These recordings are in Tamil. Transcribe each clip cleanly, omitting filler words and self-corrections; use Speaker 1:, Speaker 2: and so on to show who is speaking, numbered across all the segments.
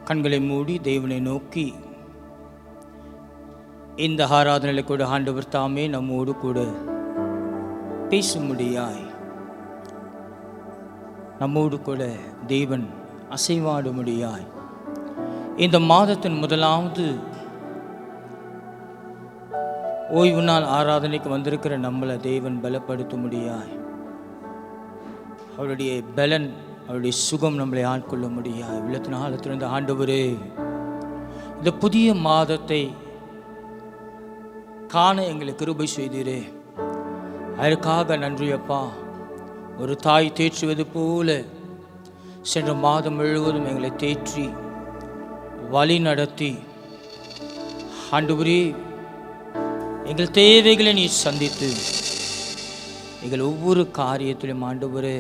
Speaker 1: கண்களை மூடி தேவனை நோக்கி இந்த ஆராதனையில் கூட ஆண்டவர் தாமே நம்மோடு கூட பேசும்படியாய், நம்மோடு கூட தேவன் அசைவாடும்படியாய், இந்த மாதத்தின் முதலாவது ஓய்வு நாள் ஆராதனைக்கு வந்திருக்கிற நம்மளை தேவன் பலப்படுத்தும்படியாய், அவருடைய பலன், அவருடைய சுகம் நம்மளை ஆட்கொள்ள முடியாது. உள்ளத்தின் ஆழத்திலிருந்து ஆண்டவரே, இந்த புதிய மாதத்தை காண எங்களுக்கு கிருபை செய்தீரே, அதற்காக நன்றி அப்பா. ஒரு தாய் தேற்றுவது போல சென்ற மாதம் முழுவதும் எங்களை தேற்றி வழி நடத்தி, ஆண்டவரே எங்கள் தேவைகளை நீ சந்தித்து எங்கள் ஒவ்வொரு காரியத்திலும் ஆண்டவரே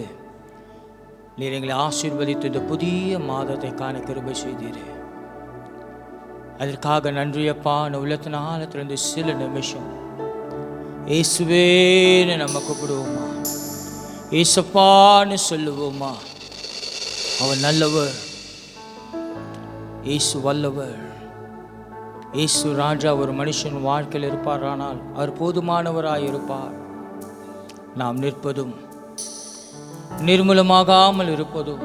Speaker 1: நீர் எங்களை ஆசீர்வதித்து இந்த புதிய மாதத்தை காண கிருபை செய்தீரே, அதற்காக நன்றியப்பா. உள்ளத்தின் ஆழத்திலிருந்து சில நிமிஷம் இயேசுவேன்னு நம்ம கூப்பிடுவோமா, இயேசப்பான்னு சொல்லுவோமா. அவர் நல்லவர், இயேசு வல்லவர், இயேசு ராஜா. ஒரு மனுஷன் வாழ்க்கையில் இருப்பார், ஆனால் அவர் போதுமானவராய் இருப்பார். நாம் நிற்பதும் நிர்மூலமாகாமல் இருப்பதும்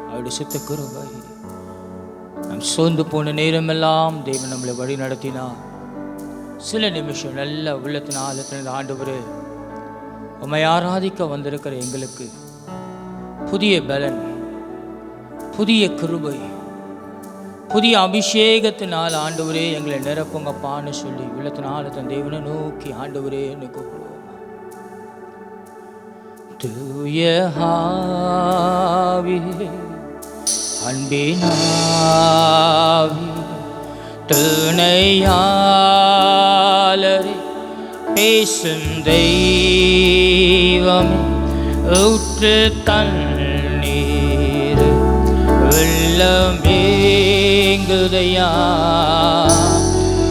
Speaker 1: அவருடைய சித்த கிருபை. நாம் சோர்ந்து போன நேரமெல்லாம் தேவன் நம்மளை வழி நடத்தினார். சில நிமிஷம் நல்ல உள்ளத்தின் ஆழத்தின் ஆண்டவரே, உம்மை ஆராதிக்க வந்திருக்கிற எங்களுக்கு புதிய பலன், புதிய கிருபை, புதிய அபிஷேகத்தினால் ஆண்டவரே எங்களை நிரப்புங்கப்பான்னு சொல்லி உள்ளத்தின் ஆழத்தின் தேவனை நோக்கி ஆண்டவரே என்று கூப்பிடுவோம். தூய ஆவியே, அன்பினாவி, துணையாளரே, பேசும் தெய்வமே, ஊற்று தண்ணீர் வெள்ளம் ஏங்குதையா,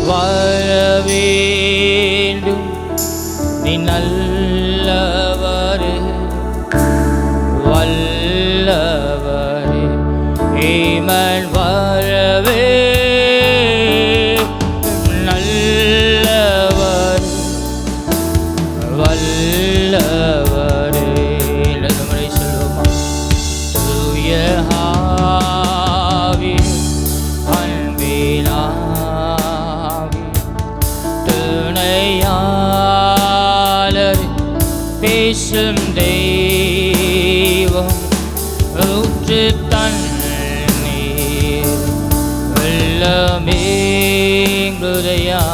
Speaker 1: வாழ வேண்டும் நீ நல்லவரே, வல்லவரே, ஈமன் வரவே நல்லவர், வல்லவரே. முறை சொல்லுவோமா? தூய ஆவி, அன்பினாவி, துணையாளர், பேசும் தெய்வம், ஊற்று தண்ணீர் வெள்ளமேங்குதையா,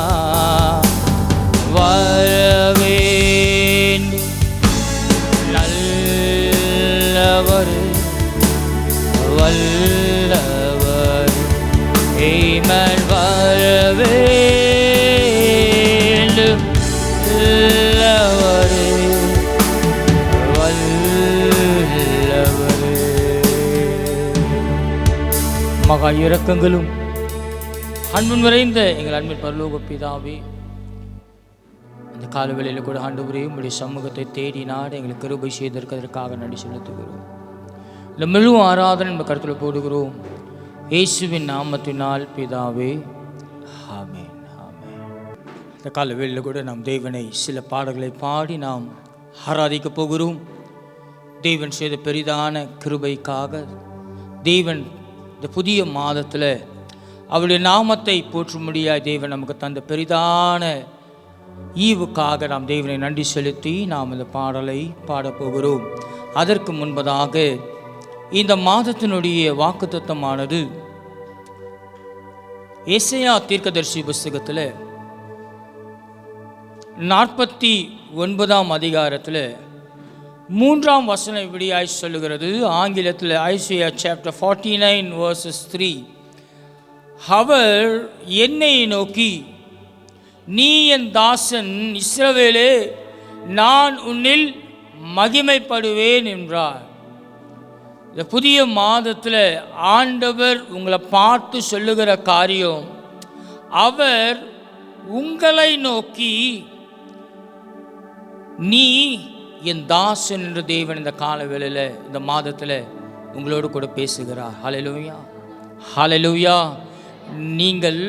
Speaker 1: வரவேண்டும் நல்லவர், வல்லவர், ஈமன் வரவேண்டும் நல்லவர், மகா இரக்கங்களும் அன்பும் நிறைந்த எங்கள் அன்பின் பரலோக பிதாவே, அந்த காலவேளையில் கூட ஆண்டவரே உம்முடைய சமூகத்தை தேடி நாடு எங்களுக்கு கிருபை செய்திருக்கிறதற்காக நன்றி செலுத்துகிறோம். இந்த முழு ஆராதனை நம்ம கருத்தில் போடுகிறோம், இயேசுவின் நாமத்தினால் பிதாவே, ஆமென், ஆமென். இந்த காலவேளையில் கூட நாம் தேவனை சில பாடல்களை பாடி நாம் ஆராதிக்க போகிறோம். தேவன் செய்த பெரிதான கிருபைக்காக, தேவன் இந்த புதிய மாதத்தில் அவருடைய நாமத்தை போற்றும்படியாய் தேவன் நமக்கு தந்த பெரிதான ஈவுக்காக நாம் தேவனை நன்றி செலுத்தி நாம் இந்த பாடலை பாடப்போகிறோம். அதற்கு முன்பதாக இந்த மாதத்தினுடைய வாக்குத்தத்தமானது ஏசாயா தீர்க்கதரிசி புஸ்தகத்தில் 49ஆம் அதிகாரத்தில் 3ஆம் வசனம் இப்படியாய் சொல்லுகிறது. ஆங்கிலத்தில் ஐசியா சாப்டர் 49 verses 3, அவர் என்னை நோக்கி, நீ என் தாசன் இஸ்ரவேலே, நான் உன்னில் மகிமைப்படுவேன் என்றார். இந்த புதிய மாதத்தில் ஆண்டவர் உங்களை பார்த்து சொல்லுகிற காரியம், அவர் உங்களை நோக்கி, நீ என் தாசன் என்ற தேவன் இந்த கால வேளையில் இந்த மாதத்தில் உங்களோடு கூட பேசுகிறார். ஹல்லேலூயா. ஹல்லேலூயா. நீங்கள்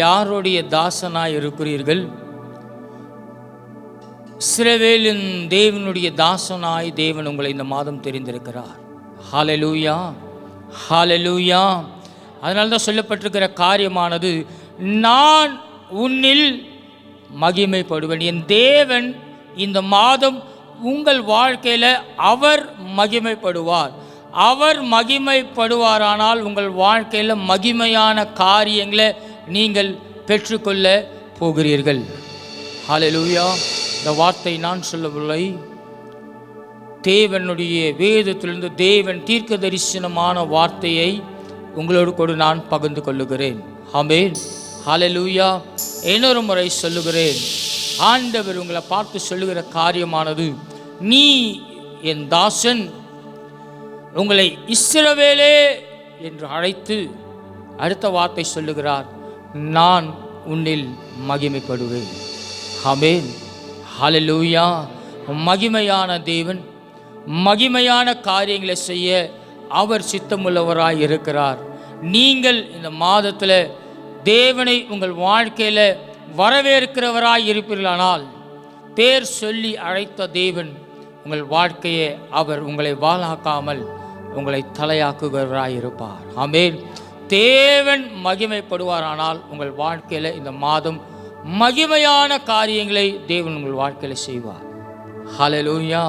Speaker 1: யாருடைய தாசனாய் இருக்கிறீர்கள்? இஸ்ரவேலின் தேவனுடைய தாசனாய் தேவன் உங்களை இந்த மாதம் தெரிந்திருக்கிறார். ஹல்லேலூயா, ஹல்லேலூயா. அதனால தான் சொல்லப்பட்டிருக்கிற காரியமானது, நான் உன்னில் மகிமைப்படுவேன். என் தேவன் இந்த மாதம் உங்கள் வாழ்க்கையில் அவர் மகிமைப்படுவார். அவர் மகிமைப்படுவாரானால் உங்கள் வாழ்க்கையில் மகிமையான காரியங்களை நீங்கள் பெற்றுக்கொள்ள போகிறீர்கள். ஹல்லேலூயா. இந்த வார்த்தை நான் சொல்லவில்லை, தேவனுடைய வேதத்திலிருந்து தேவன் தீர்க்க தரிசனமான வார்த்தையை உங்களோடு கூட நான் பகிர்ந்து கொள்ளுகிறேன். ஆமென். ஹல்லேலூயா. இன்னொரு முறை சொல்லுகிறேன், ஆண்டவர் உங்களை பார்த்து சொல்லுகிற காரியமானது, நீ என் தாசன், உங்களை இஸ்ரவேலே என்று அழைத்து அடுத்த வார்த்தை சொல்லுகிறார், நான் உன்னில் மகிமைப்படுவேன். ஆமென். ஹல்லேலூயா. மகிமையான தேவன் மகிமையான காரியங்களை செய்ய அவர் சித்தமுள்ளவராய் இருக்கிறார். நீங்கள் இந்த மாதத்தில் தேவனை உங்கள் வாழ்க்கையில் வரவேற்கிறவராய் இருப்பீர்களானால், பேர் சொல்லி அழைத்த தேவன் உங்கள் வாழ்க்கையை அவர் உங்களை வாளாக்காமல் உங்களை தலையாக்குகிறவராய் இருப்பார். ஆமென். தேவன் மகிமைப்படுவாரானால் உங்கள் வாழ்க்கையில் இந்த மாதம் மகிமையான காரியங்களை தேவன் உங்கள் வாழ்க்கையில் செய்வார். ஹல்லேலூயா.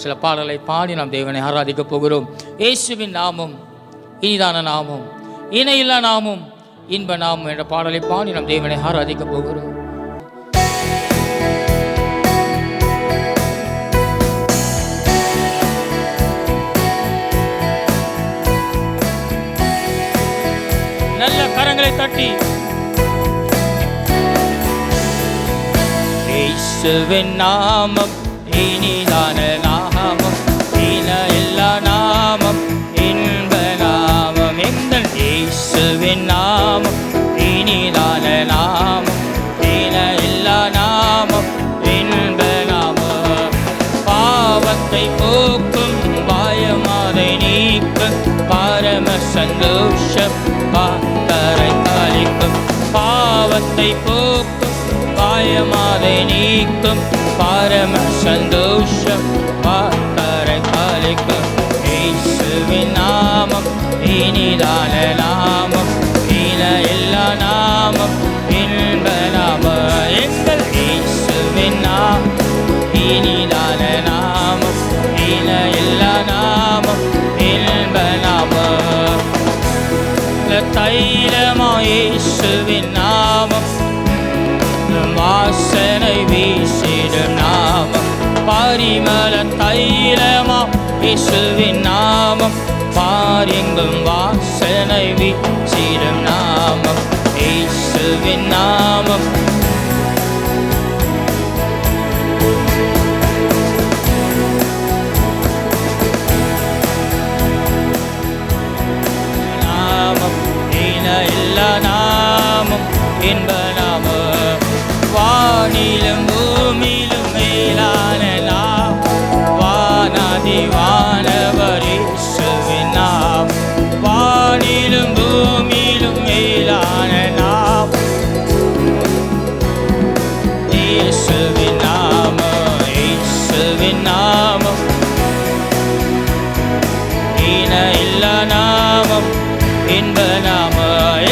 Speaker 1: சில பாடலை பாடி நாம் தேவனை ஆராதிக்க போகிறோம். இயேசுவின் நாமம் இனிதான நாமம், இணையில்லா நாமம், இன்ப நாமம் என்ற பாடலை பாடி நாம் தேவனை ஆராதிக்க போகிறோம். நல்ல கரங்களை தட்டி இயேசுவின் நாமம் இனிதான நாமம், இணையில்லா நாமம், இன்ப நாமம். எங்கள் இயேசுவின் நாமம் இனிதான நாமம், இணையில்லா நாமம், இன்ப நாமம். பாவத்தை போக்கும், பயமாதை நீக்கும், பரம சந்தோஷம் பாத்தரை அளிக்கும். பாவத்தை போக்கும், பயமாதை நீக்கும், பரம சந்தோஷம் பாத்தரை அளிக்கும். இயேசுவின் நாமம் இனிதான நாமம், இணையில்லா நாமம், இன்ப நாமம். எங்கள் இயேசுவின் நாமம் இனிதான நாமம், இணையில்லா நாமம், இன்ப நாமம். தைலமா இயேசுவின் நாமம், வாசனை வீசிடும் நாமம், பரிமள தைலமா இயேசுவின் நாமம், பாரெங்கும் வாசனை வீசிடும் நாமம், இயேசுவின் நாமம். நாமம் இணையில்லா நாமம், இன்ப நாமம். வானிலும் பூமியிலும் மேலான நாமம், வானாதி வானவர் இயேசுவின் நாமம். வானிலும் பூமியிலும் மேலான நாமம், இயேசுவின் நாமம், இயேசுவின் நாமம், இணையில்லா நாமம், இன்ப நாமம்.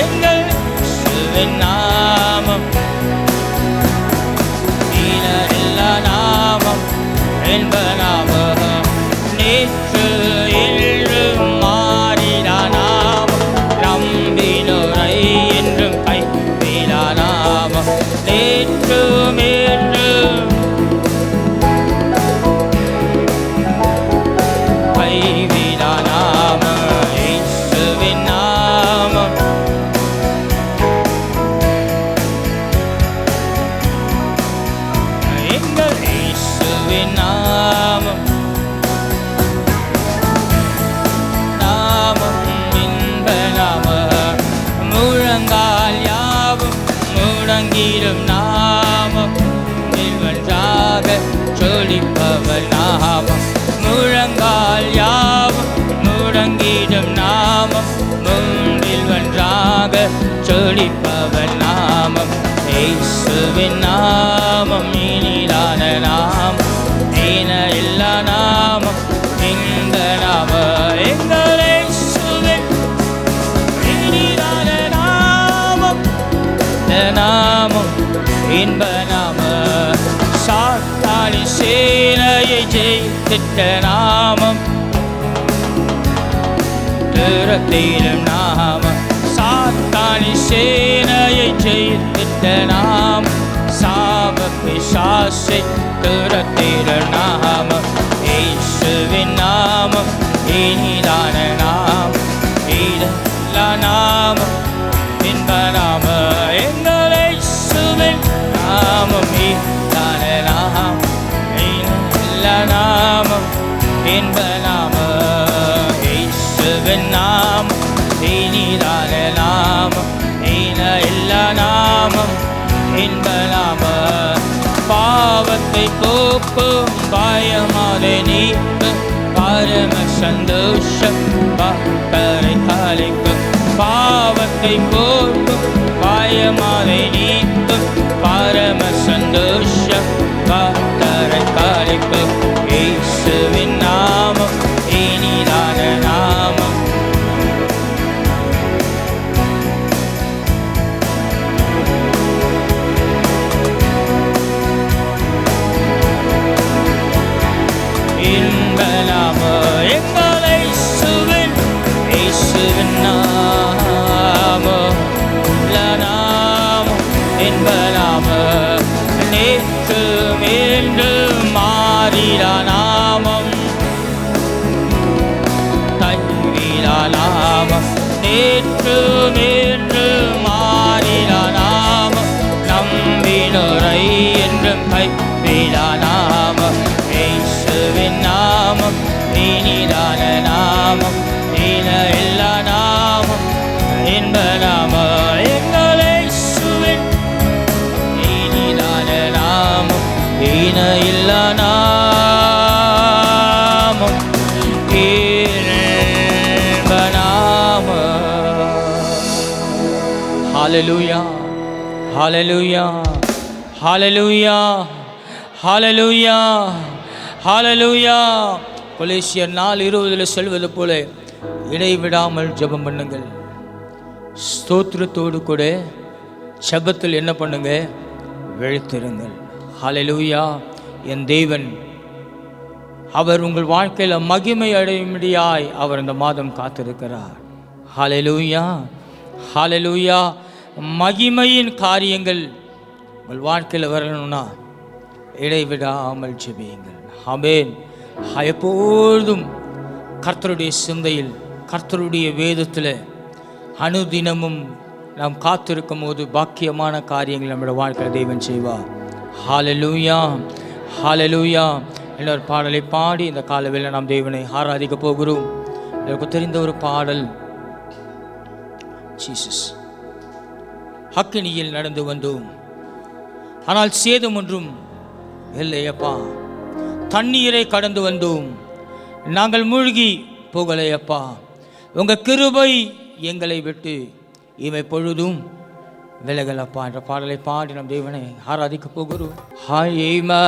Speaker 1: எங்கள் இயேசுவின் நாமம் இணையில்லா நாமம், இன்ப நாமம். நேற்று இன்றும் மாறிடா நாமம், நம்பினோரை என்றும் கைவிடா நாமம். நேற்றும் என்றும் கைவிடா நாமம், இயேசுவின் நாமம். எங்கள் இயேசுவின் நாமம், நாமம் இன்ப நாமம். முழங்கால் யாவும் முழங்கிடும் நாமம், நில்வன்றாக ஜொலிப்பவர் நாமம். முழங்கால் யாவும் முழங்கிடும் நாமம், முன்பில் இயேசுவின் நாமம் இனிதான நாமம், இன எல்லா நாமம் இந்த நாம. எங்கள் இயேசுவின் இனிதான நாமம், இந்த நாமம் இன்ப நாம. சாத்தானின் சேனையை ஜெயித்திட்ட நாமம், துரத்திடும் நாமம். சாத்தானின் சேனையை ஜெயித்திட்ட நாமம், சாப பிசாசை துரத்திடும் நாமம். இயேசுவின் நாமம் இனிதான நாமம், எல்லா நாமம் இன்ப நாம. எங்கள் இயேசுவின் நாமம் இனிதான நாமம், எல்லா நாமம் இன்ப நாம. இயேசுவின் நாமம் இனிதான நாமம், எல்லா நாமம் இன்ப நாம. பாவத்தை போக்கும் பயமாதை நீக்கும் பரம சந்தோஷம் பக்தரை அழைக்கும். பாவத்தை போக்கும் பயமாதை நீக்கும் பரம சந்தோஷம் பக்தரை அழைக்கும். இயேசுவின் நாமம் இனிதான நாமம், இன்ப நாம. எங்கள் இயேசுவின் நாமம், நாமம் இன்ப நாம. நேற்று மீண்டு மாறிடா நாமம், கைவிடா நாமம். நேற்று மீண்டு மாறிடா நாமம், நம்பினோரை என்றும் கைவிடா நாமம். இயேசுவின் நாமம் இனிதான நாமம், எல்லா நாமம் இன்ப நாம. எங்கள் இயேசுவின் இனிதான நாமம், இல்லா நாமம் இன்ப நாமம். ஹல்லேலூயா, ஹல்லேலூயா, ஹல்லேலூயா, ஹல்லேலூயா, ஹல்லேலூயா. கொலோசியர் 4:20 சொல்வது போல இடைவிடாமல் ஜெபம் பண்ணுங்கள். ஸ்தோத்திரத்தோடு கூட ஜெபத்தில் என்ன பண்ணுங்க? விழித்திருங்கள். ஹல்லேலூயா. என் தேவன் அவர் உங்கள் வாழ்க்கையில் மகிமை அடையும்படியாய் அவர் இந்த மாதம் காத்திருக்கிறார். ஹல்லேலூயா, ஹல்லேலூயா. மகிமையின் காரியங்கள் உங்கள் வாழ்க்கையில் வரணும்னா இடைவிடாமல் ஜெபியுங்கள். ஆமென். எப்பொழுதும் கர்த்தருடைய சிந்தையில், கர்த்தருடைய வேதத்தில் அனுதினமும் நாம் காத்திருக்கும் போது பாக்கியமான காரியங்கள் நம்முடைய வாழ்க்கையில் தேவன் செய்வார். ஹல்லேலூயா, ஹல்லேலூயா. இன்னொரு பாடலை பாடி இந்த காலவேளை நாம் தேவனை ஆராதிக்க போகிறோம். எனக்கு தெரிந்த ஒரு பாடல், ஜீசஸ். அக்கினியில் நடந்து வந்தோம், ஆனால் சேதம் ஒன்றும் இல்லையப்பா. தண்ணீரை கடந்து வந்தோம், நாங்கள் மூழ்கி போகலையப்பா. உங்கள் கிருபை எங்களை விட்டு இவை பொழுதும் விலகலப்பா என்ற பாடலை பாடி நம் தேவனை ஆராதிக்க போகிறோம். ஹைமா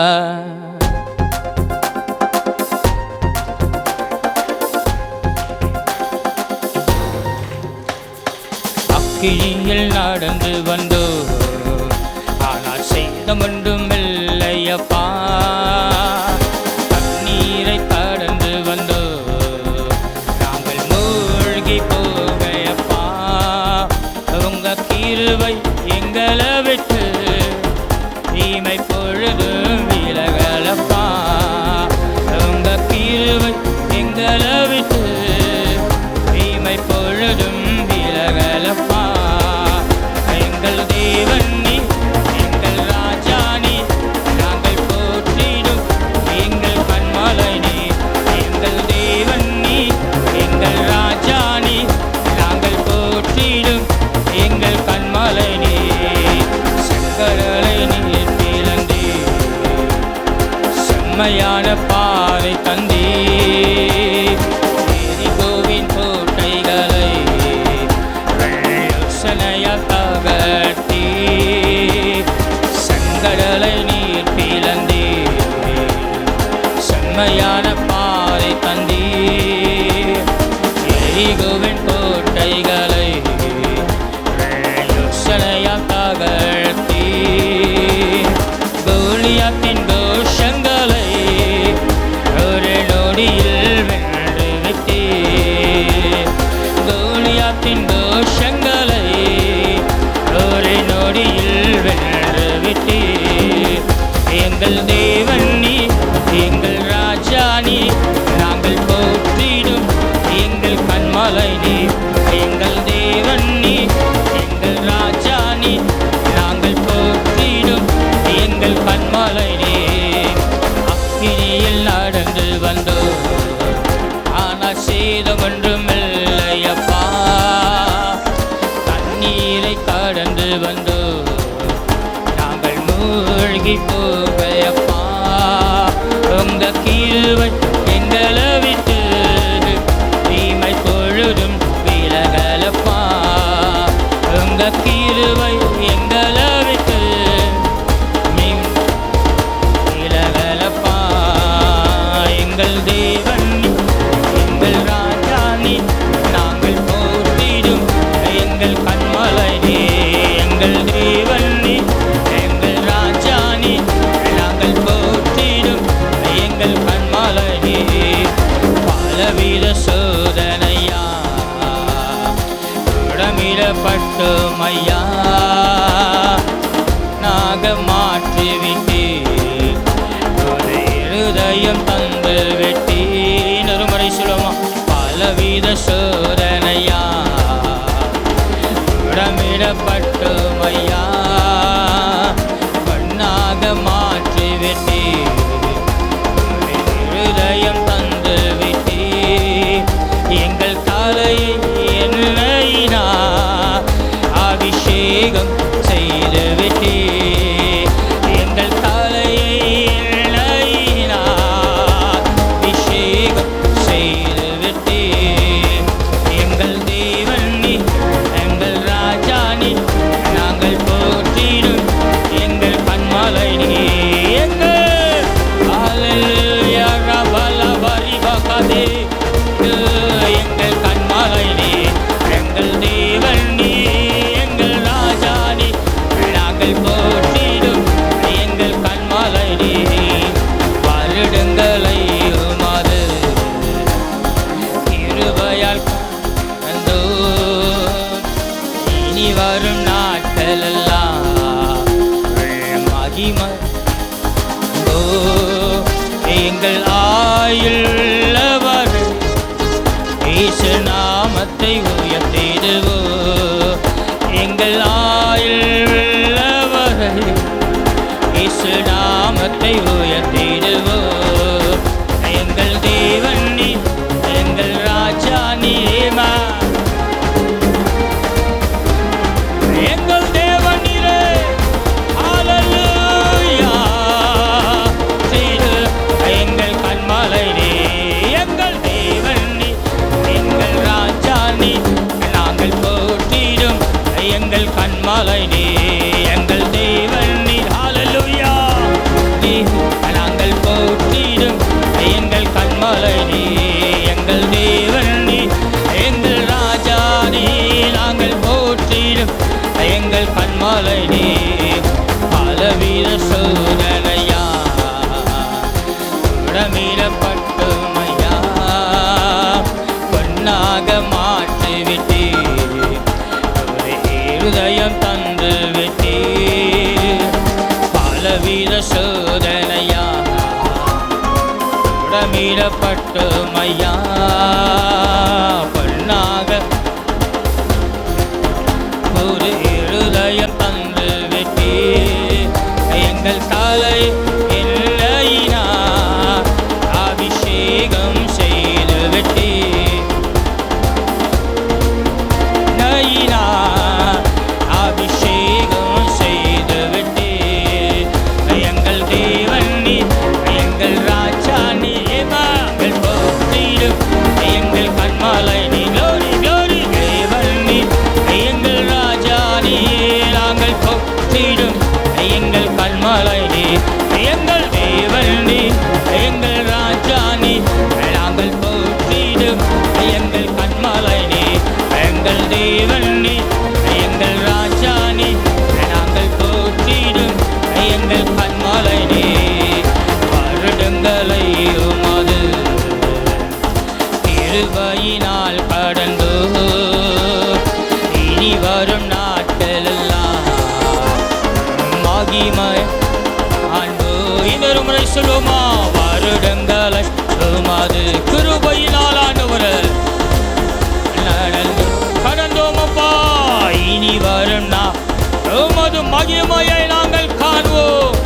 Speaker 1: அக்கினியில் நடந்து வந்தோ, ஆனால் சேதம் ஒன்றும் இல்லையப்பா. தண்ணீரை கடந்து வந்தோ, நாங்கள் மூழ்கி போகையப்பா. உங்க கிருபை எங்களை விட்டு தீமை பொழுதும் விலகலப்பா. உங்க கிருபை எங்களை விட்டு தீமை பொழுதும் விலகலப்பா. எங்கள் தேவன் நீ, எங்கள் ராஜா நீ, நாங்கள் போற்றிடும் எங்கள் கண்மலை நீ. எங்கள் தேவன் நீ, எங்கள் ராஜா நீ, நாங்கள் போற்றிடும் எங்கள் கண்மலை நீ. செங்கடலை நீர் பிளந்தே, செம்மையான பாதை தந்தே. எரிகோவின் கோட்டைகளை வெள்ளோசனையால் தகர்த்தே. கடலை நீர் பிளந்தீர், செம்மையான பாறை தந்தீர். எரிகோவின் கோட்டைகளை யோசனையால் தகர்த்தீர். கோலியாத்தின் கோஷங்களை ஒரு நொடியில் வென்று விட்டீர். கோலியாத்தின் கோஷங்களை ஒரு நொடியில் வென்று விட்டீர். எங்கள் தேவன் நீ, எங்கள் ராஜா நீ, நாங்கள் போற்றிடும் எங்கள் கண்மலை நீ. எங்கள் தேவன் நீ, எங்கள் ராஜா நீ, நாங்கள் போற்றிடும் எங்கள் கண்மலை நீ. அக்கினியில் நடந்து வந்தோம், ஆனால் சேதம் ஒன்றுமில்லையப்பா. தண்ணீரை கடந்து வந்தோம், நாங்கள் மூழ்கி போகையப்பா. உங்க கிருபை எங்களை விட்டு தீமை பொழுதும் விலகலப்பா. உங்க கிருபை எங்களை விட்டு விலகலப்பா. எங்கள் தேவன் எங்கள் ராஜா நீ, நாங்கள் போற்றிடும் எங்கள் கண்மலை நீ. எங்கள் தேவன் நீ, எங்கள் ராஜா நீ, நாங்கள் போற்றிடும் எங்கள் கண்மலை நீ. பலவித சோதனையா உடமிடப்பட்டோம் ஐயா, நாக மாற்றிவிட்டீர், ஒரு இருதயம் தந்து விட்டீர். ஒரு முறை சொல்லுமா, பலவித சோதனையா உடமிடப்பட்டோம் ஐயா, பொன்னாக மாற்றிவிட்டீர், ஒரு இருதயம் தந்து விட்டீர். எங்கள் தலையை எண்ணெயினா அபிஷேகம் செய்து விட்டீர். எங்கள் தலையை எண்ணெயினா அபிஷேகம் செய்து விட்டீர். எங்கள் தேவன் நீ, எங்கள் ராஜா நீ, நாங்கள் போற்றிடும் எங்கள் கண்மலை நீ. எங்கள் ஹல்லேலூயா ரபலபரி பகதே, எங்கள் கண்மலை நீ. எங்கள் தேவன் நீ, எங்கள் ராஜா நீ, நாங்கள் போற்றிடும் எங்கள் கண்மலை நீ. வருடங்களை உமது கிருபையால் கண்டோம், இனி வரும் நாட்களெல்லாம் மகிமை எங்கள் ஆயுள்ளவர் இயேசு நாமத்தை உயர்த்திடுவோ. எங்கள் ஆயுள்ளவர் இயேசு நாமத்தை உயர்த்திடுவோ. எங்கள் தேவன் நீ, எங்கள் ராஜா நீமா, எங்கள் தேவன் நீரே. ஹல்லேலூயா எங்கள் கண்மலை நீ. எங்கள் தேவன் நீ, எங்கள் ராஜா நீ, நாங்கள் போற்றிடும் எங்கள் கண்மலை நீ. எங்கள் தேவன் நீ. ஹல்லேலூயா நீ, நாங்கள் போற்றிடும் எங்கள் கண்மலை நீ. எங்கள் தேவன் நீ, எங்கள் ராஜா நீ, நாங்கள் போற்றிடும் எங்கள் கண்மலை நீ. பலவித சோதனையா உடமிடப்பட்டோம் ஐயா, பொன்னாக மாற்றிவிட்டீர், ஒரு இருதயம் தந்து விட்டீர். பலவித சோதனையா உடமிடப்பட்டோம் ஐயா, பொன்னாக ஒரு இருதயம் தந்து விட்டீர். எங்கள் தலை எல்லையினா அபிஷேகம் செய்து விட்டீர். நயினா அபிஷேகம் செய்து விட்டீர். எங்கள் தேவன் நீ, எங்கள் ராஜா நீ, நாங்கள் போற்றிடும் எங்கள் கண்மலை நீ. Glory, glory, தேவன் நீ, எங்கள் ராஜா நீ, நாங்கள் போற்றிடும் எங்கள் கண்மலை நடந்துமா வருடங்களை உமது கிருபையினால் ஆண்டவரே நடந்து கடந்தோமப்பா. இனி வரும் நான் உமது மகிமையை நாங்கள் காண்போம்.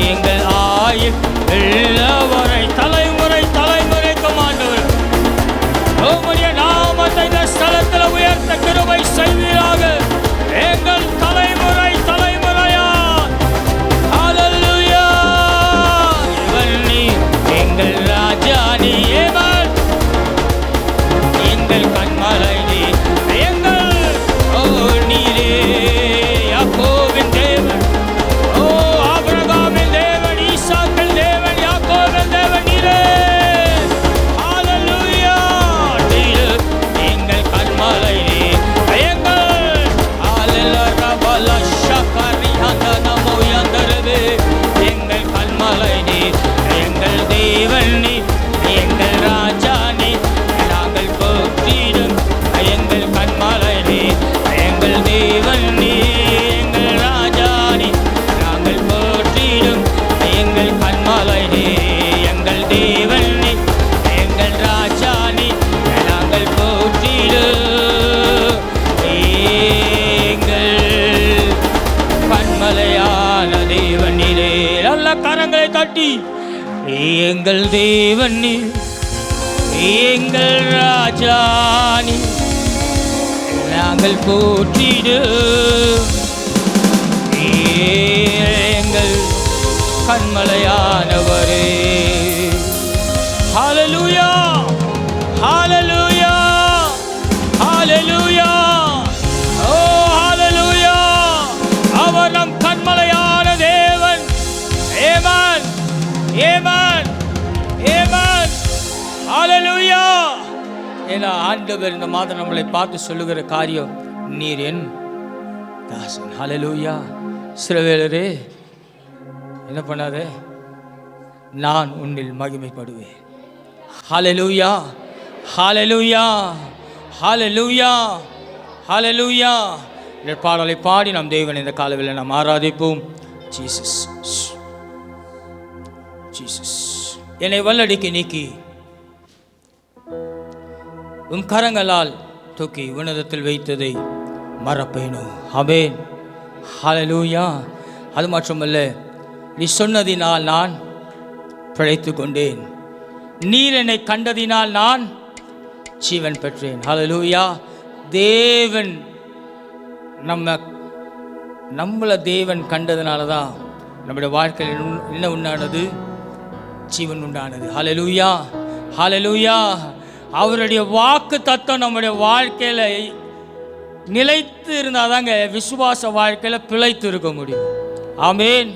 Speaker 1: எங்கள் ஆயுள் உள்ளவரை தலைமுறை தலைமுறைக்கும் ஆண்டவர் உம்முடைய நாமத்தை இந்த ஸ்தலத்தில் உயர்த்த கிருபை செய்வீராக. எங்கள் தலைமுறை தலைமுறையா ஹல்லேலூயா. இவன் நீ எங்கள் ராஜா நீ ஏவன் எங்கள் கண்மலை நீ எங்கள் நீரே யாக்கோபின் தேவன் ஆபிரகாமின் தேவன் ஈசாக்கின் தேவன் யாக்கோபின் தேவன் நீரே ஹல்லேலூயா. நீர் எங்கள் கண்மலை நீ எங்கள் அல்லரபல ஷகரிஹந்த நமோ யந்தரவே எங்கள் கண்மலை நீ எங்கள் தேவன் நீ எங்கள் ராஜா நீ நாங்கள் போற்றிடும் எங்கள் கண்மலை நீ எங்கள் தேவன் நீ எங்கள் ராஜா நீ நாங்கள் போற்றிடும் எங்கள் கண்மலை நீ எங்கள் தேவன் நீ எங்கள் ராஜா நீ நாங்கள் போற்றிடும் எங்கள் கண்மலையான தேவன் நீரே. நல்ல கரங்களை தட்டி எங்கள் தேவன் நீ எங்கள் ராஜா நீ நாங்கள் போற்றிடு எங்கள் கண்மலையானவரே. ஹல்லேலூயா ஹல்லேலூயா ஹல்லேலூயா ஓ ஹல்லேலூயா. அவர் நம் கண்மலையான தேவன். ஆமென் ஆமென் ஆமென் ஹல்லேலூயா. ஏன்னா ஆண்டவர் இந்த மாதம் நம்மளை பார்த்து சொல்லுகிற காரியம் நீர் என் தாசன். ஹல்லேலூயா. இஸ்ரவேலரே என்ன பண்ணாதே நான் உன்னில் மகிமைப்படுவேன். ஹல்லேலூயா ஹல்லேலூயா ஹல்லேலூயா ஹல்லேலூயா. இந்த பாடலை பாடி நம் தேவன் இந்த காலவில் நாம் ஆராதிப்போம். ஜீசஸ் ஜீசஸ் என்னை வல்லடிக்கு நீக்கி உம் கரங்களால் தூக்கி உன்னதத்தில் வைத்ததை மறப்பேனோ. ஆமென் ஹல்லேலூயா. அது மட்டுமல்ல, நீ சொன்னதினால் நான் பிழைத்து கொண்டேன், நீர் என்னை கண்டதினால் நான் ஜீவன் பெற்றேன். ஹல்லேலூயா. தேவன் நம்மளை தேவன் கண்டதுனால தான் நம்முடைய வாழ்க்கையில் என்ன உண்டானது? ஜீவன் உண்டானது. ஹல்லேலூயா ஹல்லேலூயா. அவருடைய வாக்கு தத்துவம் நம்முடைய வாழ்க்கையில் நிலைத்து இருந்தால் தாங்க விசுவாச வாழ்க்கையில் பிழைத்து இருக்க முடியும். ஆமென்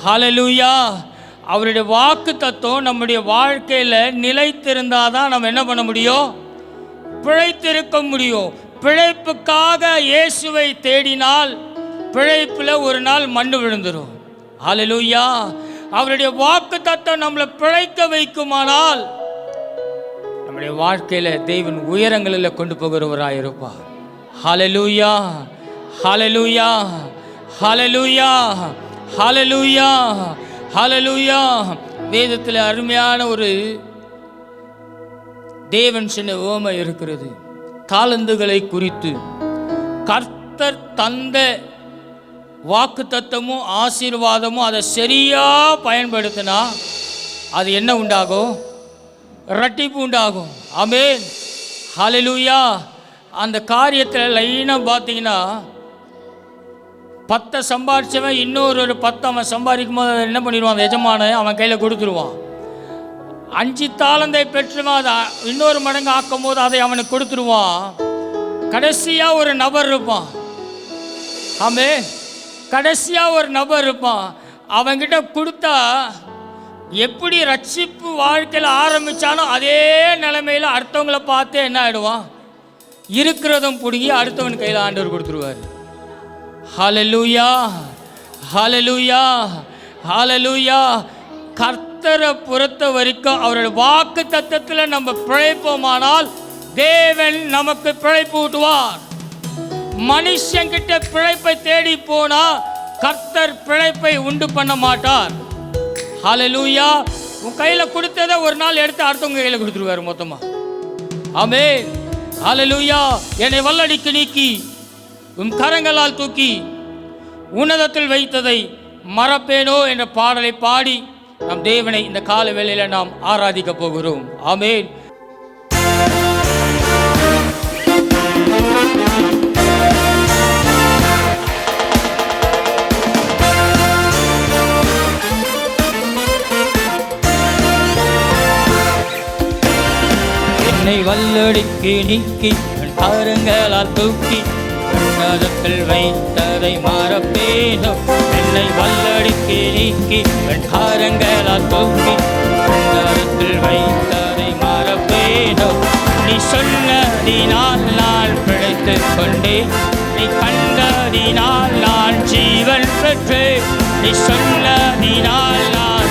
Speaker 1: ஹல்லேலூயா. அவருடைய வாக்கு தத்துவம் நம்முடைய வாழ்க்கையில் நிலைத்திருந்தால் தான் நம்ம என்ன பண்ண முடியும்? பிழைத்திருக்க முடியும். பிழைப்புக்காக இயேசுவை தேடினால் பிழைப்பில் ஒரு நாள் மண்ணு விழுந்துடும். ஹல்லேலூயா. அவருடைய வாக்கு தத்துவம் நம்மளை பிழைக்க வைக்குமானால் நம்முடைய வாழ்க்கையில் தேவன் உயரங்களில் கொண்டு போகிறவராக இருப்பார். ஹல்லேலூயா ஹல்லேலூயா ஹல்லேலூயா ஹல்லேலூயா ஹல்லேலூயா. வேதத்தில் அருமையான ஒரு தேவன் சொன்ன உவமை இருக்கிறது. தாளந்துகளை குறித்து கர்த்தர் தந்த வாக்கு தத்தமும் ஆசீர்வாதமும் அதை சரியாக பயன்படுத்தினா அது என்ன உண்டாகும்? இரட்டிப்பு உண்டாகும். ஆமென் ஹல்லேலூயா. அந்த காரியத்தில் லைனாக பார்த்தீங்கன்னா 10 சம்பாதிச்சவன் இன்னொரு 10 அவன் சம்பாதிக்கும் போது என்ன பண்ணிடுவான்? அந்த எஜமான அவன் கையில் கொடுத்துருவான். 5 தாளந்தை பெற்றுவான், அதை இன்னொரு மடங்கு ஆக்கும் போது அதை அவனுக்கு கொடுத்துருவான். கடைசியாக ஒரு நபர் இருப்பான். ஆமென். கடைசியாக ஒரு நபர் இருப்பான். அவங்கிட்ட கொடுத்தா எப்படி ரட்சிப்பு வாழ்க்கையில் ஆரம்பித்தானோ அதே நிலைமையில் அடுத்தவங்களை பார்த்து என்ன ஆகிடுவான்? இருக்கிறதும் பிடுங்கி அடுத்தவன் கையில் ஆண்டவர் கொடுத்துருவார். ஹல்லேலூயா ஹல்லேலூயா ஹல்லேலூயா. கர்த்தரை பொறுத்த வரைக்கும் அவருடைய வாக்கு தத்தத்தில் நம்ம பிழைப்போமானால் தேவன் நமக்கு பிழைப்பு ஊட்டுவார். மனுஷங்கிட்ட பிழைப்பை தேடி போனா கர்த்தர் பிழைப்பை உண்டு பண்ண மாட்டார். ஹல்லேலூயா. உன் கையில கொடுத்ததை ஒரு நாள் எடுத்து அடுத்தவங்க கையில கொடுத்துருவாரு மொத்தமா. ஆமென். ஹல்லேலூயா. என்னை வல்லடிக்கு நீக்கி உன் கரங்களால் தூக்கி உன்னதத்தில் வைத்ததை மறப்பேனோ என்ற பாடலை பாடி நம் தேவனை இந்த கால வேளையில நாம் ஆராதிக்க போகிறோம். ஆமென். என்னை வல்லடிக்கு நீக்கி கரங்களால் தூக்கி உன்னதத்தில் வைத்ததை மறப்பேனோ. என்னை வல்லடிக்கு நீக்கி கரங்களால் தூக்கி உன்னதத்தில் வைத்ததை மறப்பேனோ. நீ சொன்னதினால் நான் பிழைத்துக் கொண்டேன், நீ கண்டதினால் நான் ஜீவன் பெற்றேன். நீ சொன்னதினால் நான்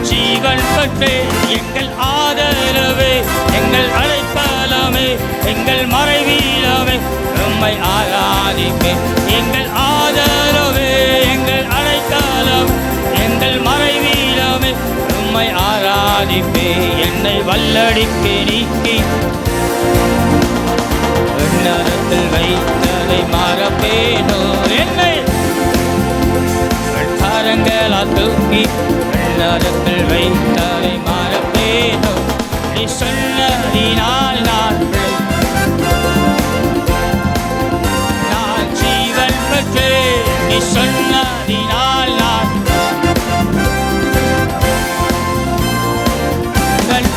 Speaker 1: ஜீவன் பெற்றேன். எங்கள் ஆதரவே, எங்கள் அடைக்கலமே, எங்கள் மறைவீரமே, உம்மை ஆராதிப்பேன். எங்கள் ஆதரவே, எங்கள் அடைக்கலம், எங்கள் மறைவீரமே, உம்மை ஆராதிப்பேன். என்னை வல்லடிக்கு நீக்கி உன்னதத்தில் வைத்ததை மறப்பேனோ. என்னை கரங்களால் தூக்கி உன்னதத்தில் வைத்ததை மறப்பேனோ. நீ சொன்னதினால் நான் ஜீவன் பெற்றேன். நீ சொன்னதினால் நான்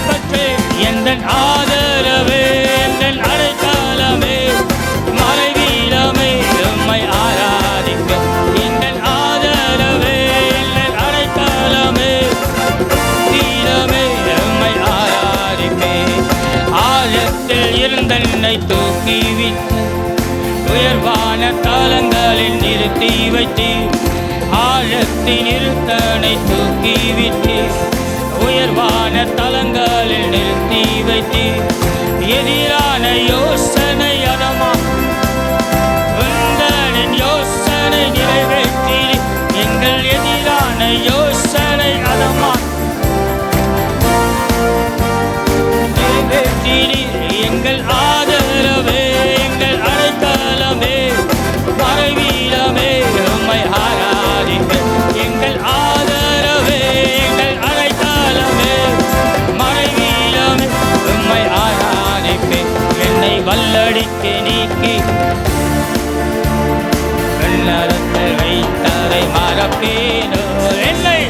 Speaker 1: பெற்றேன். எந்தன் ஆதரவே, எந்தன் அடைக்கலமே, மறைவீரமே, உம்மை ஆராதிப்பேன். எங்கள் ஆதரவே, எங்கள் அடைக்கலமே, வீரமே, உம்மை ஆராதிப்பேன். ஆழத்தில் இருந்தென்னை தூக்கிவிட்டு உயர்வான தலங்களில் நிறுத்தி வைத்தீர். ஆழத்தில் இருந்தனை தூக்கிவிட்டு உயர்வான தலங்களில் நிறுத்தி வைத்தீர். எதிரான யோசனை அதமா உந்தனின் யோசனை நிறைவேற்றி. எங்கள் எதிரான யோசனை அதமா நிறைவேற்றி. எங்கள் ஆதரவே, எங்கள் அடைக்கலமே, மறைவீரமே, உம்மை ஆராதிப்பேன். எங்கள் ஆதரவே, எங்கள் அடைக்கலமே, மறைவீரமே, உம்மை ஆராதிப்பேன். என்னை வல்லடிக்கு நீக்கி உன்னதத்தில் வைத்ததை மறப்பேனோ. என்னை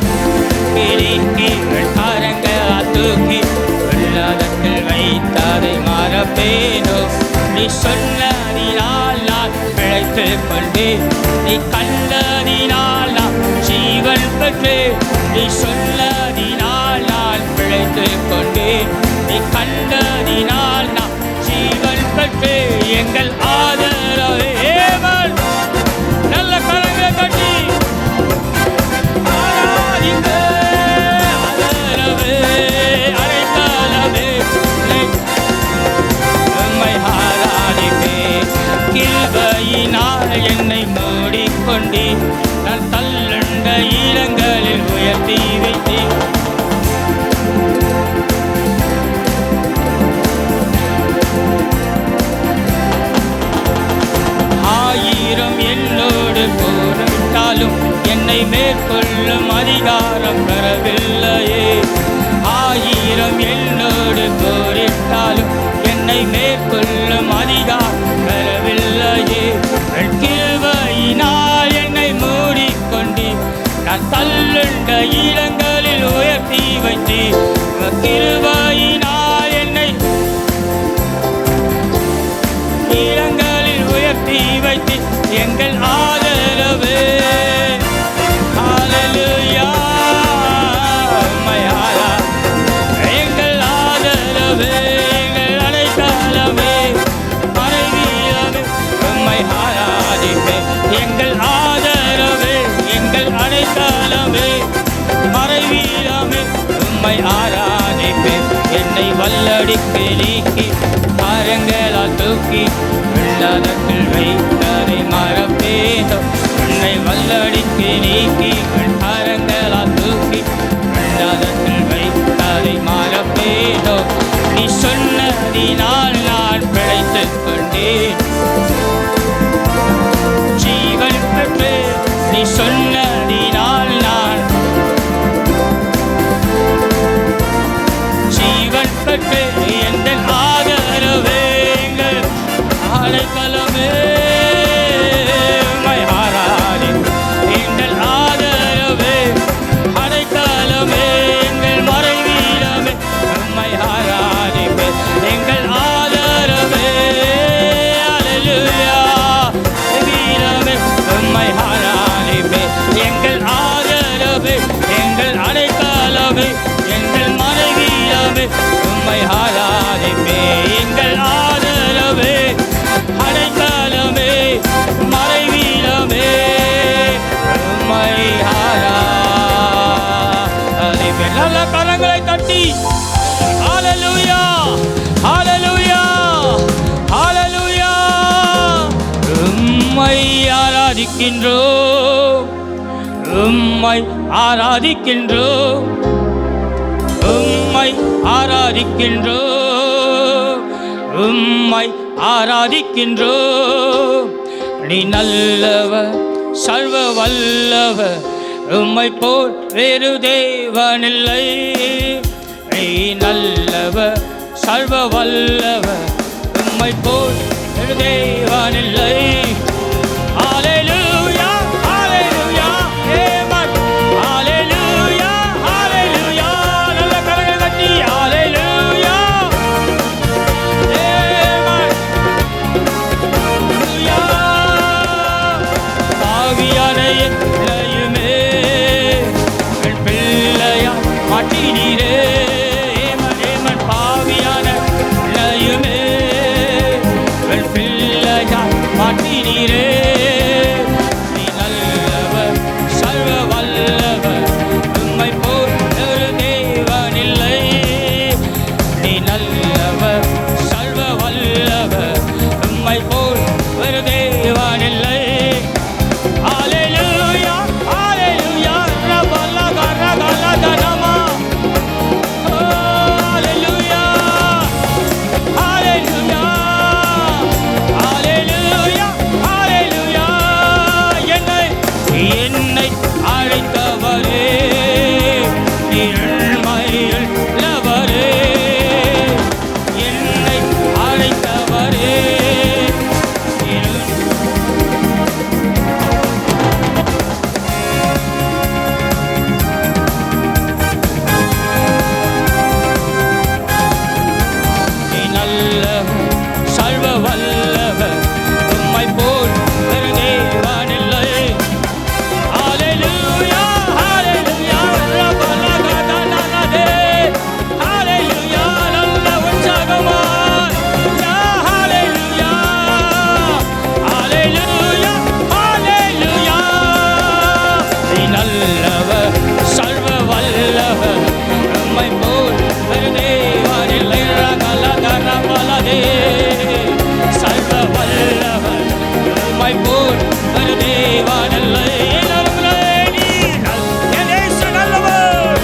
Speaker 1: நீக்கி கரங்களால் தூக்கி உன்னதத்தில் வைத்ததை மறப்பேனோ. நீ சொன்னதினால் நான் பிழைத்துக் கொண்டேன், நீ கண்டதினால் நான் ஜீவன் பெற்றேன். நீ சொன்னதினால் நான் பிழைத்துக் கொண்டேன், நீ கண்டதினால் நான் ஜீவன் பெற்றேன். எங்கள் ஆதரவே, நல்ல கரங்களை கட்டி ஆராதிக்க. ஆதரவே, அடைக்கலமே, உம்மை ஆராதிப்பேன். கிருபையினால் என்னை மூடிக்கொண்டே, நான் தள்ளுண்ட இடங்களில் உயர்த்தி வைத்தேன். ஆயிரம் என்னோடு போரிட்டாலும் என்னை மேற்கொள்ளும் அதிகாரம் பெறவில்லையே. ஆயிரம் என்னோடு போரிட்டாலும் என்னை மேற்கொள்ளும் அதிகாரம் பெறவில்லையே. கிருபையினால் என்னை மூடிக்கொண்டே, நான் தள்ளுண்ட இடங்களில் உயர்த்தி வைத்தேன். கிருபையினால் என்னை இடங்களில் உயர்த்தி வைத்து எங்கள் ஆதரவே. ஹல்லேலூயா. உம்மை ஆராதிப்பேன். எங்கள் ஆதரவே, எங்கள் அடைக்கலமே, மறைவீரமே, உம்மை ஆராதிப்பேன். எங்கள் ஆதரவே, எங்கள் அடைக்கலமே, மறைவீரமே, உம்மை ஆராதிப்பேன். என்னை வல்லடிக்கு நீக்கி கரங்களால் தூக்கி நீக்கி உள்ளதத்தில் வைத்ததை மறப்பேனோ. உன்னை வல்லடிக்கு நீக்கி கரங்களால் தூக்கி உள்ளதத்தில் வைத்ததை மறப்பேனோ. நீ சொன்னதினால் நான் பிழைத்துக் கொண்டேன், ஜீவன் பெற்று. நீ சொன்னதினால் நான் ஜீவன் பெற்று. எந்த ஆதரவே எங்கள் அடைக்கலமே, ஆராதே எங்கள் ஆதரவே, அடைக்கலமே எங்கள் மறைவீரமே, உம்மை ஆராதிப்பே எங்கள் ஆதரவே. அல்லேலூயா வீரமே, உம்மை ஆராதிப்பே எங்கள் ஆதரவே, எங்கள் அடைக்கலமே, எங்கள் மறைவீரமே, உம்மை ஆராதிப்பே எங்கள் ஆதரவே, அடைக்கலமே, மறைவீரமே, உம்மை ஆராதிப்பே. நல்ல கரங்களை தட்டி ஹல்லேலூயா ஹல்லேலூயா ஹல்லேலூயா. உம்மை ஆராதிக்கின்றோம், உம்மை ஆராதிக்கின்றோம், உம்மை ஆராதிக்கின்றோம், உம்மை ஆராதிக்கின்றோம். நீ நல்லவர், சர்வ வல்லவர், உம்மை போல் வேறு தேவனில்லை. நீ நல்லவர், சர்வ வல்லவர், உம்மை போல் வேறு தேவனில்லை. ஹல்லேலூயா ஹல்லேலூயா ஆமென். ஹல்லேலூயா ஹல்லேலூயா. நல்ல கரங்களை தட்டி ஹல்லேலூயா ஆமென். ஹல்லேலூயா. ஆவியான என்னையுமே என் பிள்ளையா மாற்றினீரே. ஆமென் ஆமென். பாவியான என்னையுமே என் பிள்ளையா மாற்றினீரே. நீ நல்லவர், சர்வ வல்லவர், உம்மை போல் ஒரு தேவனில்லை. நீ நல்லவர், சர்வ வல்லவர், உம்மை போல் ஒரு தேவனில்லை. ஹல்லேலூயா ஹல்லேலூயா. ரபலா கரகலா தனமா. ஹல்லேலூயா ஹல்லேலூயா ஹல்லேலூயா ஹல்லேலூயா. என்னை அழைத்தவரே, உண்மையுள்ளவரே, என்னை அழைத்தவரே, நீ நல்லவர், சர்வ வல்லவர், உம்மை போல் வேறு தேவனில்லை. ஹல்லேலூயா ஹல்லேலூயா. ரபலகதனனதே. ஹல்லேலூயா. நல்ல உற்சாகமாய் ஹல்லேலூயா ஹல்லேலூயா ஹல்லேலூயா. நீ நல்லவர், சர்வ வல்லவர், உம்மை போல் வேறு தேவனில்லை. ரகலகரபலதே. சர்வ வல்லவர், உம்மை போல் வேறு தேவனில்லை. என் இயேசு நல்லவர்,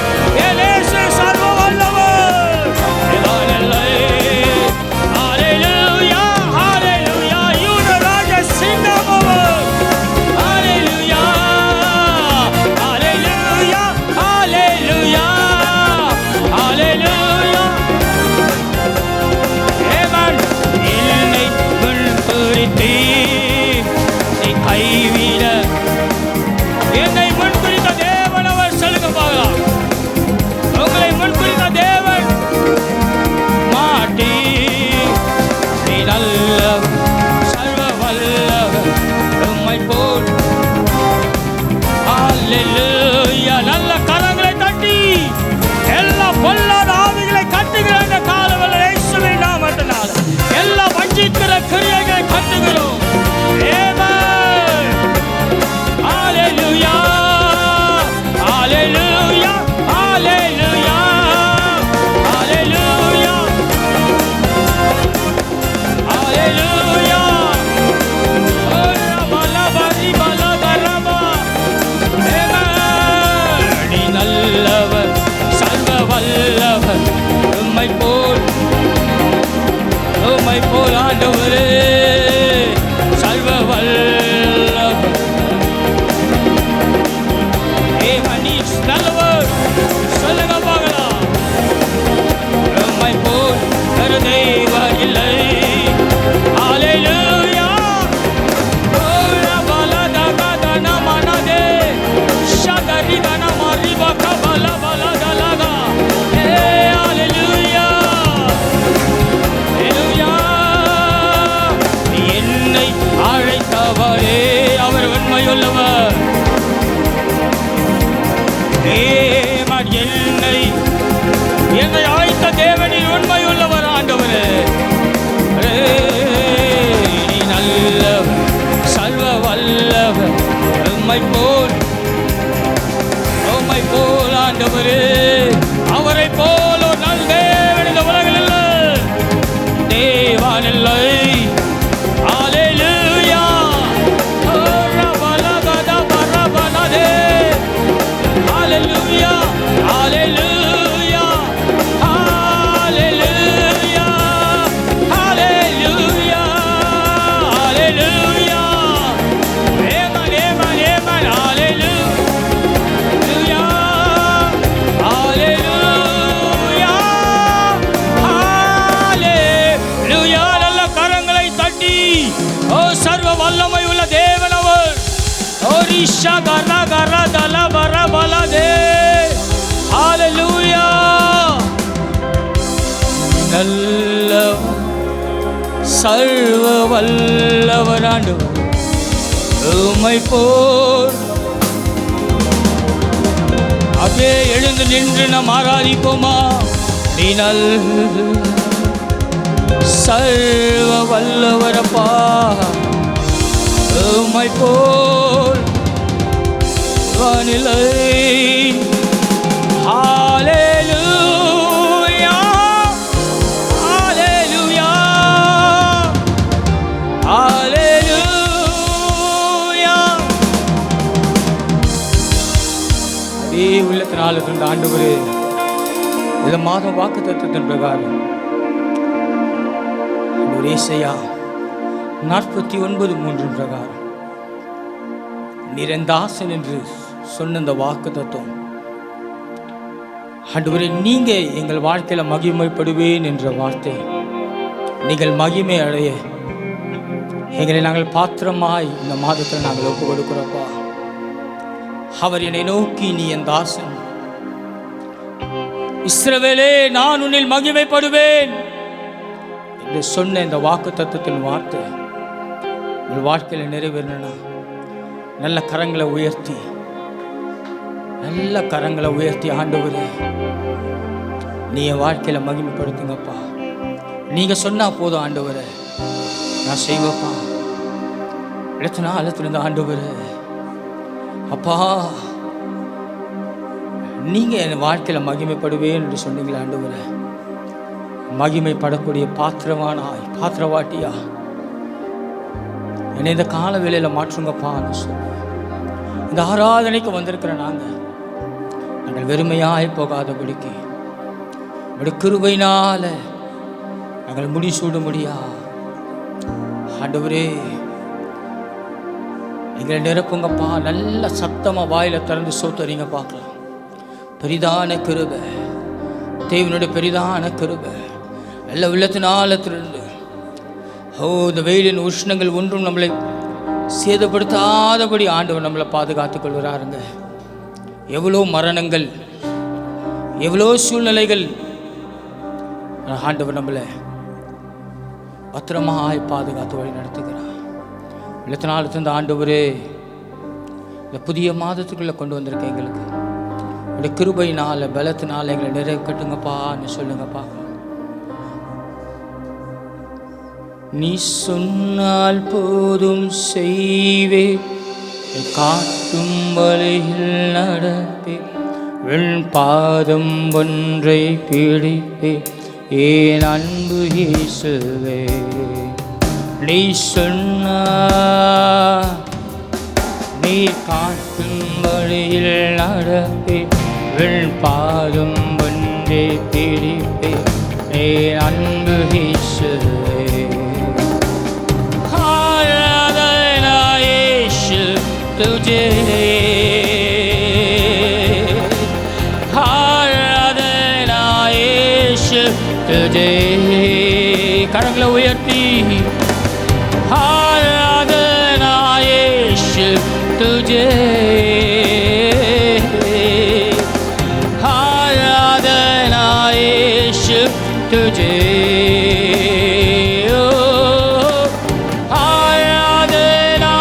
Speaker 1: என் இயேசு சர்வ வல்லவர், தேவனில்லை. ஹல்லேலூயா ஹல்லேலூயா. யூதராஜ சிங்கமவர். ஹல்லேலூயா ஹல்லேலூயா ஹல்லேலூயா ஹல்லேலூயா. ஆமென். என்னை முன்குறித்தீர், நீ கைவிட அவரே, அவர் உண்மையுள்ளவர். என்னை அழைத்த தேவனின் உண்மையுள்ளவர் ஆண்டவரே. நீ நல்லவர், சர்வ வல்லவர், உம்மை போல் ஆண்டவரே, அவரை போல் ஒரு நல்ல தேவன் இந்த உலகில் இல்லை, தேவன் இல்லை. ஹல்லேலூயா. ஹல்லேலூயா, ஹல்லேலூயா, ஹல்லேலூயா, ஹல்லேலூயா, ஹல்லேலூயா. ஆமென், ஆமென், ஆமென். ஹல்லேலூயா, ஹல்லேலூயா, ஹல்லேலூயா. நல்ல கரங்களை தட்டி, ஓ சர்வ வல்லமை உள்ள தேவன் அவர். ஓரிஷா கரா கரா தல வர பலதே. ஹல்லேலூயா. நல்ல சர்வ வல்லவர் ஆண்டவர், உம்மை போல். அப்படியே எழுந்து நின்று நாம் ஆராதிப்போமா? நீ நல்ல சர்வ வல்லவரப்பா, உம்மை போல் வானிலை. ஹல்லேலூயா, ஹல்லேலூயா, ஹல்லேலூயா. அதே உள்ளத்தினால் இருந்த ஆண்டவரே, இந்த மாதம் வாக்குத்தத்தத்தின் பிரகாரம் ஏசாயா 49:3 பிரகாரம் நீர் என் தாசன் என்று சொன்ன இந்த வாக்கு தத்துவம் ஆண்டவரே, நீங்க எங்கள் வாழ்க்கையில மகிமைப்படுவேன் என்ற வார்த்தை, நீங்கள் மகிமை அடைய எங்களை நாங்கள் பாத்திரமாய் இந்த மாதத்தில் நாங்கள் ஒப்பு கொடுக்கிறோப்பா. அவர் என்னை நோக்கி, நீ என் தாசன் இஸ்ரவேலே, நான் உன்னில் மகிமைப்படுவேன் என்று சொன்ன இந்த வாக்கு தத்துவத்தின் வார்த்தை உங்கள் வாழ்க்கையில் நிறைவேறணும்னா நல்ல கரங்களை உயர்த்தி, நல்ல கரங்களை உயர்த்தி, ஆண்டவரே நீ என் வாழ்க்கையில் மகிமைப்படுத்துங்கப்பா. நீங்கள் சொன்னால் போதும் ஆண்டவரே, நான் செய்வேப்பா. இடத்துல அழுத்திருந்த ஆண்டவரே, அப்பா நீங்கள் என் வாழ்க்கையில் மகிமைப்படுவேன் என்று சொன்னீங்களே ஆண்டவரே, மகிமைப்படக்கூடிய பாத்திரவாட்டியா என்னை இந்த கால வேளையில் மாற்றுங்கப்பான்னு சொல்லி இந்த ஆராதனைக்கு வந்திருக்கிற நாங்கள் வெறுமையாய் போகாதபடிக்கு உங்களுடைய கிருபையினால நாங்கள் முடிசூட முடியா ஆண்டவரே, எங்களை நிரப்புங்கப்பா. நல்ல சத்தமாக வாயில திறந்து சோத்தறீங்க பார்க்கலாம். பெரிதான கிருபை, தேவனுடைய பெரிதான கிருபை நல்ல உள்ளத்தினால திறந்து, இந்த வெயிலின் உஷ்ணங்கள் ஒன்றும் நம்மளை சேதப்படுத்தாதபடி ஆண்டவர் நம்மளை பாதுகாத்துக் கொள்கிறாருங்க. எவ்வளோ மரணங்கள், எவ்வளோ சூழ்நிலைகள், ஆண்டவர் நம்மளை பத்திரமாய் பாதுகாத்து வழி நடத்துகிறார். உள்ளத்தினால தந்த ஆண்டவரே, இந்த புதிய மாதத்துக்குள்ளே கொண்டு வந்திருக்க எங்களுக்கு உடைய கிருபையினால பலத்தினால எங்களை நிறைவு கட்டுங்கப்பான்னு சொல்லுங்கப்பா. நீ சொன்னால் போதும் செய்வே, காட்டும் வழியில் நடப்பே, வெண் பாதம் ஒன்றை பிடிப்பே, ஏன் அன்பு இயேசுவே. நீ சொன்னா நீ காட்டும் வழியில் நடப்பே, வெண் பாதம் ஒன்றை பிடிப்பே, ஏன் அன்பு இயேசுவே. तुझे आराधना यीशु तुझे, करंगला उयर्ती, आराधना यीशु तुझे, आराधना यीशु तुझे, आराधना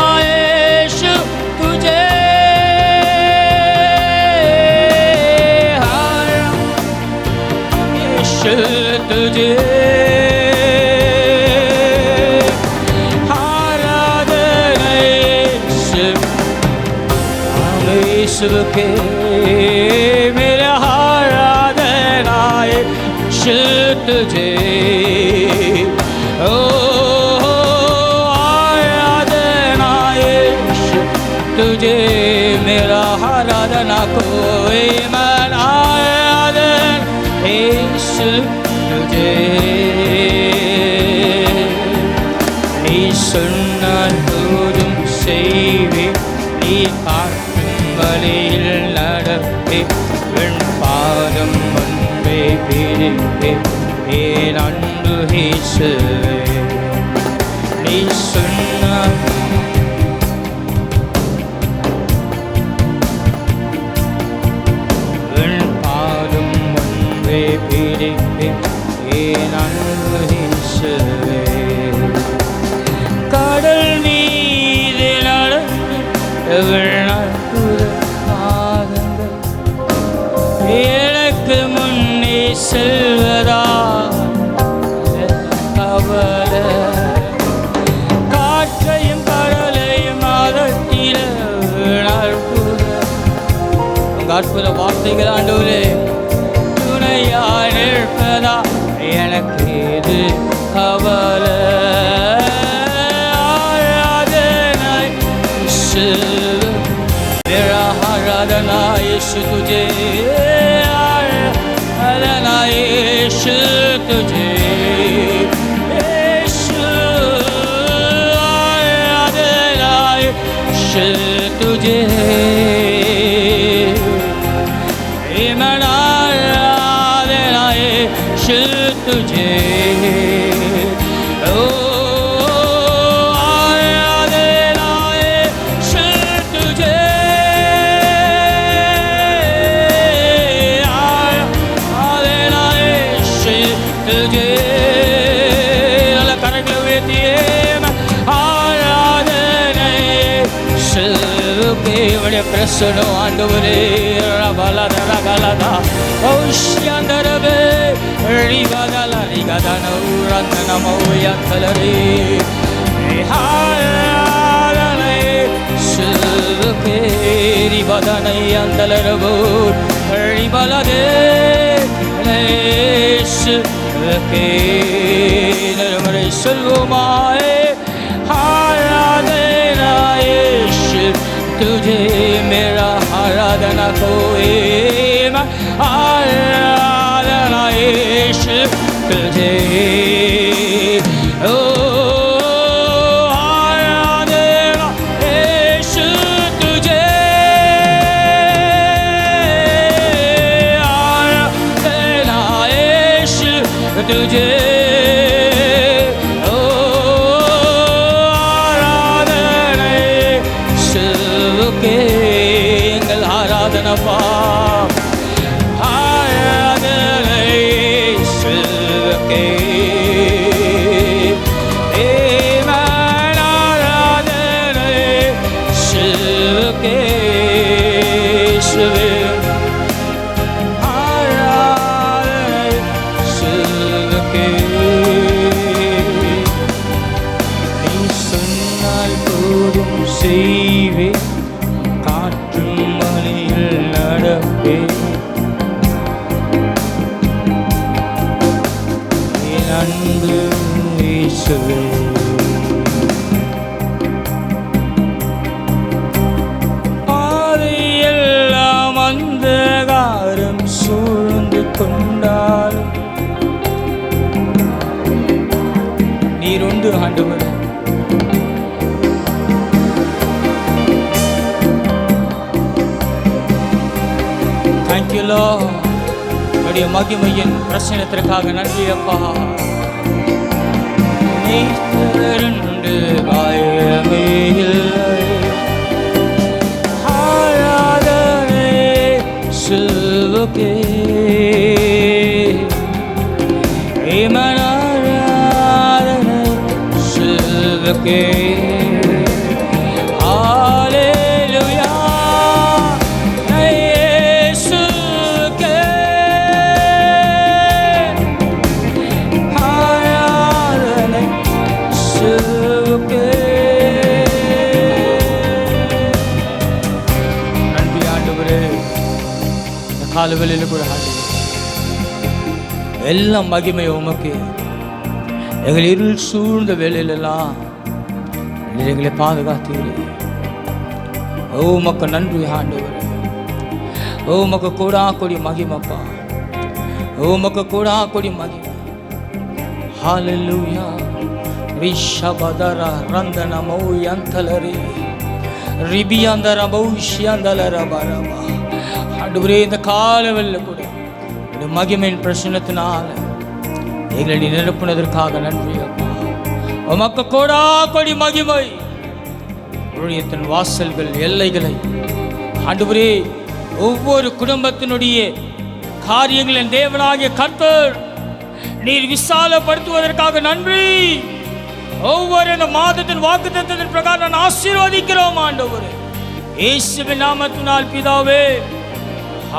Speaker 1: இயேசுவுக்கே मेरे आराधना यीशु तुझे ओ आराधना यीशु तुझे मेरा आराधना कोई मन आराधना यीशु तुझे நீ சொன்னால் போதும் செய்வேன் நீ காட்டும் வழியில் நடப்பே என் பாதம் முன்பே பிடிப்பே என் அன்பு இயேசுவே நீ சொன்னால் என் பாதம் முன்பே பிடிப்பே என் அன்பு இயேசுவே கடல் மீது நடந்து எனக்கு முன்னே செல்வதா கவலை காற்றையும் கடலையும் அதட்டிட உங்க அற்புத வார்த்தைகள் ஆண்டவரே துணையா நிற்பதா எனக்கு இது கவலை मेरा आराधना यीशु तुझे आराधना यीशु तुझे यीशु आराधना यीशु तुझे मन आराधना यीशु तुझे பிரசனோ ஆண்டவரே ரபலத ரகலதா ஓஷ்யந்தரவே ரிவதல ரிகதன உரந்தனமோ யந்தலரே ஹாலலே சுகே ரிவதனை அந்தலரவோ ரிவலதே லேசுகே நரமரை சொல்வோமாயே ஆராதனா यीशु तुझे मेरा आराधना कोई आराधना यीशु तुझे ओ आराधना यीशु तुझे आराधना यीशु तुझे எங்கள் ஆராதனப்பா ஆராதனை இயேசுவுக்கே ஆராதனை இயேசுவுக்கே இயேசுவே ஆராதனை இயேசுவுக்கே நீ சொன்னால் போதும் செய்வேன் நடப்பே என் அன்பு இயேசுவே பாதையெல்லாம் அந்தகாரம் சூழ்ந்து கொண்டாலும் நீர் உண்டு ஆண்டவரே உடைய மகிமையின் பிரச்சனத்திற்காக நன்றி அப்பா நீ திரண்டு பயமே இல்லை ஆராதனை இயேசுவுக்கே மன ஆராதனை இயேசுவுக்கே to காலவெளியில் கூட எல்லாம் மகிமை உமக்கு. எங்கள் இருள் சூழ்ந்த வேலையிலெல்லாம் எங்களை பாதுகாத்தீர்கள். உமக்கு நன்றி ஆண்டவரே. உமக்கு கூடா கொடி மகிமப்பா. உமக்கு கூடா கொடி மகிமை. ஹல்லேலூயா. ரிஷபதர ரந்தனமோ யந்தலரி ரிபியந்தர பௌஷ்யந்தலர பரபா. ஆண்டவரே, இந்த காலவெளியில் கூட இந்த மகிமையின் பிரசன்னத்தினால எங்களை நிரப்புனதற்காக நன்றி அப்பா. உமக்கு கோடா கொடி மகிமை. ஊழியத்தின் வாசல்கள் எல்லைகளை ஆண்டவரே ஒவ்வொரு குடும்பத்தினுடைய காரியங்களின் தேவனாகிய கர்த்தர் நீர் விசாலப்படுத்துவதற்காக நன்றி. ஒவ்வொரு இந்த மாதத்தின் வாக்குத்தத்தத்தின் பிரகாரம் நான் ஆசீர்வதிக்கிறோம் ஆண்டவரே, இயேசுவின் நாமத்தினால் பிதாவே,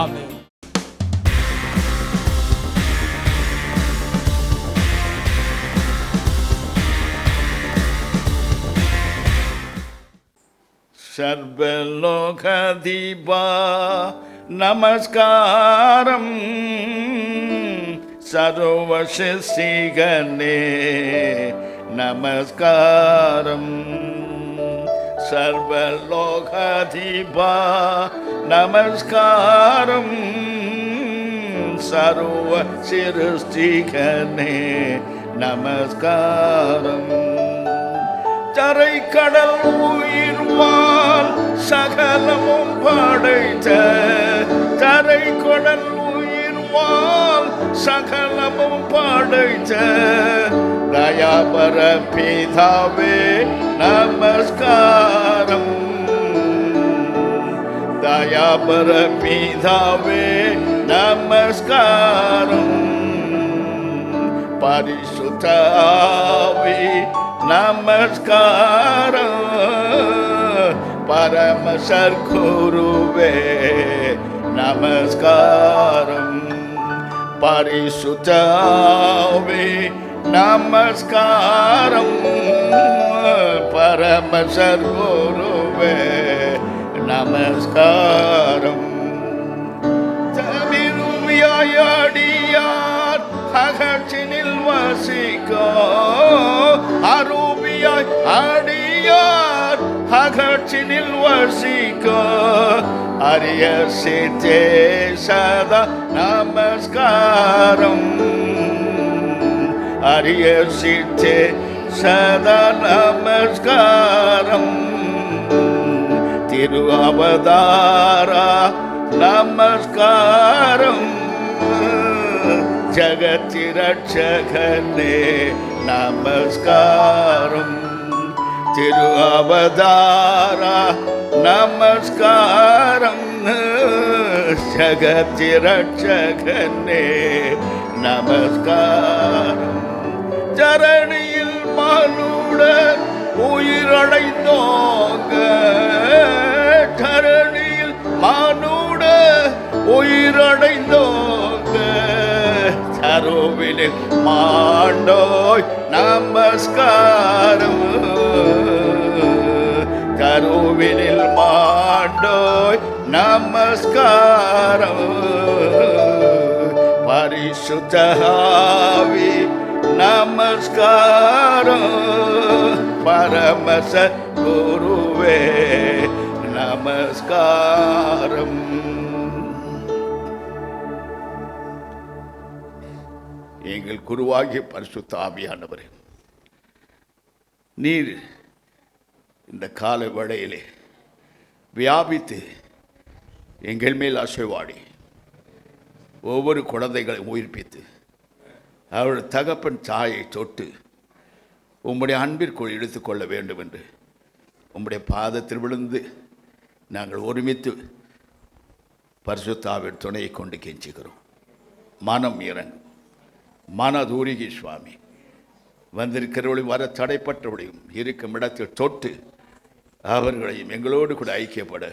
Speaker 1: ஆமென்.
Speaker 2: சர்வலோகாதிபா நமஸ்காரம். சர்வசிகனே நமஸ்காரம். சர்வலோகாதிபா நமஸ்காரம். சர்வ சிருஷ்டிகனே நமஸ்காரம். தரை கடல் உயிர்வான் சகலமும் படைத்த தரை கடல் உயிர்வான் சகலமும் படைத்த தயாபர பிதாவே நமஸ்காரம். தயாபர பிதாவே நமஸ்காரம். பரிசுத்த ஆவி நமஸ்காரம். பரம சர்க்குருவே நமஸ்காரம். பரிசுத்த ஆவி நமஸ்காரம். பரம சர்க்குருவே நமஸ்காரம். தமிழ்வியாடியார் அகற்றினில் வசிக்கோ அரூபியாய் அடியார் அகற்றினில் வசிக்கோ அரிய சித்தே சதா நமஸ்காரம். அரிய சித்தே சதா நமஸ்காரம். திரு அவதாரா நமஸ்காரம். ஜகத்திரட்சகனே நமஸ்காரம். திரு அவதாரா நமஸ்காரம். ஜகத்திரட்சகனே நமஸ்காரம். ஜரணியில் மனுடன் உயிரடைந்தோங்க. தரணியில் மனுட உயிரடைந்தோங்க. தருவினில் மாண்டோய் நமஸ்காரம். கருவினில் மாண்டோய் நமஸ்காரம். பரிசுத்த ஆவி நமஸ்காரம். பரமச குருவே நமஸ்காரம். எங்கள் குருவாகிய பரிசுத்த ஆவியானவரே, நீர் இந்த கால வேளையிலே வியாபித்து எங்கள் மேல் அசைவாடி ஒவ்வொரு குழந்தைகளை உயிர்ப்பித்து அவருடைய தகப்பன் தாயை தொட்டு உம்முடைய அன்பிற்குள் எடுத்துக்கொள்ள வேண்டும் என்று உம்முடைய பாதத்தில் விழுந்து நாங்கள் ஒருமித்து பரிசுத்தாவின் துணையை கொண்டு கெஞ்சுகிறோம். மனம் இறங்கும். மனதூரிகி சுவாமி, வந்திருக்கிறவர்களையும் வர தடைப்பட்டவர்களையும் இருக்கும் இடத்தில் தொட்டு அவர்களையும் எங்களோடு கூட ஐக்கியப்பட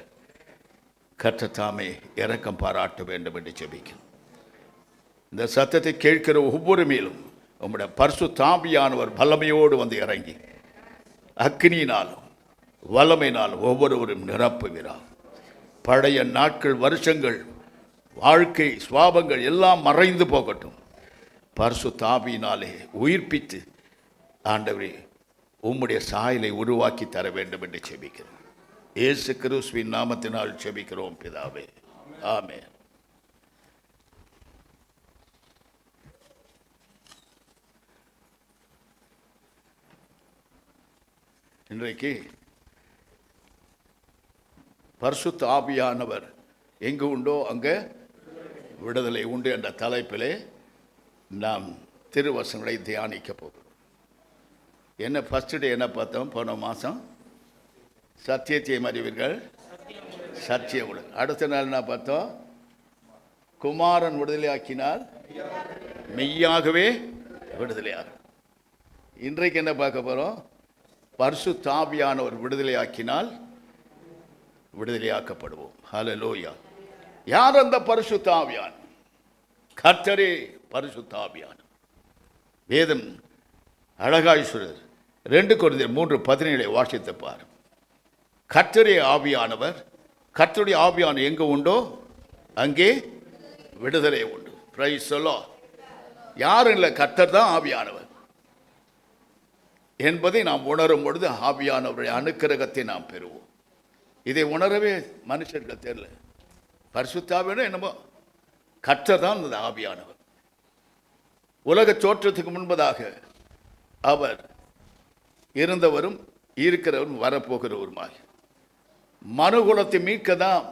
Speaker 2: கர்த்தர் தாமே இரக்கம் பாராட்ட வேண்டும் என்று ஜெபிக்கிறோம். இந்த சத்தத்தை கேட்கிற ஒவ்வொரு மேலும் உம்முடைய பரிசுத்த ஆவியானவர் வல்லமையோடு வந்து இறங்கி அக்கினியினாலும் வல்லமையினாலும் ஒவ்வொருவரும் நிரப்புகிறார். பழைய நாட்கள் வருஷங்கள் வாழ்க்கை சுவாபங்கள் எல்லாம் மறைந்து போகட்டும். பரிசுத்த ஆவியினாலே உயிர்ப்பித்து ஆண்டவரே உம்முடைய சாயலை உருவாக்கி தர வேண்டும் என்று செபிக்கிறோம். இயேசு கிறிஸ்துவின் நாமத்தினால் செபிக்கிறோம் பிதாவே, ஆமென். இன்றைக்கு பரிசுத்த ஆவியானவர் எங்கு உண்டோ அங்கே விடுதலை உண்டு என்ற தலைப்பிலே நாம் திருவசனங்களை தியானிக்க போகிறோம். என்ன ஃபர்ஸ்ட் டே என்ன பார்த்தோம்? போன மாதம் சத்தியத்தை அறிவீர்கள், சத்தியம் உண்டு. அடுத்த நாள் என்ன பார்த்தோம்? குமாரன் விடுதலையாக்கினால் மெய்யாகவே விடுதலையாகும். இன்றைக்கு என்ன பார்க்க போகிறோம்? பரிசுத்த ஆவியானவர் விடுதலையாக்கினால் விடுதலையாக்கப்படுவோம். ஹல்லேலூயா. யார் அந்த பரிசுத்த ஆவியான்? கர்த்தரே பரிசுத்த ஆவியான். வேதம் அழகாய் சொல்லுது. 2 கொரிந்தியர் 3:17 வாசித்து பார். கர்த்தரே ஆவியானவர். கர்த்தருடைய ஆவியான எங்கே உண்டோ அங்கே விடுதலை உண்டு. Price the Lord. யாரும் இல்லை, கர்த்தர் தான் ஆவியானவர் என்பதை நாம் உணரும் பொழுது ஆவியானவருடைய அனுக்கிரகத்தை நாம் பெறுவோம். இதை உணரவே மனுஷர்கள் தெரியல. பரிசுத்த ஆவியான என்னமோ கர்த்தர் தான் அந்த ஆவியானவர். உலக தோற்றத்துக்கு முன்பதாக அவர் இருந்தவரும் இருக்கிறவரும் வரப்போகிறவருமாய் மனுகுலத்தை மீட்க தான்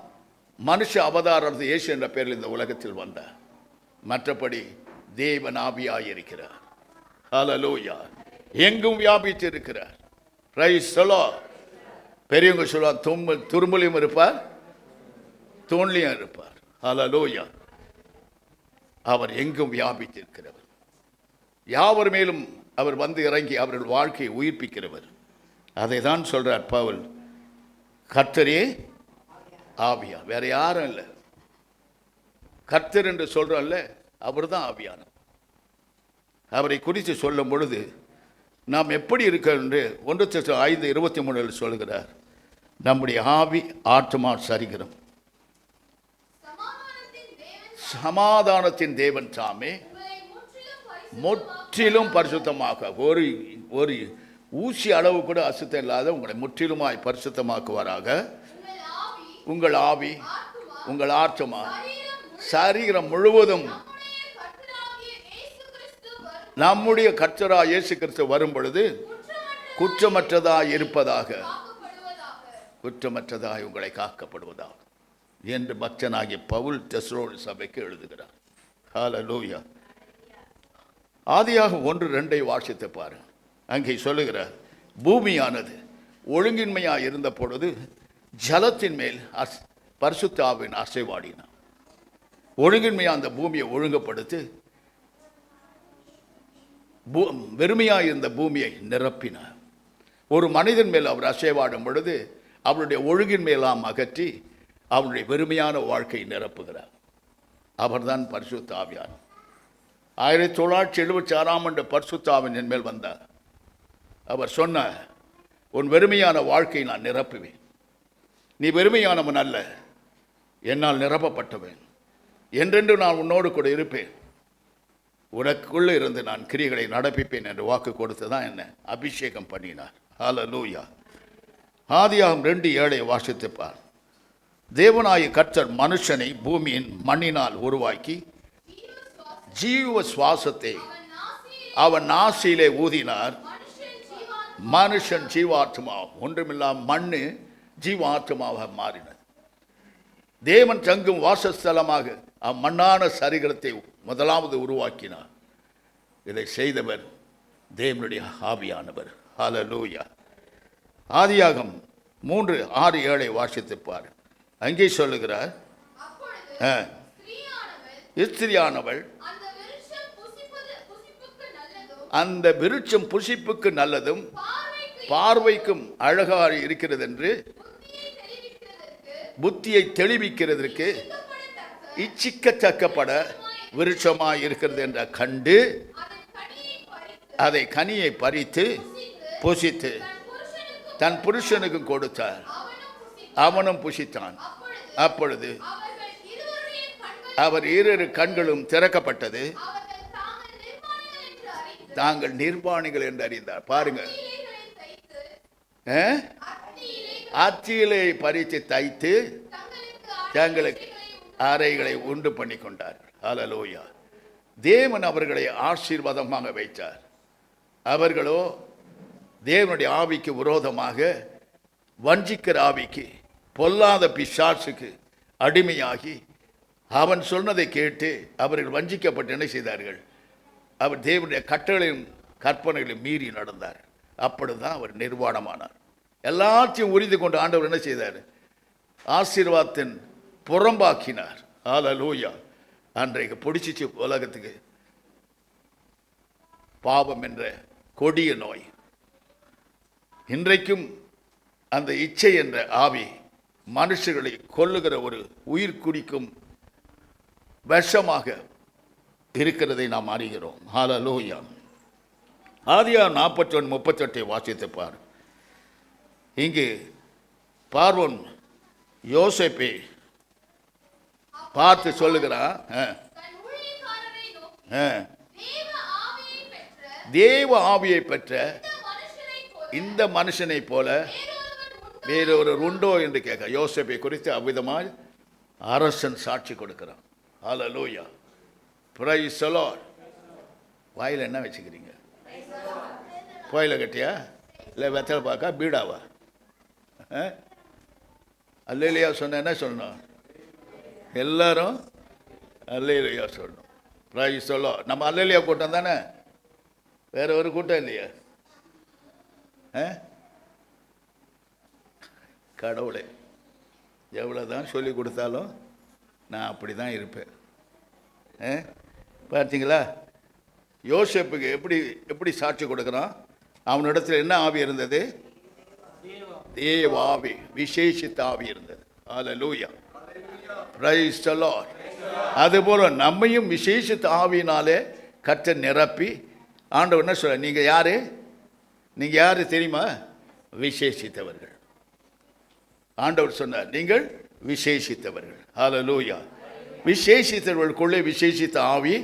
Speaker 2: மனுஷ அவதாரத்தை இயேசு என்ற பெயரில் இந்த உலகத்தில் வந்தார். மற்றபடி தேவன் ஆவியாய் இருக்கிறார். ஹல்லேலூயா. எங்கும் வியாபித்து இருக்கிறார். Price the Lord. பெரியவங்க சொல்லுவார், துரும்புலையும் இருப்பார், தூண்லையும் இருப்பார். ஹல்லேலூயா. அவர் எங்கும் வியாபித்து இருக்கிறவர். யாவர் மேலும் அவர் வந்து இறங்கி அவர்கள் வாழ்க்கையை உயிர்ப்பிக்கிறவர். அதை தான் சொல்றார் பவுல். கர்த்தரே ஆவியா, வேற யாரும் இல்லை. கர்த்தர் என்று சொல்றோம்ல, அவர் தான் ஆவியானவர். அவரை குறித்து சொல்லும் பொழுது நாம் எப்படி இருக்க என்று 1 Thessalonians 5:23 சொல்கிறார். நம்முடைய ஆவி, ஆத்மா, சரீரம் சமாதானத்தின் தேவன் தாமே முற்றிலும் பரிசுத்தமாக்க, ஒரு ஊசி அளவு கூட அசுத்தம் இல்லாத உங்களை முற்றிலுமாய் பரிசுத்தமாக்குவாராக. உங்கள் ஆவி, உங்கள் ஆத்மா, சரீரம் முழுவதும் நம்முடைய கர்த்தராகிய இயேசு கிறிஸ்து வரும் பொழுது குற்றமற்றதாய் இருப்பதாக, குற்றமற்றதாய் உங்களை காக்கப்படுவதாக என்று பக்தனாகிய பவுல் தெசலோனி சபைக்கு எழுதுகிறார். ஹல்லேலூயா. ஆதியாகமம் 1:2 வாசித்து பாருங்க. அங்கே சொல்லுகிறார், பூமியானது ஒழுங்கின்மையாக இருந்த பொழுது ஜலத்தின் மேல் பரிசுத்த ஆவியின் அசைவாடினார். ஒழுங்கின்மையாக அந்த பூமியை ஒழுங்குபடுத்தி வெறுமையாக இருந்த பூமியை நிரப்பினார். ஒரு மனிதன் மேல் அவர் அசைவாடும் பொழுது அவருடைய ஒழுங்கின் மேலாம் அகற்றி அவருடைய வெறுமையான வாழ்க்கையை நிரப்புகிறார். அவர்தான் பரிசுத்த ஆவியார். 1976 பரிசுத்த ஆவியின் என் மேல் வந்தார். அவர் சொன்னார், உன் வெறுமையான வாழ்க்கையை நான் நிரப்புவேன். நீ வெறுமையானவன் அல்ல, என்னால் நிரப்பப்பட்டவன். என்றென்று நான் உன்னோடு கூட இருப்பேன். உனக்குள்ளே இருந்து நான் கிரியைகளை நடப்பிப்பேன் என்று வாக்கு கொடுத்து தான் என்ன அபிஷேகம் பண்ணினார். ஹல்லேலூயா. ஆதியாகமம் 2:7 வாசித்துப்பார். தேவனாய கர்த்தர் மனுஷனை பூமியின் மண்ணினால் உருவாக்கி ஜீவ சுவாசத்தை அவன் நாசியிலே ஊதினார். மனுஷன் ஜீவாத்மா, ஒன்றுமில்லாம மண்ணு ஜீவாத்மாவாக மாறினது. தேவன் தங்கும் வாசஸ்தலமாக அம்மண்ணான சரீரத்தை முதலாவது உருவாக்கினார். இதை செய்தவர் தேவனுடைய ஆவியானவர். ஹல்லேலூயா. ஆதியாகமம் 3:6-7 வாசித்துப்பார். அங்கே சொல்லுகிறார், ஸ்திரியானவள் அந்த விருட்சம் புசிப்புக்கு நல்லதும் பார்வைக்கும் அழகாக இருக்கிறது என்று புத்தியை தெளிவிக்கிறதற்கு இச்சிக்கத்தக்கப்பட விருட்சமாய் இருக்கிறது என்ற கண்டு அதை கனியை பறித்து புசித்து தன் புருஷனுக்கு கொடுத்தார். அவனும் புசித்தான். அப்பொழுது அவர் இரு கண்களும் திறக்கப்பட்டது, தாங்கள் நிர்வாணிகள் என்று அறிந்தார். பாருங்க, அத்தியிலே பறித்து தைத்து தங்களுக்கு அறைகளை உண்டு பண்ணி கொண்டார்கள். ஹல்லேலூயா. தேவன் அவர்களை ஆசீர்வாதமாக வைத்தார். அவர்களோ தேவனுடைய ஆவிக்கு விரோதமாக, வஞ்சிக்கிற ஆவிக்கு, பொல்லாத பிசாசுக்கு அடிமையாகி அவன் சொன்னதை கேட்டு அவர்கள் வஞ்சிக்கப்பட்டு என்ன செய்தார்கள்? அவர் தேவனுடைய கட்டளையும் கற்பனைகளையும் மீறி நடந்தார். அப்படிதான் அவர் நிர்வாணமானார். எல்லாத்தையும் உரிந்து கொண்டு ஆண்டவர் என்ன செய்தார்? ஆசீர்வாதத்தின் புறம்பாக்கினார். ஹல்லேலூயா. அன்றைக்கு பிடிச்சிச்சு உலகத்துக்கு பாவம் என்ற கொடிய நோய். இன்றைக்கும் அந்த இச்சை என்ற ஆவி மனுஷர்களை கொல்லுகிற ஒரு உயிர் குடிக்கும் விஷமாக இருக்கிறதை நாம் அறிகிறோம். ஹல்லேலூயா. ஆதியாகமம் 41:38 வாசித்து பார். இங்கு பார்வோன் யோசேப்பை பார்த்து சொல்லுகிறான், தேவ ஆவியை பெற்ற இந்த மனுஷனை போல வேறொரு உண்டோ என்று கேட்க. யோசேப்பை குறித்து அவ்விதமாய் அரசன் சாட்சி கொடுக்கிறான். ஹல்லேலூயா. Praise the Lord. வாயில் என்ன வச்சுக்கிறீங்க? கோயிலை கட்டியா இல்லை வெத்தலை பாக்கா பீடாவா? அல்லேலூயா சொன்ன என்ன சொல்லணும்? எல்லாரும் அல்லேலூயா சொல்லணும். Price the Lord. நம்ம அல்லேலூயா கூட்டம் தானே, வேற ஒரு கூட்டம் இல்லையா? கடவுளே, எவ்வளோதான் சொல்லி கொடுத்தாலும் நான் அப்படி தான் இருப்பேன். பார்த்தீங்களா, யோசேப்புக்கு எப்படி சாட்சி கொடுக்குறான்? அவனிடத்தில் என்ன ஆவி இருந்தது? தேவ ஆவி, விசேஷித்த ஆவி இருந்தது. ஹல்லேலூயா. Praise the Lord. அதுபோல நம்மையும் விசேஷித்த ஆவியினாலே கர்த்தர் நிரப்பி ஆண்டவர் என்ன சொல்ற? நீங்கள் யாரு? நீங்கள் யாரு தெரியுமா? விசேஷித்தவர்கள். ஆண்டவர் சொன்னார், நீங்கள் விசேஷித்தவர்கள். ஹல்லேலூயா. விசேஷித்தவர்களுக்குள்ளே விசேஷித்த ஆவி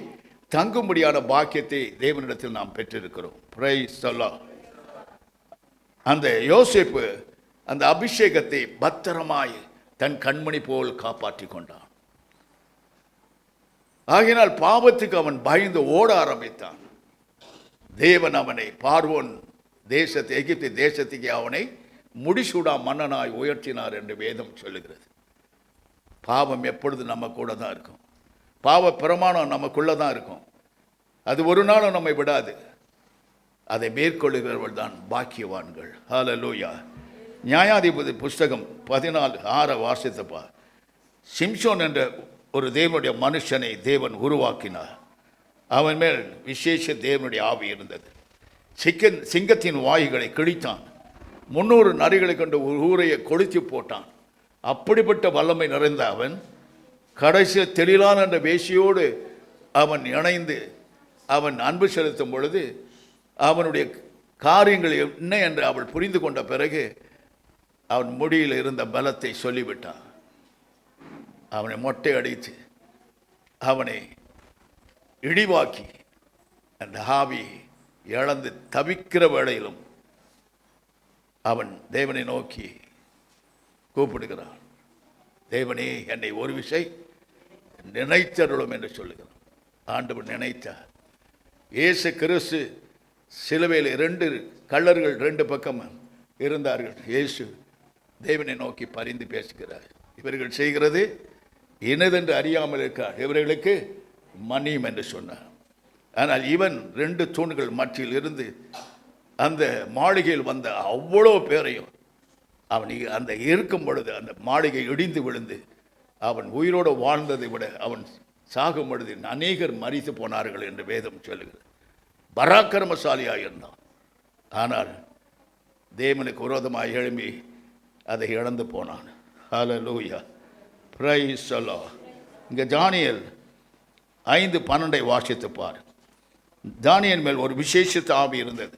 Speaker 2: தங்கும்படியான பாக்கியத்தை தேவனிடத்தில் நாம் பெற்றிருக்கிறோம். Price the Lord. அந்த யோசேப்பு அந்த அபிஷேகத்தை பத்திரமாய் தன் கண்மணி போல் காப்பாற்றி கொண்டான். ஆகினால் பாவத்துக்கு அவன் பயந்து ஓட ஆரம்பித்தான். தேவன் அவனை பார்வோன் தேசத்தை, எகிப்து தேசத்துக்கு அவனை முடிசூடா மன்னனாய் உயர்த்தினார் என்று வேதம் சொல்லுகிறது. பாவம் எப்பொழுது நம்ம கூட தான் இருக்கும். பாவ பிரமாணம் நமக்குள்ள தான் இருக்கும். அது ஒரு நாளும் நம்மை விடாது. அதை மேற்கொள்ளுகிறவர்கள் தான் பாக்கியவான்கள். ஹல்லேலூயா. நியாயாதிபதி புஸ்தகம் 14:6 வாசித்தப்பா. சிம்சோன் என்ற ஒரு தேவனுடைய மனுஷனை தேவன் உருவாக்கினார். அவன் மேல் விசேஷ தேவனுடைய ஆவி இருந்தது. சிங்கத்தின் வாய்களை கிழித்தான். 300 நரிகளை கொண்டு ஒரு ஊரையை கொளுத்தி போட்டான். அப்படிப்பட்ட வல்லமை நிறைந்த அவன் கடைசியில் தெளிலான் என்ற வேசியோடு அவன் இணைந்து அவன் அன்பு செலுத்தும் பொழுது அவனுடைய காரியங்கள் என்ன என்று அவள் புரிந்து கொண்ட பிறகு அவன் முடியில் இருந்த பலத்தை சொல்லிவிட்டான். அவனை மொட்டை அடித்து அவனை இழிவாக்கி அந்த ஆவி இழந்து தவிக்கிற வேளையிலும் அவன் தேவனை நோக்கி கூப்பிடுகிறான். தேவனே, என்னை ஒரு விசை நினைத்தருளும் என்று சொல்லுகிறான். ஆண்டவர் நினைத்தார். இயேசு கிறிஸ்து சிலுவையில் 2 கள்ளர்கள் 2 பக்கம் இருந்தார்கள். இயேசு தேவனை நோக்கி பரிந்து பேசுகிறார். இவர்கள் செய்கிறது இனதென்று அறியாமல் இருக்கிறார், இவர்களுக்கு மன்னியும் என்று சொன்னார். ஆனால் இவன் 2 தூண்கள் மற்றில் இருந்து அந்த மாளிகையில் வந்த அவ்வளோ பேரையும் அவன் அந்த இருக்கும் பொழுது அந்த மாளிகை இடிந்து விழுந்து அவன் உயிரோடு வாழ்ந்ததை விட அவன் சாகும் பொழுது அநேகர் மரித்து போனார்கள் என்று வேதம் சொல்லுகிறது. பராக்கிரமசாலியாக இருந்தான். ஆனால் தேவனுக்கு விரோதமாக எழும்பி அதை இழந்து போனான். ஹல்லேலூயா. Praise the Lord. இங்கே தானியேல் 5:12 வாசித்து பார். தானியேல் மேல் ஒரு விசேஷித்த ஆவி இருந்தது.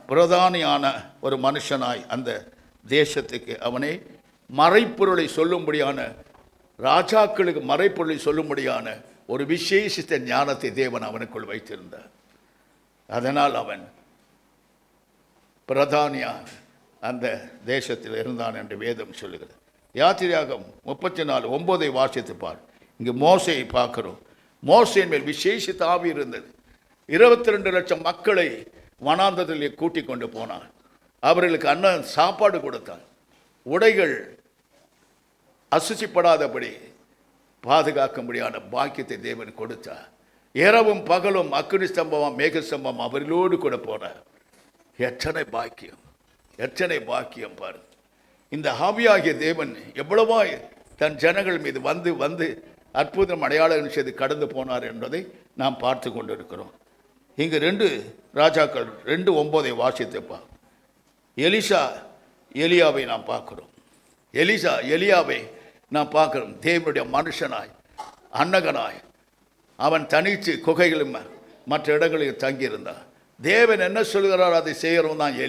Speaker 2: பிரதானியான ஒரு மனுஷனாய் அந்த தேசத்துக்கு அவனை மறைப்பொருளை சொல்லும்படியான ராஜாக்களுக்கு மறைப்பொருளை சொல்லும்படியான ஒரு விசேஷித்த ஞானத்தை தேவன் அவனுக்குள் வைத்திருந்தார். அதனால் அவன் பிரதானியாக அந்த தேசத்தில் இருந்தான் என்று வேதம் சொல்லுகிறது. யாத்திரையாகம் 34:9 வாசித்து பார். இங்கு மோசையை பார்க்கிறோம். மோசையின் மேல் விசேஷித்த ஆவி இருந்தது. 22 லட்சம் மக்களை வனாந்தரத்திலே கூட்டிக் கொண்டு போனான். அவர்களுக்கு அண்ணன் சாப்பாடு கொடுத்தான். உடைகள் அசுசிப்படாதபடி பாதுகாக்கும்படியான பாக்கியத்தை தேவன் கொடுத்தார். இரவும் பகலும் அக்கினி ஸ்தம்பம் மேக ஸ்தம்பம் அவர்களோடு கூட போனார். எத்தனை பாக்கியம், எத்தனை பாக்கியம் பாரு. இந்த ஆவியாகிய தேவன் எவ்வளவா தன் ஜனங்கள் மீது வந்து வந்து அற்புதம் அடையாளம் செய்து கடந்து போனார் என்பதை நாம் பார்த்து கொண்டிருக்கிறோம். இங்கு 2 ராஜாக்கள் 2:9 வாசித்துப்பா. எலிசா எலியாவை நாம் பார்க்கிறோம். எலியாவை நாம் பார்க்கிறோம். தேவனுடைய மனுஷனாய் அன்னகனாய் அவன் தனித்து குகைகளும் மற்ற இடங்களில் தங்கியிருந்தான். தேவன் என்ன சொல்கிறார் அதை செய்கிறவன் தான்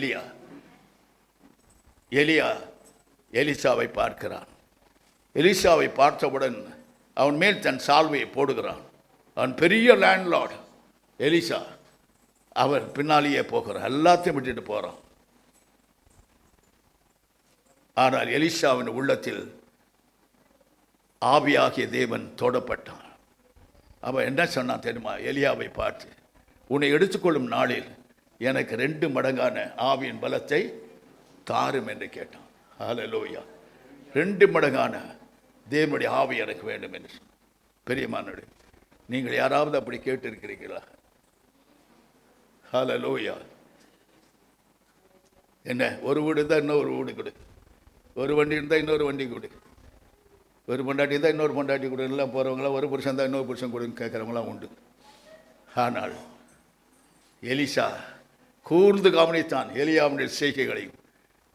Speaker 2: எலியா எலிசாவை பார்க்கிறான். எலிசாவை பார்த்தவுடன் அவன் மேல் தன் சால்வையை போடுகிறான். அவன் பெரிய லேண்ட்லார்டு எலிசா. அவர் பின்னாலேயே போகிறான், எல்லாத்தையும் விட்டுட்டு போகிறான். ஆனால் எலிசாவின் உள்ளத்தில் ஆவியாகிய தேவன் தொடப்பட்டான். அவன் என்ன சொன்னான் தெரியுமா? எலியாவை பார்த்து, உன்னை எடுத்துக்கொள்ளும் நாளில் எனக்கு 2 மடங்கான ஆவியின் பலத்தை தாரும் என்று கேட்டான். ஹல்லேலூயா. 2 மடங்கான தேவனுடைய ஆவி எனக்கு வேண்டும் என்று. பெரியமானவர்களே, நீங்கள் யாராவது அப்படி கேட்டிருக்கிறீர்களா? ஹல்லேலூயா. என்ன, ஒரு வீடு இருந்தால் இன்னொரு வீடு கொடு, ஒரு வண்டி இருந்தால் இன்னொரு வண்டி கொடு, ஒரு பொண்டாட்டி இருந்தால் இன்னொரு பொண்டாட்டி கொடு, எல்லாம் போகிறவங்களாம் ஒரு புருஷன் தான் இன்னொரு புருஷன் கொடுன்னு கேட்குறவங்களாம் உண்டு. ஆனால் எலிசா கூர்ந்து கவனித்தான் எலியாவுடைய செய்கைகளையும்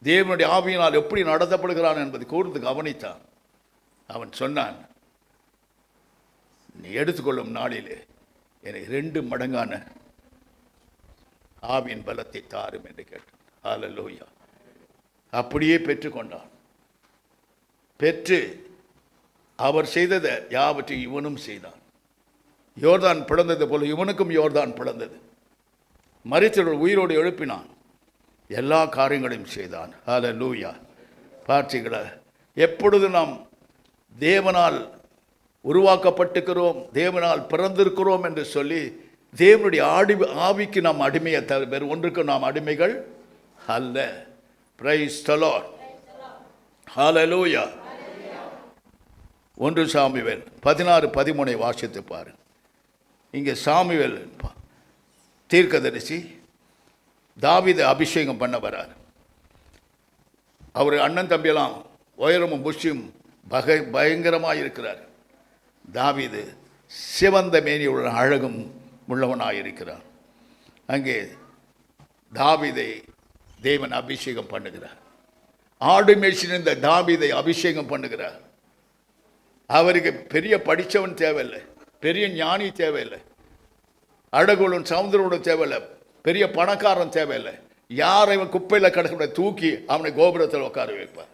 Speaker 2: தேவனுடைய ஆவியினால் எப்படி நடத்தப்படுகிறான் என்பதை கூர்ந்து கவனித்தான். அவன் சொன்னான், நீ எடுத்துக்கொள்ளும் நாளிலே எனக்கு 2 மடங்கான ஆவியின் பலத்தை தாரும் என்று கேட்டான். ஹல்லேலூயா. அப்படியே பெற்றுக்கொண்டான். பெற்று அவர் செய்ததை யாவற்றையும் இவனும் செய்தான். யோர்தான் பிளந்தது போல இவனுக்கும் யோர்தான் பிளந்தது. மரித்தவர்கள் உயிரோடு எழுப்பினான். எல்லா காரியங்களையும் செய்தான். ஹல்லேலூயா. பார்த்தீங்களா? எப்பொழுது நாம் தேவனால் உருவாக்கப்பட்டிருக்கிறோம், தேவனால் பிறந்திருக்கிறோம் என்று சொல்லி தேவனுடைய ஆவிக்கு நாம் அடிமையை தவிர வேறு ஒன்றுக்கு நாம் அடிமைகள் அல்ல. Price the Lord. Hallelujah. 1 Samuel 16:13 வாசித்து பாரு. இங்கே சாமுவேல் தீர்க்கதரிசி தாவீதை அபிஷேகம் பண்ண வரார். அவர் அண்ணன் தம்பியெல்லாம் உயரமும் புஷ்யும் பயங்கரமாக இருக்கிறார். தாவீது சிவந்த மேனியுடன் அழகும் உள்ளவனாக இருக்கிறார். அங்கே தாவீதை தேவன் அபிஷேகம் பண்ணுகிறார். ஆடு மேய்ச்சிருந்த தாவீதை அபிஷேகம் பண்ணுகிறார். அவருக்கு பெரிய படித்தவன் தேவையில்லை, பெரிய ஞானி தேவையில்லை, அழகுடன் சமுதிரோடு தேவையில்லை, பெரிய பணக்காரன் தேவையில்லை. யாரை இவன் குப்பையில் கிடக்கிற தூக்கி அவனை கோபுரத்தில் உட்கார வைப்பார்.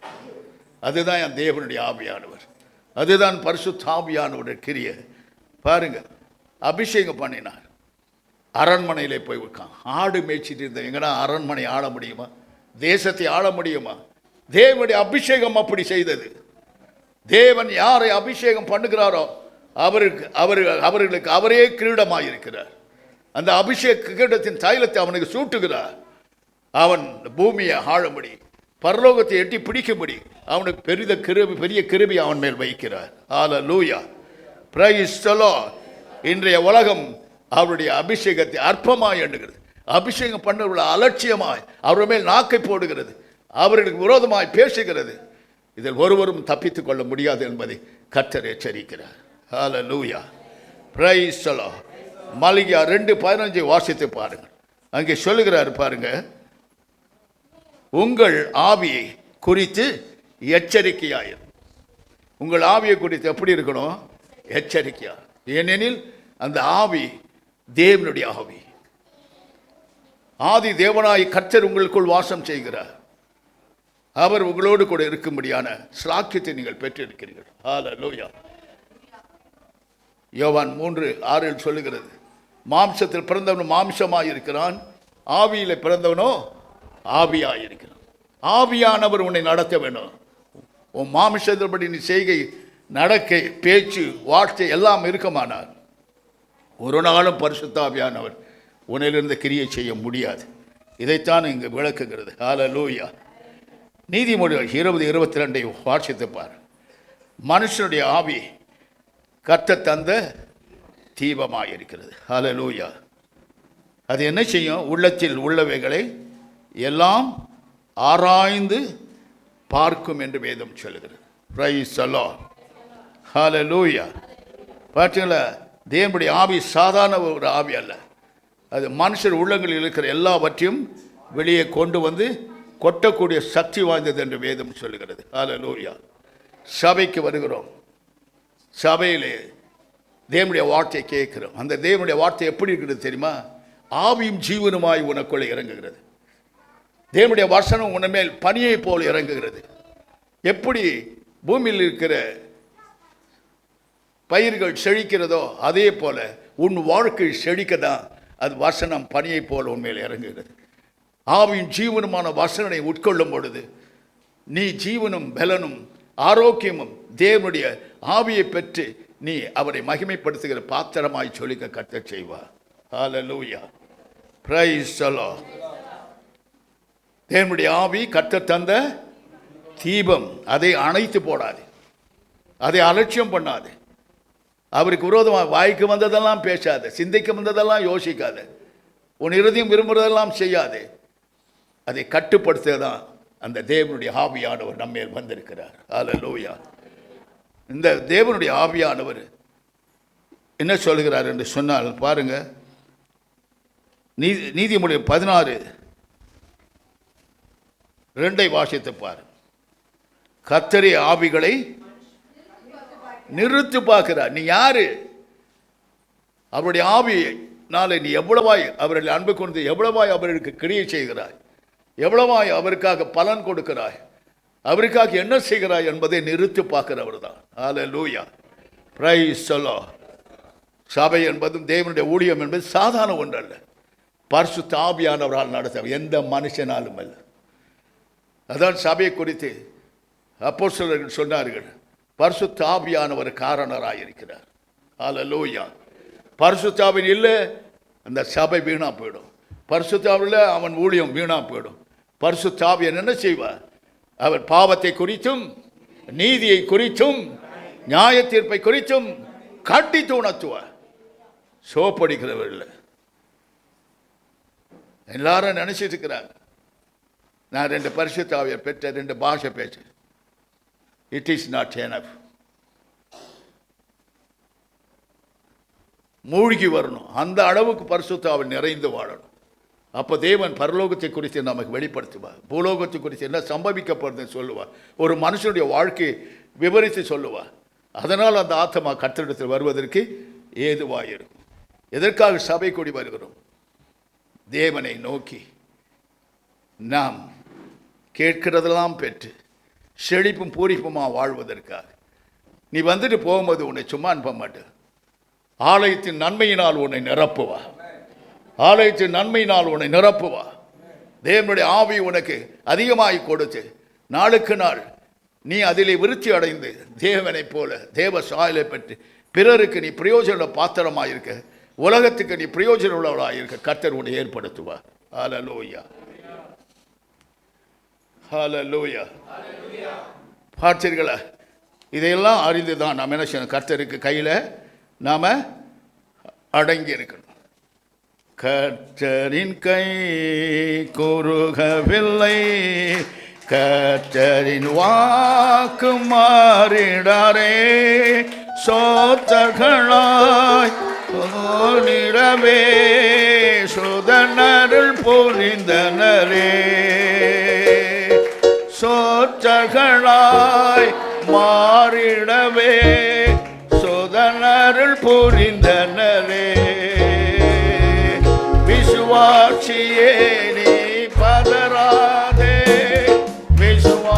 Speaker 2: அதுதான் என் தேவனுடைய ஆவியானவர். அதுதான் பரிசுத்த ஆவியானவருடைய கிரியை. பாருங்க, அபிஷேகம் பண்ணினார். அரண்மனையிலே போய் உட்கான். ஆடு மேய்ச்சிட்டு இருந்த எங்கன்னா அரண்மனை ஆள முடியுமா? தேசத்தை ஆள முடியுமா? தேவனுடைய அபிஷேகம் அப்படி செய்தது. தேவன் யாரை அபிஷேகம் பண்ணுகிறாரோ அவர்களுக்கு அவரே கிரீடமாக இருக்கிறார். அந்த அபிஷேக கிரீடத்தின் தைலத்தை அவனுக்கு சூட்டுகிறார். அவன் பூமியை ஆளும்படி, பரலோகத்தை எட்டி பிடிக்கும்படி அவனுக்கு பெரிய கிருபை அவன் மேல் வைக்கிறார். ஹல்லேலூயா. Praise the Lord. இன்றைய உலகம் அவருடைய அபிஷேகத்தை அற்பமாய் எண்ணுகிறது. அபிஷேகம் பண்ணவர்கள் அலட்சியமாய் அவர்கள் மேல் நாக்கை போடுகிறது, அவர்களுக்கு விரோதமாய் பேசுகிறது. இதில் ஒருவரும் தப்பித்துக் கொள்ள முடியாது என்பதை கர்த்தர் எச்சரிக்கிறார். ஹல்லேலூயா. Praise the Lord. மல்கியா 2:15 வாசித்து பாருங்கள். அங்கே சொல்லுகிறார் பாருங்க, உங்கள் ஆவியை குறித்து எச்சரிக்கையாயிரு. உங்கள் ஆவியை குறித்து எப்படி இருக்கணும்? எச்சரிக்கையா. ஏனெனில் அந்த ஆவி தேவனுடைய ஆவி. ஆதி தேவனாய் கர்த்தர் உங்களுக்குள் வாசம் செய்கிறார். அவர் உங்களோடு கூட இருக்கும்படியான ஸ்லாக்கியத்தை நீங்கள் பெற்றிருக்கிறீர்கள். ஹல்லேலூயா. யோவான் 3:6 சொல்லுகிறது, மாம்சத்தில் பிறந்தவனும் மாம்சமாய் இருக்கிறான், ஆவியிலே பிறந்தவனோ ஆவியாய் இருக்கிறான். ஆவியானவர் உன்னை நடத்த வேண்டும். உன் மாம்சத்தின்படி நீ செய்கை, நடக்கை, பேச்சு, வார்த்தை எல்லாம் இருக்குமானால் ஒரு நாளும் பரிசுத்த ஆவியானவர் உன்னிலிருந்து கிரியை செய்ய முடியாது. இதைத்தான் இங்கு விளக்குகிறது. ஹல்லேலூயா. நீதிமொழிகள் 20:22 வாசித்து பார். மனுஷனுடைய ஆவி கர்த்தர் தந்த தீபமாக இருக்கிறது. ஹல்லேலூயா. அது என்ன செய்யும்? உள்ளத்தில் உள்ளவைகளை எல்லாம் ஆராய்ந்து பார்க்கும் என்று வேதம் சொல்லுகிறது. Praise the Lord. ஹல்லேலூயா. பார்த்தீங்களா, தேவனுடைய ஆவி சாதாரண ஒரு ஆவி அல்ல. அது மனுஷர் உள்ளங்களில் இருக்கிற எல்லாவற்றையும் வெளியே கொண்டு வந்து கொட்டக்கூடிய சக்தி வாய்ந்தது என்று வேதம் சொல்லுகிறது. ஹல்லேலூயா. சபைக்கு வருகிறோம், சபையிலே தேவனுடைய வார்த்தையை கேட்கிறோம். அந்த தேவனுடைய வார்த்தை எப்படி இருக்கிறது தெரியுமா? ஆவியும் ஜீவனுமாய் உனக்குள்ளே இறங்குகிறது. தேவனுடைய வசனம் உன்மேல் பனியை போல் இறங்குகிறது. எப்படி பூமியில் இருக்கிற பயிர்கள் செழிக்கிறதோ அதே போல உன் வாழ்க்கை செழிக்க தான் அது வசனம் பனியை போல் உண்மையில் இறங்குகிறது. ஆவியும் ஜீவனுமான வசனனை உட்கொள்ளும் பொழுது நீ ஜீவனும் பலனும் ஆரோக்கியமும் தேவனுடைய ஆவியை பெற்று நீ அவரை மகிமைப்படுத்துகிற பாத்திரமாய் சொல்லிக்க கர்த்தர் செய்வார். ஹல்லேலூயா. Praise the Lord. தேவனுடைய ஆவி கர்த்தர் தந்த தீபம். அதை அணைத்து போடாது, அதை அலட்சியம் பண்ணாது. அவருக்கு விரோதமாக வாய்க்கு வந்ததெல்லாம் பேசாத, சிந்தைக்கு வந்ததெல்லாம் யோசிக்காத, உன் இருதயம் விரும்புகிறதெல்லாம் செய்யாது. அதை கட்டுப்படுத்துதான் அந்த தேவனுடைய ஆவியானவர் நம்மேல் வந்திருக்கிறார். ஹல்லேலூயா. இந்த தேவனுடைய ஆவியானவர் என்ன சொல்கிறார் என்று சொன்னால் பாருங்க, நீதிமொழிகள் 16:2 வாசித்து பாரு. கர்த்தருடைய ஆவிகளை நிறுத்து பார்க்கிறார். நீ யாரு? அவருடைய ஆவியினாலே நீ எவ்வளவாய் அவர்கள் அன்பு கொண்டு எவ்வளவாய் அவர்களுக்கு கிரியை செய்கிறாய், எவ்வளவாய் அவருக்காக பலன் கொடுக்கிறாய், அவருக்காக என்ன செய்கிறாய் என்பதை நிறுத்து பார்க்கிறவர் தான். ஹல்லேலூயா. Praise the Lord. சபை என்பதும் தேவனுடைய ஊழியம் என்பது சாதாரண ஒன்றல்ல. பரிசுத்த ஆவியானவரால் நடத்த எந்த மனுஷனாலும் அல்ல. அதான் சபையை குறித்து அப்போஸ்தலர்கள் சொன்னார்கள், பரிசுத்த ஆவியானவர் காரணராக இருக்கிறார். ஹல்லேலூயா. பரிசுத்த ஆவி இல்லை அந்த சபை வீணா போயிடும். பரிசுத்த ஆவியில் அவன் ஊழியம் வீணா போயிடும். பரிசுத்த ஆவியன் என்ன செய்வார்? அவர் பாவத்தை குறித்தும் நீதியை குறித்தும் நியாய தீர்ப்பை குறித்தும் கண்டித்து உணர்த்துவார். சோப்படிக்கிறவர் இல்லை. எல்லாரும் நினைச்சிட்டு இருக்கிறாங்க, நான் 2 பரிசுத்த ஆவியை பெற்ற 2 பாஷை பேச்சு. It is not enough. மூழ்கி வரணும், அந்த அளவுக்கு பரிசுத்த ஆவி நிறைந்து வாழணும். அப்போ தேவன் பரலோகத்தை குறித்து நமக்கு வெளிப்படுத்துவார். பூலோகத்தை குறித்து என்ன சம்பவிக்கப்படுதுன்னு சொல்லுவார். ஒரு மனுஷனுடைய வாழ்க்கையை விவரித்து சொல்லுவார். அதனால் அந்த ஆத்மா கர்த்தரிடத்தில் வருவதற்கு ஏதுவாயிருக்கும். எதற்காக சபை கூடி வருகிறோம்? தேவனை நோக்கி நாம் கேட்கிறதெல்லாம் பெற்று செழிப்பும் பூரிப்புமாக வாழ்வதற்காக. நீ வந்துட்டு போகும்போது உன்னை சும்மா அனுப்ப மாட்டேன். ஆலயத்தின் நன்மையினால் உன்னை நிரப்புவா. ஆலயத்தின் நன்மையினால் உன்னை நிரப்புவா. தேவனுடைய ஆவி உனக்கு அதிகமாகி கொடுத்து நாளுக்கு நாள் நீ அதிலே விருத்தி அடைந்து தேவனை போல தேவ சாயலை பெற்று பிறருக்கு நீ பிரயோஜன பாத்திரமாக இருக்க, உலகத்துக்கு நீ பிரயோஜனம் உள்ளவளாக இருக்க கர்த்தர் உன்னை ஏற்படுத்துவார். ஹல்லேலூயா. ஹல்லேலூயா. பார்த்தீர்களா? இதையெல்லாம் அறிந்து தான் நாம் என்ன செய்யணும்? கர்த்தருக்கு கையில் நாம் அடங்கி இருக்கணும். கர்த்தரின் கை குறுகவில்லை, கர்த்தரின் வாக்கு மாறிடாரே. சோத்தர்களாய் போனிடவே சுதனருள் புரிந்தனரே. சோற்றர்களாய் மாறிடவே சுதனருள் புரிந்தனரே. விசுவாசியே நீ பதறாதே, விசுவா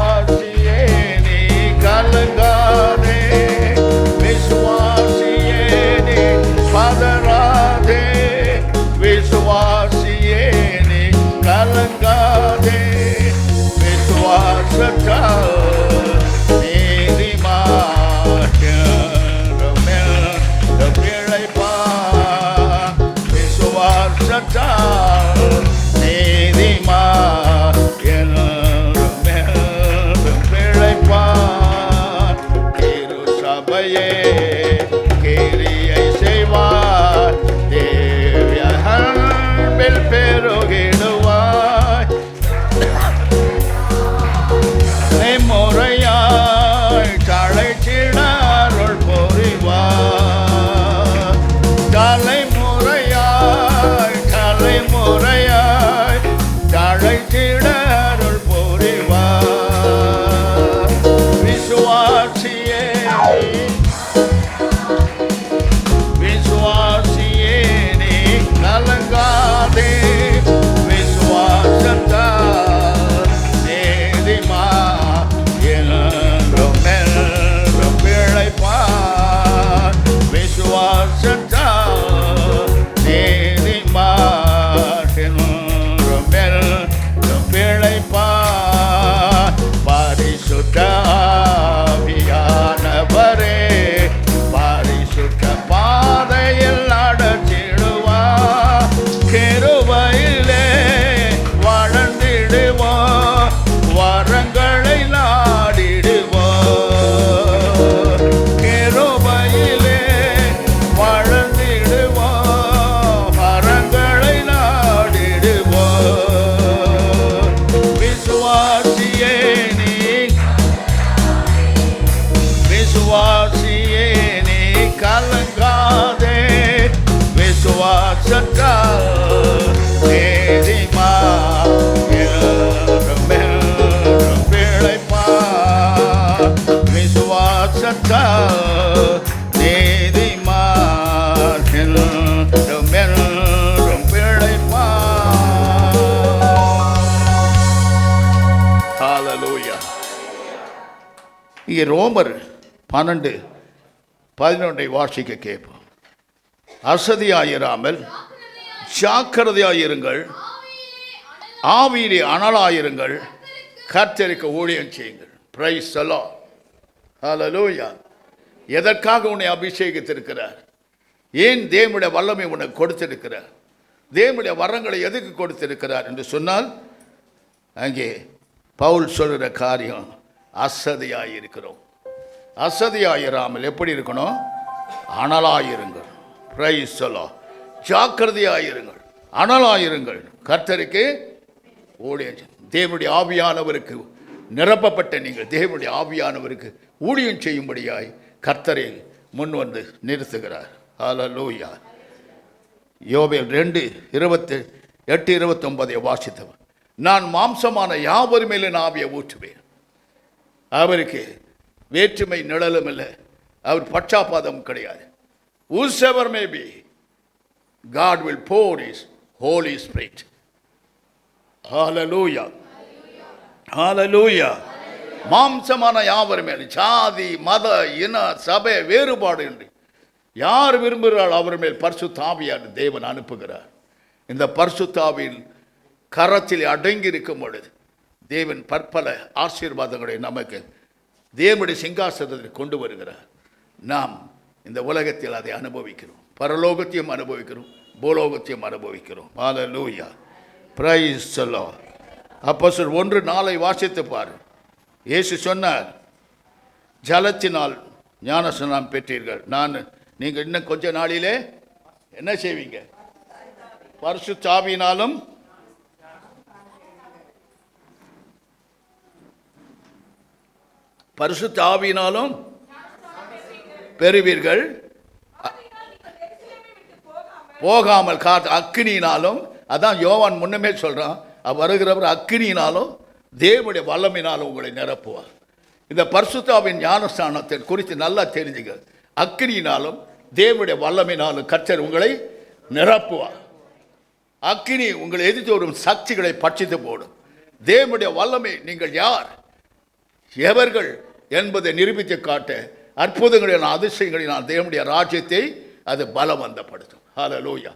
Speaker 2: இங்கே ரோமர் 12:11 வாசிக்க கேட்போம். அசதியாயிராமல் ஜாக்கிரதையாயிருங்கள், ஆவியிலே அனலாயிருங்கள், கர்த்தருக்கு ஊழியம் செய்யுங்கள். Praise the Lord. ஹல்லேலூயா. எதற்காக உன்னை அபிஷேகித்திருக்கிறார்? ஏன் தேவனுடைய வல்லமை உனக்கு கொடுத்திருக்கிறார்? தேவனுடைய வரங்களை எதுக்கு கொடுத்திருக்கிறார் என்று சொன்னால், அங்கே பவுல் சொல்கிற காரியம், அசதியாயிருக்கிறோம். அசதியாயிராமல் எப்படி இருக்கணும்? அனலாயிருங்கள். Price the Lord. ஜாக்கிரதையாயிருங்கள், அனலாயிருங்கள், கர்த்தருக்கு ஊழியம். தேவனுடைய ஆவியானவருக்கு நிரப்பப்பட்ட நீங்கள் தேவனுடைய ஆவியானவருக்கு ஊழியம் செய்யும்படியாய் கர்த்தரை முன் வந்து நிறுத்துகிறார். ஹல்லேலூயா. யோவேல் 2:28-29 வாசித்தவர். நான் மாம்சமான யாவர் மேலே ஆவியை ஊற்றுவேன். அவருக்கு வேற்றுமை நிழலும் இல்லை, அவர் பட்சாபாதம் கிடையாது. whosoever may be, God will pour his Holy Spirit. Hallelujah. Hallelujah. மாம்சமான யாவர் மேல் ஜாதி மத இன சபை வேறுபாடு என்று யார் விரும்புகிறாள் அவர் மேல் பரிசுத்த ஆவியான தேவன் அனுப்புகிறார். இந்த பரிசுத்த ஆவியின் கரத்தில் அடங்கி இருக்கும் பொழுது தேவன் பற்பல ஆசீர்வாதங்களை நமக்கு தேவனுடைய சிங்காசனத்தில் கொண்டு வருகிறார். நாம் இந்த உலகத்தில் அதை அனுபவிக்கிறோம். பரலோகத்தையும் அனுபவிக்கிறோம், பூலோகத்தையும் அனுபவிக்கிறோம். ஹல்லேலூயா. Praise the Lord. அப்போஸ்தலர் 1:4 வாசித்து பாரு. இயேசு சொன்னார், ஜலத்தினால் ஞானஸ்நானம் பெற்றீர்கள், நீங்கள் இன்னும் கொஞ்ச நாளிலே என்ன செய்வீங்க? பரிசுத்த ஆவியினாலும் பரிசுத்த ஆவியினாலும் பெறுவீர்கள், போகாமல் அக்கினியினாலும். அதான் யோவான் முன்னமே சொல்றான், வருகிறவர் அக்கினியினாலும் தேவனுடைய வல்லமையினாலும் உங்களை நிரப்புவார். இந்த பரிசுத்த ஆவியின் ஞானஸ்நானத்தை குறித்து நல்லா தெரிஞ்சுங்க. அக்கினியினாலும் தேவனுடைய வல்லமையினாலும் கர்த்தர் உங்களை நிரப்புவார். அக்கினி உங்களை எதிர்த்து வரும் சக்திகளை பட்சித்து போடும். தேவனுடைய வல்லமை நீங்கள் யார், எவர்கள் என்பதை நிரூபித்து காட்ட அற்புதங்களின் அதிசயங்களினால் தேவனுடைய ராஜ்யத்தை அது பலவந்தப்படுத்தும். ஹல்லேலூயா.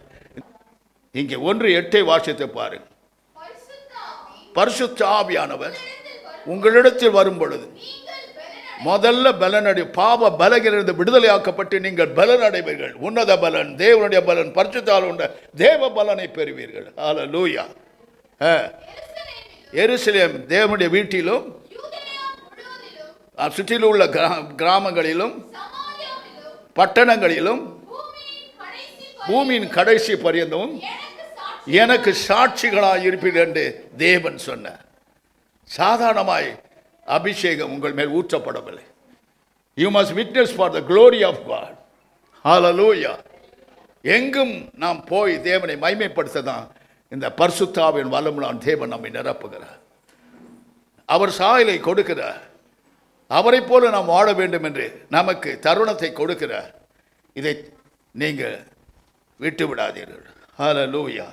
Speaker 2: இங்கே 1:8 வாசித்து பாருங்கள். பரிசுத்த ஆவியானவர் உங்களிடத்தில் வரும் பொழுது முதல்ல பலனடை பாவ பலகிலிருந்து விடுதலையாக்கப்பட்டு நீங்கள் பலன் அடைவீர்கள். உன்னத பலன், தேவனுடைய பலன், பரிசுத்தால் உண்ட தேவ பலனை பெறுவீர்கள். ஹல்லேலூயா. எருசலேம் தேவனுடைய வீட்டிலும் சுற்றிலும் உள்ள கிராமங்களிலும் பட்டணங்களிலும் பூமியின் கடைசி பரியந்தமும் எனக்கு சாட்சிகளாக இருப்பீர்கள் என்று தேவன் சொன்னார். சாதாரணமாய் அபிஷேகம் உங்கள் மேல் ஊற்றப்படவில்லை. You must witness for the glory of God. ஹல்லேலூயா. எங்கும் நாம் போய் தேவனை மைமைப்படுத்த தான் இந்த பரிசுத்த ஆவியின் வல்லமையால் தேவன் நம்மை நிரப்புகிறார். அவர் சாயலை கொடுக்கிறார். அவரை போல நாம் வாழ வேண்டும் என்று நமக்கு தருணத்தை கொடுக்கிறார். இதை நீங்கள் விட்டு விடாதீர்கள். ஹல்லேலூயா.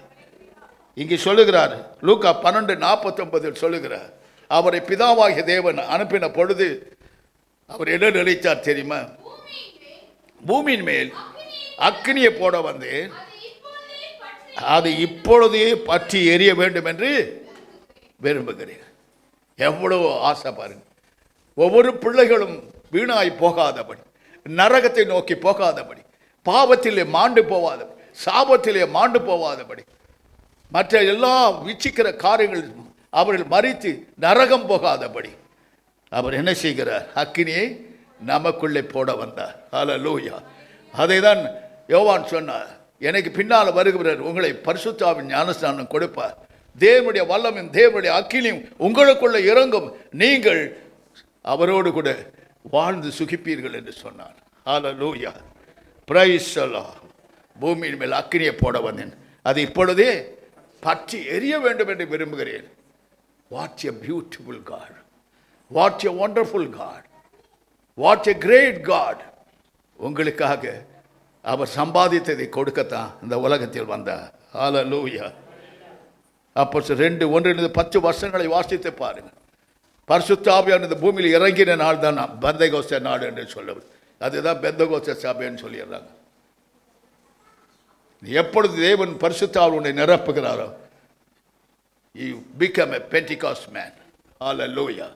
Speaker 2: இங்கே சொல்லுகிறார், லூக்கா 12:49 சொல்லுகிறார், அவரை பிதாவாகிய தேவன் அனுப்பின பொழுது அவர் என்ன நினைத்தார் தெரியுமா? பூமியின் மேல் அக்கினியை போட வந்து அது இப்பொழுதே பற்றி எரிய வேண்டும் என்று விரும்புகிறேன். எவ்வளவு ஆசை பாருங்க. ஒவ்வொரு பிள்ளைகளும் வீணாய் போகாதபடி, நரகத்தை நோக்கி போகாதபடி, பாவத்திலே மாண்டு போகாதபடி, சாபத்திலே மாண்டு போகாதபடி, மற்ற எல்லா விச்சிக்கிற காரியங்கள் அவர்கள் மறித்து நரகம் போகாதபடி அவர் என்ன செய்கிறார்? அக்கினியை நமக்குள்ளே போட வந்தார். ஹல்லேலூயா. அதை தான் யோவான் சொன்னார், எனக்கு பின்னால் வருகிறவர் உங்களை பரிசுத்த ஆவியின் ஞானஸ்நானம் கொடுப்பார், தேவனுடைய வல்லமையும் தேவனுடைய அக்கினியும் உங்களுக்குள்ளே இறங்கும், நீங்கள் அவரோடு கூட வாழ்ந்து சுகிப்பீர்கள் என்று சொன்னார். ஹல்லேலூயா. Praise the Lord. பூமியின் மேல் அக்கினியை போட வந்தேன், அது இப்பொழுதே பற்றி எரிய வேண்டும் என்று விரும்புகிறேன். What a beautiful God, what a wonderful God, what a great God. உங்களுக்காக அவர் சம்பாதித்ததை கொடுக்கத்தான் இந்த உலகத்தில் வந்தார். ஹல்லேலூயா. அப்போ 2:1-10 வருஷங்களை வாசித்து பாருங்கள். பரிசுத்த ஆவியானவர் இந்த பூமியில் இறங்கின நாள் தான் பெந்தகோஸ்தே நாள் என்று சொல்லுவது. அதுதான் பெந்தகோஸ்தே சபைன்னு சொல்லிடுறாங்க. எப்பொழுது தேவன் பரிசுத்த ஆவியை நிரப்புகிறாரோ, you become a Pentecost man. Hallelujah.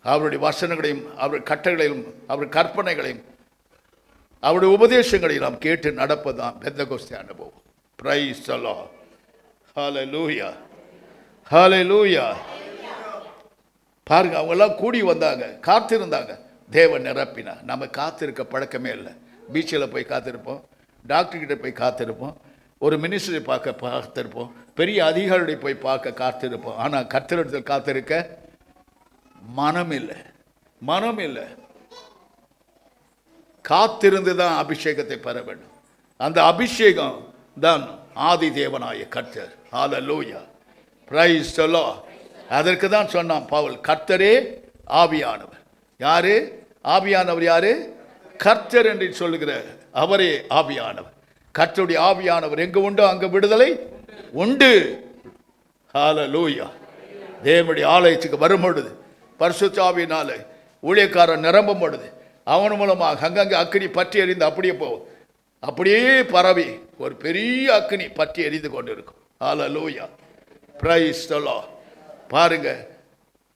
Speaker 2: அவருடைய வசனங்களையும் அவருடைய கட்டளைகளையும் அவருடைய கற்பனைகளையும் அவருடைய உபதேசங்களையும் நாம் கேட்டு நடப்பதுதான் பெந்தகோஸ்தே அனுபவம். Praise the Lord. Hallelujah. Hallelujah. பாருங்க, அவங்கெல்லாம் கூடி வந்தாங்க, காத்திருந்தாங்க, தேவன் நிரப்பினார். நம்ம காத்திருக்க பழக்கமே இல்லை. பீச்சில் போய் காத்திருப்போம், டாக்டர்கிட்ட போய் காத்திருப்போம், ஒரு மினிஸ்டரை பார்க்க காத்திருப்போம், பெரிய அதிகாரியை போய் பார்க்க காத்திருப்போம். ஆனால் கர்த்தரிடத்தில் காத்திருக்க மனம் இல்லை, மனம் இல்லை. காத்திருந்து தான் அபிஷேகத்தை பெற வேண்டும். அந்த அபிஷேகம் தான் ஆதி தேவனாய கர்த்தர். ஹல்லேலூயா. Praise the Lord. அதற்கு தான் சொன்னான் பவுல், கர்த்தரே ஆவியானவர். யாரு ஆவியானவர்? யாரு? கர்த்தர் என்று சொல்லுகிற அவரே ஆவியானவர். கர்த்தருடைய ஆவியானவர் எங்கு உண்டோ அங்கு விடுதலை உண்டு. ஹல்லேலூயா. தேவனுடைய ஆலயத்துக்கு வரும் பொழுது பரிசுத்த ஆவியினால ஊழியக்காரன் நிரம்பும் பொழுது அவன் மூலமாக அங்கங்கே அக்கினி பற்றி எறிந்து அப்படியே போகும், அப்படியே பரவி ஒரு பெரிய அக்கினி பற்றி எரிந்து கொண்டு இருக்கும். ஹல்லேலூயா. Praise the Lord. பாருங்க,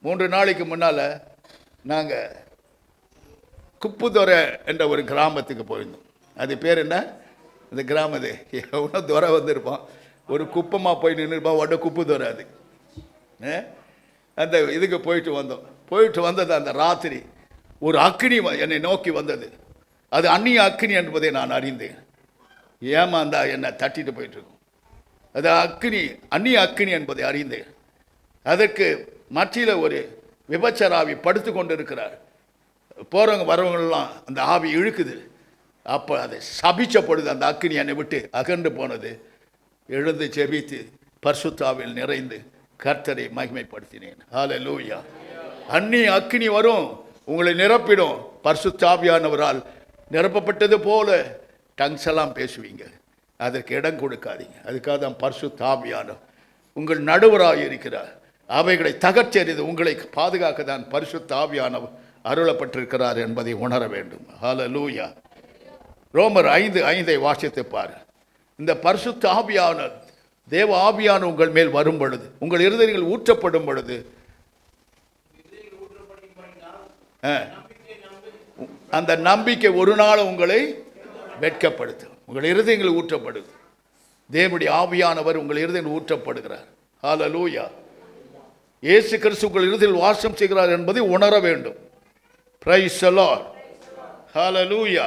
Speaker 2: 3 நாளைக்கு முன்னால் நாங்கள் குப்புதுறை என்ற ஒரு கிராமத்துக்கு போயிருந்தோம். அது பேர் என்ன? இந்த கிராமத்து எவ்வளோ துறை வந்திருப்பான், ஒரு குப்பமாக போய் நின்றுருப்பான், உடனே குப்புதுறை. அது அந்த இதுக்கு போயிட்டு வந்தோம். போயிட்டு வந்தது அந்த ராத்திரி ஒரு அக்கினி என்னை நோக்கி வந்தது. அது அந்நிய அக்கினி என்பதை நான் அறிந்தேன். ஏமாந்தா என்னை தட்டிட்டு போயிட்டுருக்கும். அது அக்கினி, அந்நிய அக்கினி என்பதை அறிந்தேன். அதற்கு மத்தியில் ஒரு விபச்சார ஆவி படுத்து கொண்டு இருக்கிறார். போகிறவங்க வரவங்களெல்லாம் அந்த ஆவி இழுக்குது. அப்போ அதை சபிச்ச பொழுது அந்த அக்கினி என்னை விட்டு அகன்று போனது. எழுந்து ஜெபித்து பரிசுத்த ஆவியில் நிறைந்து கர்த்தரை மகிமைப்படுத்தினேன். ஹல்லேலூயா. அந்நிய அக்கினி வரும், உங்களை நிரப்பிடும். பரிசுத்த ஆவியானவரால் நிரப்பப்பட்டது போல டங்ஸ் எல்லாம் பேசுவீங்க. அதற்கு இடம் கொடுக்காதீங்க. அதுக்காக தான் பரிசுத்த ஆவியானவர் உங்கள் நடுவராக இருக்கிறார். அவைகளை தகர்த்தெறிந்து உங்களை பாதுகாக்க தான் பரிசுத்த ஆவியானவர் அருளப்பட்டிருக்கிறார் என்பதை உணர வேண்டும். ஹல்லேலூயா. ரோமர் 5:5 வாசித்து பாரு. இந்த பரிசுத்த ஆவியானவர், தேவ ஆவியான உங்கள் மேல் வரும் பொழுது, உங்கள் இருதயங்கள் ஊற்றப்படும் பொழுது, அந்த நம்பிக்கை ஒரு நாள் உங்களை வெட்கப்படுத்தும். உங்கள் இருதயங்கள் ஊற்றப்படுது. தேவனுடைய ஆவியானவர் உங்கள் இருதயங்கள் ஊற்றப்படுகிறார். ஹல்லேலூயா. இயேசு கிறிஸ்து உங்கள் இருதயத்தில் வாசம் செய்கிறார் என்பதை உணர வேண்டும். Praise the Lord. ஹல்லேலூயா.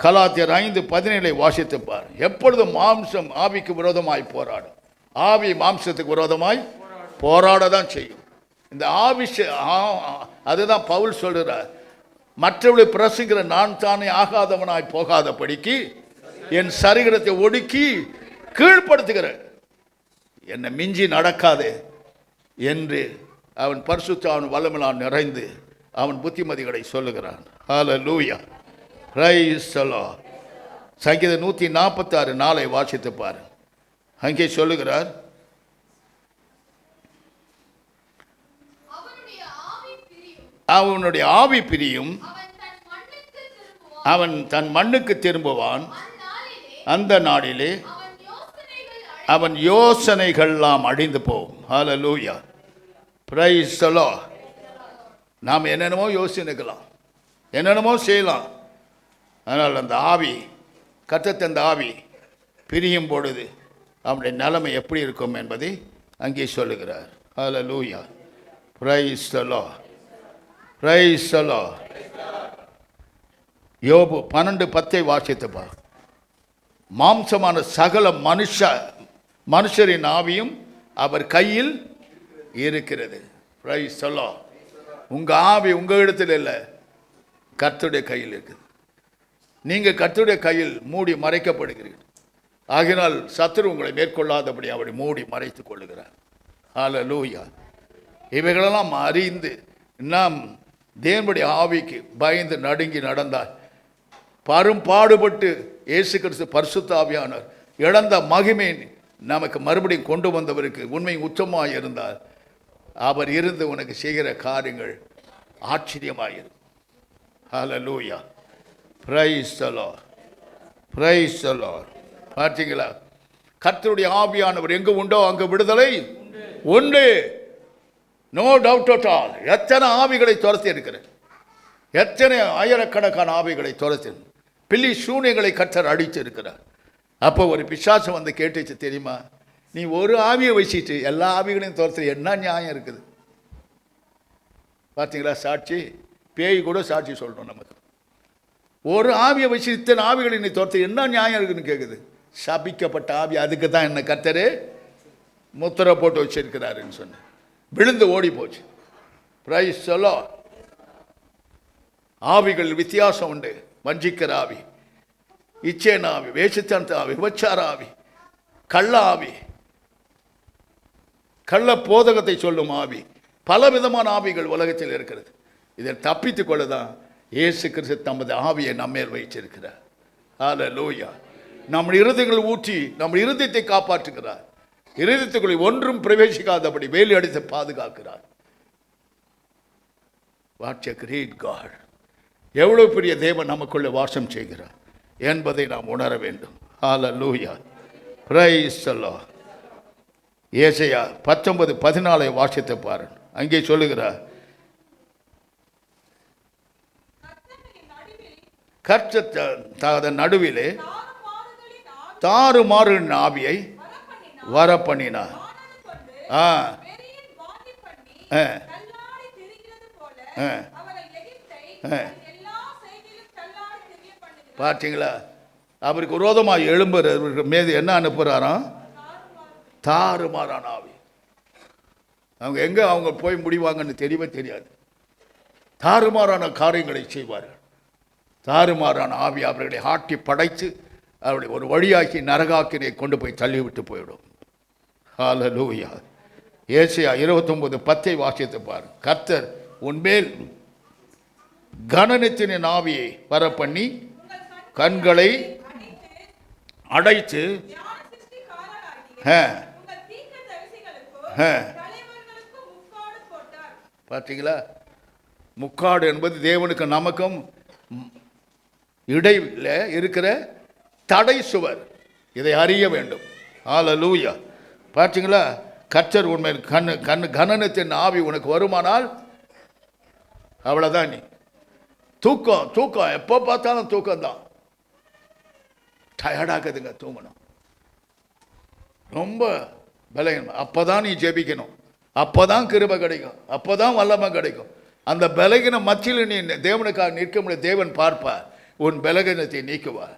Speaker 2: கலாத்தியர் 5:17 வாசித்து பார். எப்பொழுதும் மாம்சம் ஆவிக்கு விரோதமாய் போராடும். ஆவி மாம்சத்துக்கு விரோதமாய் போராட தான் செய்யும். இந்த ஆவி, அதுதான் பவுல் சொல்கிறார், மற்றவர்களை பிரசங்கிற நான் தானே ஆகாதவனாய் போகாதபடிக்கு என் சரீரத்தை ஒடுக்கி கீழ்ப்படுத்துகிறேன், என்னை மிஞ்சி நடக்காதே என்று அவன் பரிசுத்த அவன் வல்லமையால் நிறைந்து அவன் புத்திமதிகளை சொல்லுகிறான். ஹல்லேலூயா. Praise the Lord. சங்கீதம் 146:4 வாசித்து பாரு. அங்கே சொல்லுகிறார், அவனுடைய ஆவி பிரியும், அவன் தன் மண்ணுக்கு திரும்புவான், அந்த நாளிலே அவன் யோசனைகள்லாம் அழிந்து போகும். ஹல்லேலூயா. Praise the Lord. நாம் என்னென்னமோ யோசிக்கலாம், என்னென்னமோ செய்யலாம். ஆனால் அந்த ஆவி, கர்த்தர் அந்த ஆவி பிரியும் பொழுது அவனுடைய நிலைமை எப்படி இருக்கும் என்பதை அங்கே சொல்லுகிறார். ஹல்லேலூயா. Praise the Lord. Praise the Lord. யோபு 12:10 வாசித்துப்பா. மாம்சமான சகல மனுஷரின் ஆவியும் அவர் கையில் இருக்கிறது. Price the Lord. உங்கள் ஆவி உங்கள் இடத்துல இல்லை, கர்த்தருடைய கையில் இருக்குது. நீங்கள் கர்த்தருடைய கையில் மூடி மறைக்கப்படுகிறீர்கள். ஆகினால் சத்துரு உங்களை மேற்கொள்ளாதபடி அவரை மூடி மறைத்து கொள்ளுகிறார். ஹல்லேலூயா. இவைகளெல்லாம் அறிந்து நாம் தேவனுடைய ஆவிக்கு பயந்து நடுங்கி நடந்தால், பாடுபட்டு இயேசு கிறிஸ்து பரிசுத்த ஆவியானவர் இழந்த மகிமை நமக்கு மறுபடியும் கொண்டு வந்தவருக்கு உண்மை உச்சமாக இருந்தால், அவர் இருந்து உனக்கு செய்கிற காரியங்கள் ஆச்சரியமாயிரும். ஹல்லேலூயா. Praise the Lord. Praise the Lord. பார்த்தீங்களா? கர்த்தருடைய ஆவியானவர் எங்கு உண்டோ அங்கு விடுதலை உண்டு. No doubt at all. எத்தனை ஆவிகளை துரத்தி இருக்கிறேன், எத்தனை ஆயிரக்கணக்கான ஆவிகளை துரத்தி, பில்லி சூனியங்களை கர்த்தர் அடித்து இருக்கிறார். அப்போ ஒரு பிசாசம் வந்து கேட்டுச்சு தெரியுமா, நீ ஒரு ஆவியை வச்சுட்டு எல்லா ஆவிகளையும் துரத்து, என்ன நியாயம் இருக்குது? பார்த்தீங்களா? சாட்சி, பேய் கூட சாட்சி சொல்லணும் நமக்கு. ஒரு ஆவியை வச்சு இத்தனை ஆவிகளை நீ துரத்து, என்ன நியாயம் இருக்குன்னு கேட்குது. சபிக்கப்பட்ட ஆவி, அதுக்கு தான் என்ன கர்த்தர் முத்திரை போட்டு வச்சிருக்கிறாருன்னு சொன்னேன். விழுந்து ஓடி போச்சு. Price the Lord. ஆவிகள் வித்தியாசம் உண்டு. வஞ்சிக்கிற ஆவி, இச்சேன ஆவி, வேசித்தன ஆவி, விபச்சார ஆவி, கள்ள ஆவி, கள்ள போதகத்தை சொல்லும் ஆவி, பலவிதமான ஆவிகள் உலகத்தில் இருக்கிறது. இதை தப்பித்து கொள்ளதான் இயேசு கிறிஸ்து தமது ஆவியை நம்மேல் வைச்சிருக்கிறார். ஹல்லேலூயா. நம்முடைய இருதயங்களை ஊற்றி நம்முடைய இருதயத்தை காப்பாற்றுகிறார். இருதயத்துக்குள்ளே ஒன்றும் பிரவேசிக்காதபடி வேலி அடித்து பாதுகாக்கிறார். What a great God. எவ்வளவு பெரிய தேவன் நமக்குள்ளே வாசம் செய்கிறார் என்பதை நாம் உணர வேண்டும். ஹல்லேலூயா. Praise the Lord. ஏசாயா 19:14 வாசித்து பாருங்க. அங்கே சொல்லுகிறார், கர்த்தர் நடுவிலே தாறுமாறின் ஆவியை வர பண்ணினார். பார்த்தீங்களா? அவருக்கு விரோதமாக எழும்புற மீது என்ன அனுப்புகிறாராம்? தாறுமாறான ஆவி. அவங்க எங்கே அவங்க போய் முடிவாங்கன்னு தெரியவே தெரியாது. தாறுமாறான காரியங்களை செய்வார்கள். தாறுமாறான ஆவி அவர்களை ஆட்டி படைத்து அவருடைய ஒரு வழியாக்கி நரகாக்கினை கொண்டு போய் தள்ளிவிட்டு போயிடும். ஹல்லேலூயா. ஏசாயா 29:10 வாசித்து பார். கர்த்தர் உன்மேல் கனனத்தின் ஆவியை வர பண்ணி கண்களை அடைத்து, பார்த்தீங்களா? முக்காடு என்பது தேவனுக்கு நமக்கும் இடையில இருக்கிற தடை சுவர். இதை அறிய வேண்டும். ஹல்லேலூயா. பார்த்தீங்களா? கர்த்தர் உண்மையில் கனனத்தின் ஆவி உனக்கு வருமானால் அவ்வளோதான். நீ தூக்கம் தூக்கம் எப்போ பார்த்தாலும் தூக்கம்தான். டயர்டாக்குதுங்க தூங்கணும். ரொம்ப பலகீனம். அப்போ தான் நீ ஜெபிக்கணும். அப்போ தான் கிருபை கிடைக்கும். அப்போ தான் வல்லமை கிடைக்கும். அந்த பலகீன மத்தியில் நீ தேவனுக்காக நிற்க முடியாது. தேவன் பார்ப்பார், உன் பலகீனத்தை நீக்குவார்,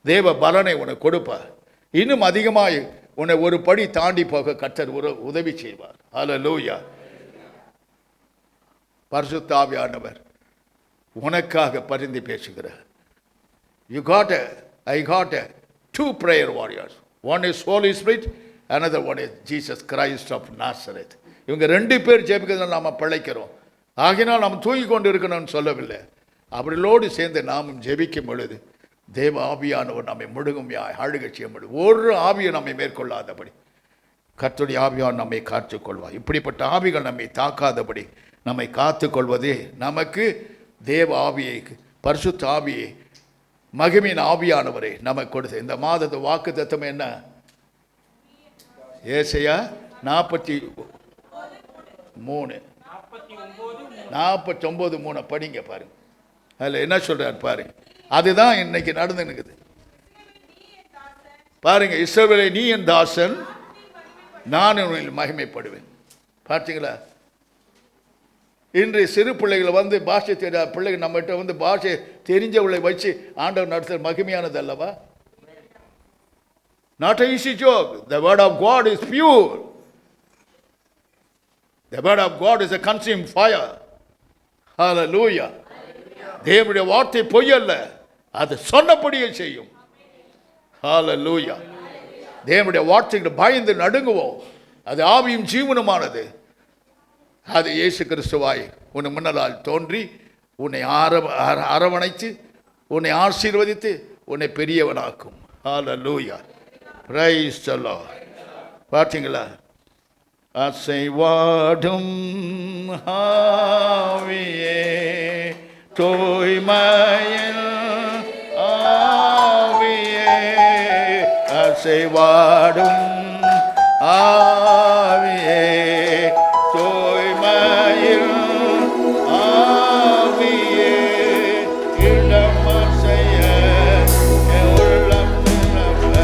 Speaker 2: தேவ பலனை உனக்கு கொடுப்பார். இன்னும் அதிகமாக உன்னை ஒரு படி தாண்டி போக கர்த்தர் உதவி செய்வார். ஹல்லேலூயா. பரிசுத்த ஆவியானவர் உனக்காக பரிந்து பேசுகிறார். I got 2 prayer warriors. One is Holy Spirit, another one is Jesus Christ of Nazareth. இவங்க 2 பேர் ஜெபிக்கிறதுனால நாம் பிழைக்கிறோம். ஆகினால் நாம் தூங்கி கொண்டு இருக்கணும்னு சொல்லவில்லை. அவர்களோடு சேர்ந்து நாமும் ஜெபிக்கும் பொழுது தேவ ஆவியானவர் நம்மை முழுமையாய் ஆளுகை செய்ய முடியும். ஒரு ஆவியை நம்மை மேற்கொள்ளாதபடி கர்த்தருடைய ஆவியானவர் நம்மை காத்துக்கொள்வார். இப்படிப்பட்ட ஆவிகள் நம்மை தாக்காதபடி நம்மை காத்துக்கொள்வதே நமக்கு தேவ ஆவியை, பரிசுத்த ஆவியை, மகிமையின் ஆவியானவரை நமக்கு கொடுத்து. இந்த மாதத்து வாக்கு தத்தம் என்ன? ஏசாயா 49:3 படிங்க பாருங்க. அதில் என்ன சொல்றார் பாருங்க. அதுதான் இன்னைக்கு நடந்துனுக்குது பாருங்க. இஸ்ரவேலே, நீ என் தாசன், நான் உன்னில் மகிமைப்படுவேன். பார்த்தீங்களா? இன்று சிறு பிள்ளைகளை வந்து பாஷை தெரியாத பிள்ளைகள் நம்மகிட்ட வந்து பாஷை தெரிஞ்சவளை வச்சு ஆண்டவர் நடத்துகிற மகிமையானது அல்லவா? Not an easy job. The word of God is pure. The word of God is a consuming fire. Hallelujah. தேவனுடைய வார்த்தை பொய் அல்ல, அது சொன்னபடியே செய்யும். ஹல்லேலூயா. தேவனுடைய வார்த்தைக்கு பயந்து நடுங்குவோம். அது ஆவியும் ஜீவனுமானது. அது இயேசு கிறிஸ்துவாய் உன்னை முன்னலால் தோன்றி உன்னை அரவணைத்து உன்னை ஆசீர்வதித்து உன்னை பெரியவனாக்கும். ஹல்லேலூயா. Praise the Lord. பார்த்தீங்களா? அசைவாடும் ஆவியே தூய்மையின் ஆவியே அசைவாடும் ஆவியே தூய்மையின் ஆவியே இடமசைய உள்ளம் நிரப்ப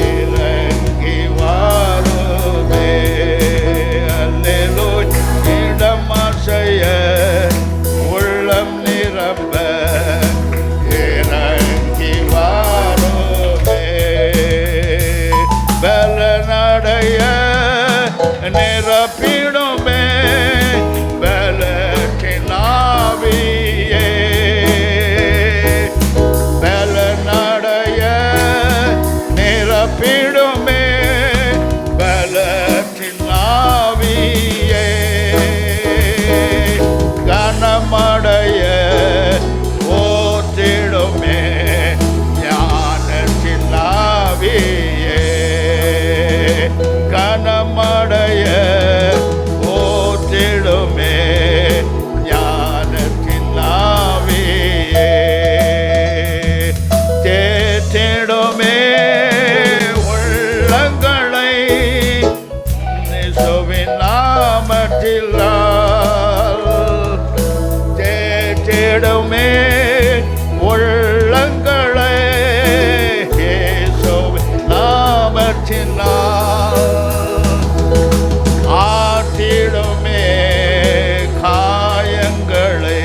Speaker 2: இறங்கி வாருமே அல்லேலூயா இடமசைய உள்ளம் நிரப்ப இறங்கி வாருமே பலனடைய நிரப்பிடுமே பலத்தினாவியே பலனடைய நிரப்பிடுமே பலத்தினாவியே கனமடைய ஓத்திடுமே ஞானத்தினாவியே கனமடைய ஓத்திடுமே ஞானத்தினாவியே தேத்திடுமே உள்ளங்களை இயேசுவின் நாமத்தினால் தேத்திடுமே உள்ளங்களை இயேசுவின் நாமத்தினால் ஆற்றிடுமே காயங்களை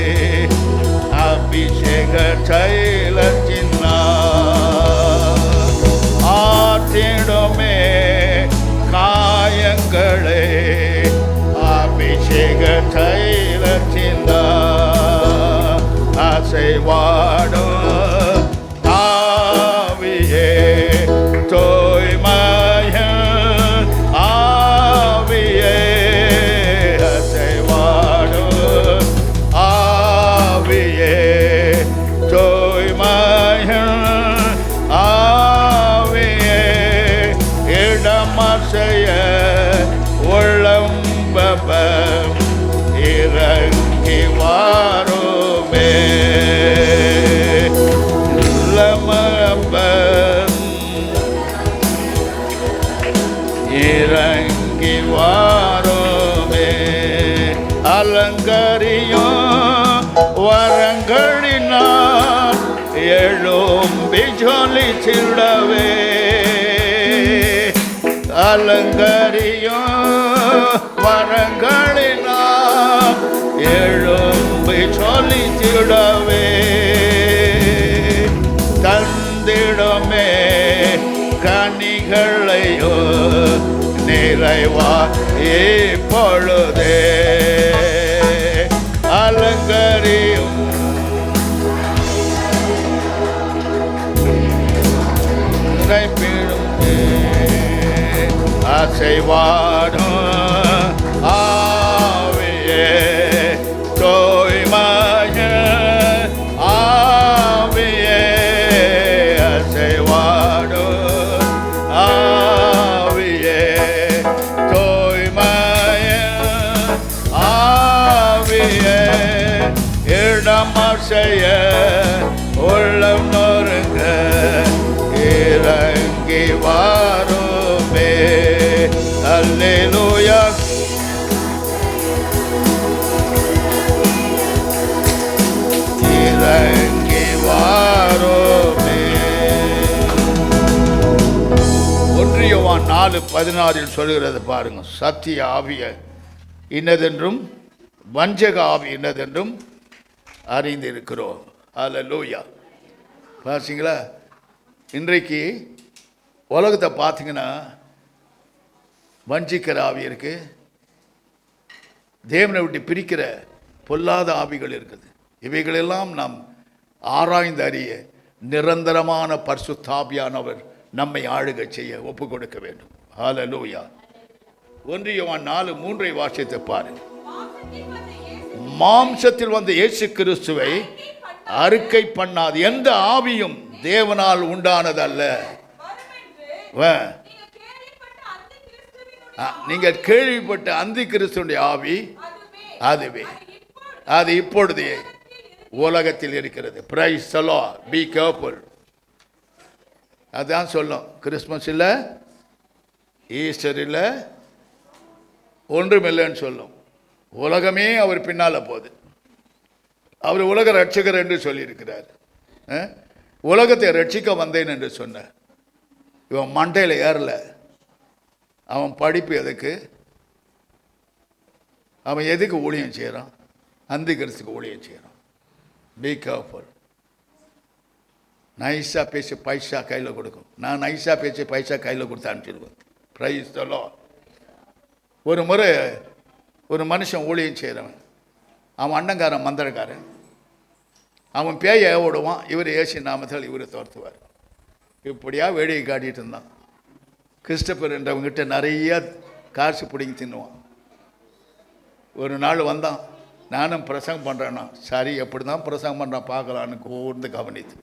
Speaker 2: அபிஷேக தைலத்தினால் ஆற்றிடுமே காயங்களை அபிஷேக தைலத்தினால் அசைவாடும் ஆவியே தூய்மையின் ஆவியே அசைவாடும் ஆவியே தூய்மையின் ஆவியே இடமசைய உள்ளம்பப இறங்கி வாருமே இறங்கி வாருமே அலங்கரியும் வரங்களினால் எழும்பி ஜொலித்திடவே அலங்கரியும் வரங்களினால் எழும்பி ஜொலித்திடவே தந்திடமே கனிகளையோ நிறைவா இப்பொழுதே அலங்கரியும் அசைவாடும் ஆவியே தூய்மையின் ஆவியே அசைவாடும் ஆவியே தூய்மையின் ஆவியே இடமசைய உள்ளம் நொறுங்க இறங்கி வாருமே அல்லேலூயா இறங்கி வாருமே 1 யோவான் 4:16 சொல்கிறது பாருங்க சத்திய ஆவிய இன்னதென்றும் வஞ்சக ஆவி இன்னதென்றும் அறிந்திருக்கிறோம் அல்லேலூயா பாத்தீங்களா இன்றைக்கு உலகத்தை பார்த்தீங்கன்னா வஞ்சிக்கிற ஆவி இருக்கு தேவனை விட்டு பிரிக்கிற பொல்லாத ஆவிகள் இருக்குது இவைகளெல்லாம் நாம் ஆராய்ந்து அறிய நிரந்தரமான பரிசுத்த ஆவியானவர் நம்மை ஆளுகை செய்ய ஒப்பு கொடுக்க வேண்டும் ஹல்லேலூயா 1 யோவான் 4:3 வாசித்து பாருங்க மாம்சத்தில் வந்த இயேசு கிறிஸ்துவை அறிக்கை பண்ணாது எந்த ஆவியும் தேவனால் உண்டானதல்ல நீங்கள் கேள்விப்பட்ட அந்தி கிறிஸ்துடைய ஆவி அதுவே, அது இப்பொழுதே உலகத்தில் இருக்கிறது. Price the Lord. Be careful. அதான் சொல்லும், கிறிஸ்மஸ் இல்லை, ஈஸ்டர் இல்லை, ஒன்றுமில்லைன்னு சொல்லும். உலகமே அவர் பின்னால் போகுது. அவர் உலக ரட்சகர் என்று சொல்லியிருக்கிறார். உலகத்தை ரட்சிக்க வந்தேன் என்று சொன்னார். இவன் மண்டையில் ஏறல. அவன் படிப்பு எதுக்கு? அவன் எதுக்கு ஊழியம் செய்கிறான்? அந்தி கிறிஸ்துக்கு ஊழியம் செய்கிறான். Be careful. நைஸாக பேசி பைசா கையில் கொடுக்கும். நான் நைஸாக பேசி பைசா கையில் கொடுத்து அனுப்பிச்சிடுவேன். Price the Lord. ஒரு முறை ஒரு மனுஷன் ஊழியம் செய்கிறவன், அவன் அண்ணங்காரன் மந்திரக்காரன், அவன் பேயை ஓடுவான், இவர் ஏசி நாமத்தால் இவரை துரத்துவார். இப்படியா வேடிக்கை காட்டிகிட்டு இருந்தான். கிறிஸ்டபர் என்றவங்கிட்ட நிறைய காசு பிடிங்கி தின்னுவான். ஒரு நாள் வந்தான், நானும் பிரசங்கம் பண்ணுறேன்னா, சரி எப்படி தான் பிரசங்கம் பண்ணுறான் பார்க்கலான்னு கூர்ந்து கவனித்து,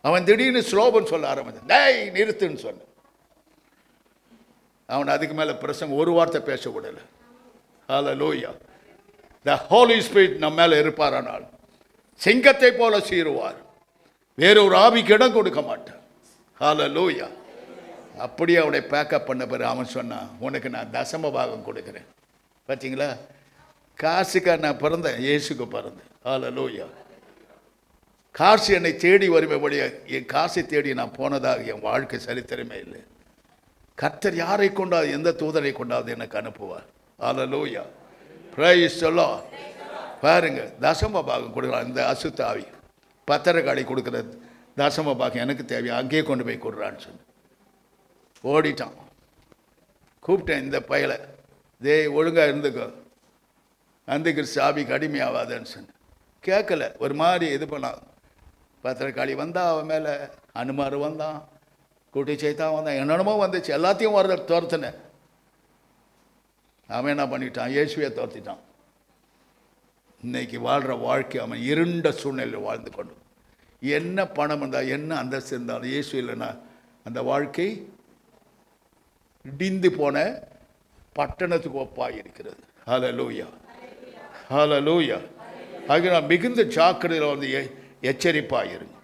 Speaker 2: அவன் திடீர்னு ஸ்லோகன் சொல்ல ஆரம்பித்தான். டேய் நிறுத்துன்னு சொன்ன. அவன் அதுக்கு மேலே பிரசங்கம் ஒரு வார்த்தை பேச விடலை. ஹல்லேலூயா. தி ஹோலி ஸ்பிரிட் நம்ம மேலே இருப்பாரானால் சிங்கத்தை போல சீருவார், வேறொரு ஆவிக்கு இடம் கொடுக்க மாட்டார். ஹல்லேலூயா. அப்படியே அவனை பேக்கப் பண்ண பிறகு அவன் சொன்னான், உனக்கு நான் தசம பாகம் கொடுக்குறேன். பார்த்தீங்களா, காசுக்காக நான் பிறந்தேன், இயேசுக்கு பிறந்தேன். ஹல்லேலூயா. காசு என்னை தேடி வருமே வழியா, என் காசை தேடி நான் போனதாக என் வாழ்க்கை சரித்திரமே இல்லை. கர்த்தர் யாரை கொண்டாது, எந்த தூதரை கொண்டாது எனக்கு அனுப்புவார். ஹல்லேலூயா. Praise the Lord. பாருங்க, தசம பாகம் கொடுக்குறான். இந்த அசுத்தாவி பத்திரக்காளி கொடுக்குற தசம பாகம் எனக்கு தேவையா, அங்கேயே கொண்டு போய் கொடுறான்னு சொல்லி ஓடிட்டான். கூப்பிட்டேன் இந்த பயலை, தே ஒழுங்காக இருந்துக்கோ, அந்த கிறிஸ்து ஆவிக்கு அடிமையாகாதன்னு சொன்னேன். கேட்கல. ஒரு மாதிரி இது பண்ணான். பத்திரக்காளி வந்தான், அவன் மேலே அனுமார் வந்தான், கூட்டி செய்தான் வந்தான், என்னென்னமோ வந்துச்சு. எல்லாத்தையும் வர துரத்துனேன். அவன் என்ன பண்ணிட்டான், இயேசுவை துரத்திட்டான். இன்னைக்கு வாழ்கிற வாழ்க்கை அவன் இருண்ட சூழ்நிலையில் வாழ்ந்து கொண்டு, என்ன பணம் இருந்தால் என்ன அந்தஸ்து இருந்தாலும் இயேசு இல்லைன்னா அந்த வாழ்க்கை இடிந்து போன பட்டணத்துக்கு ஒப்பாக இருக்கிறது. ஹல்லேலூயா. ஹல்லேலூயா. ஆகினால் மிகுந்த ஜாக்கிரதையில் வந்து எச்சரிப்பாக இருங்க.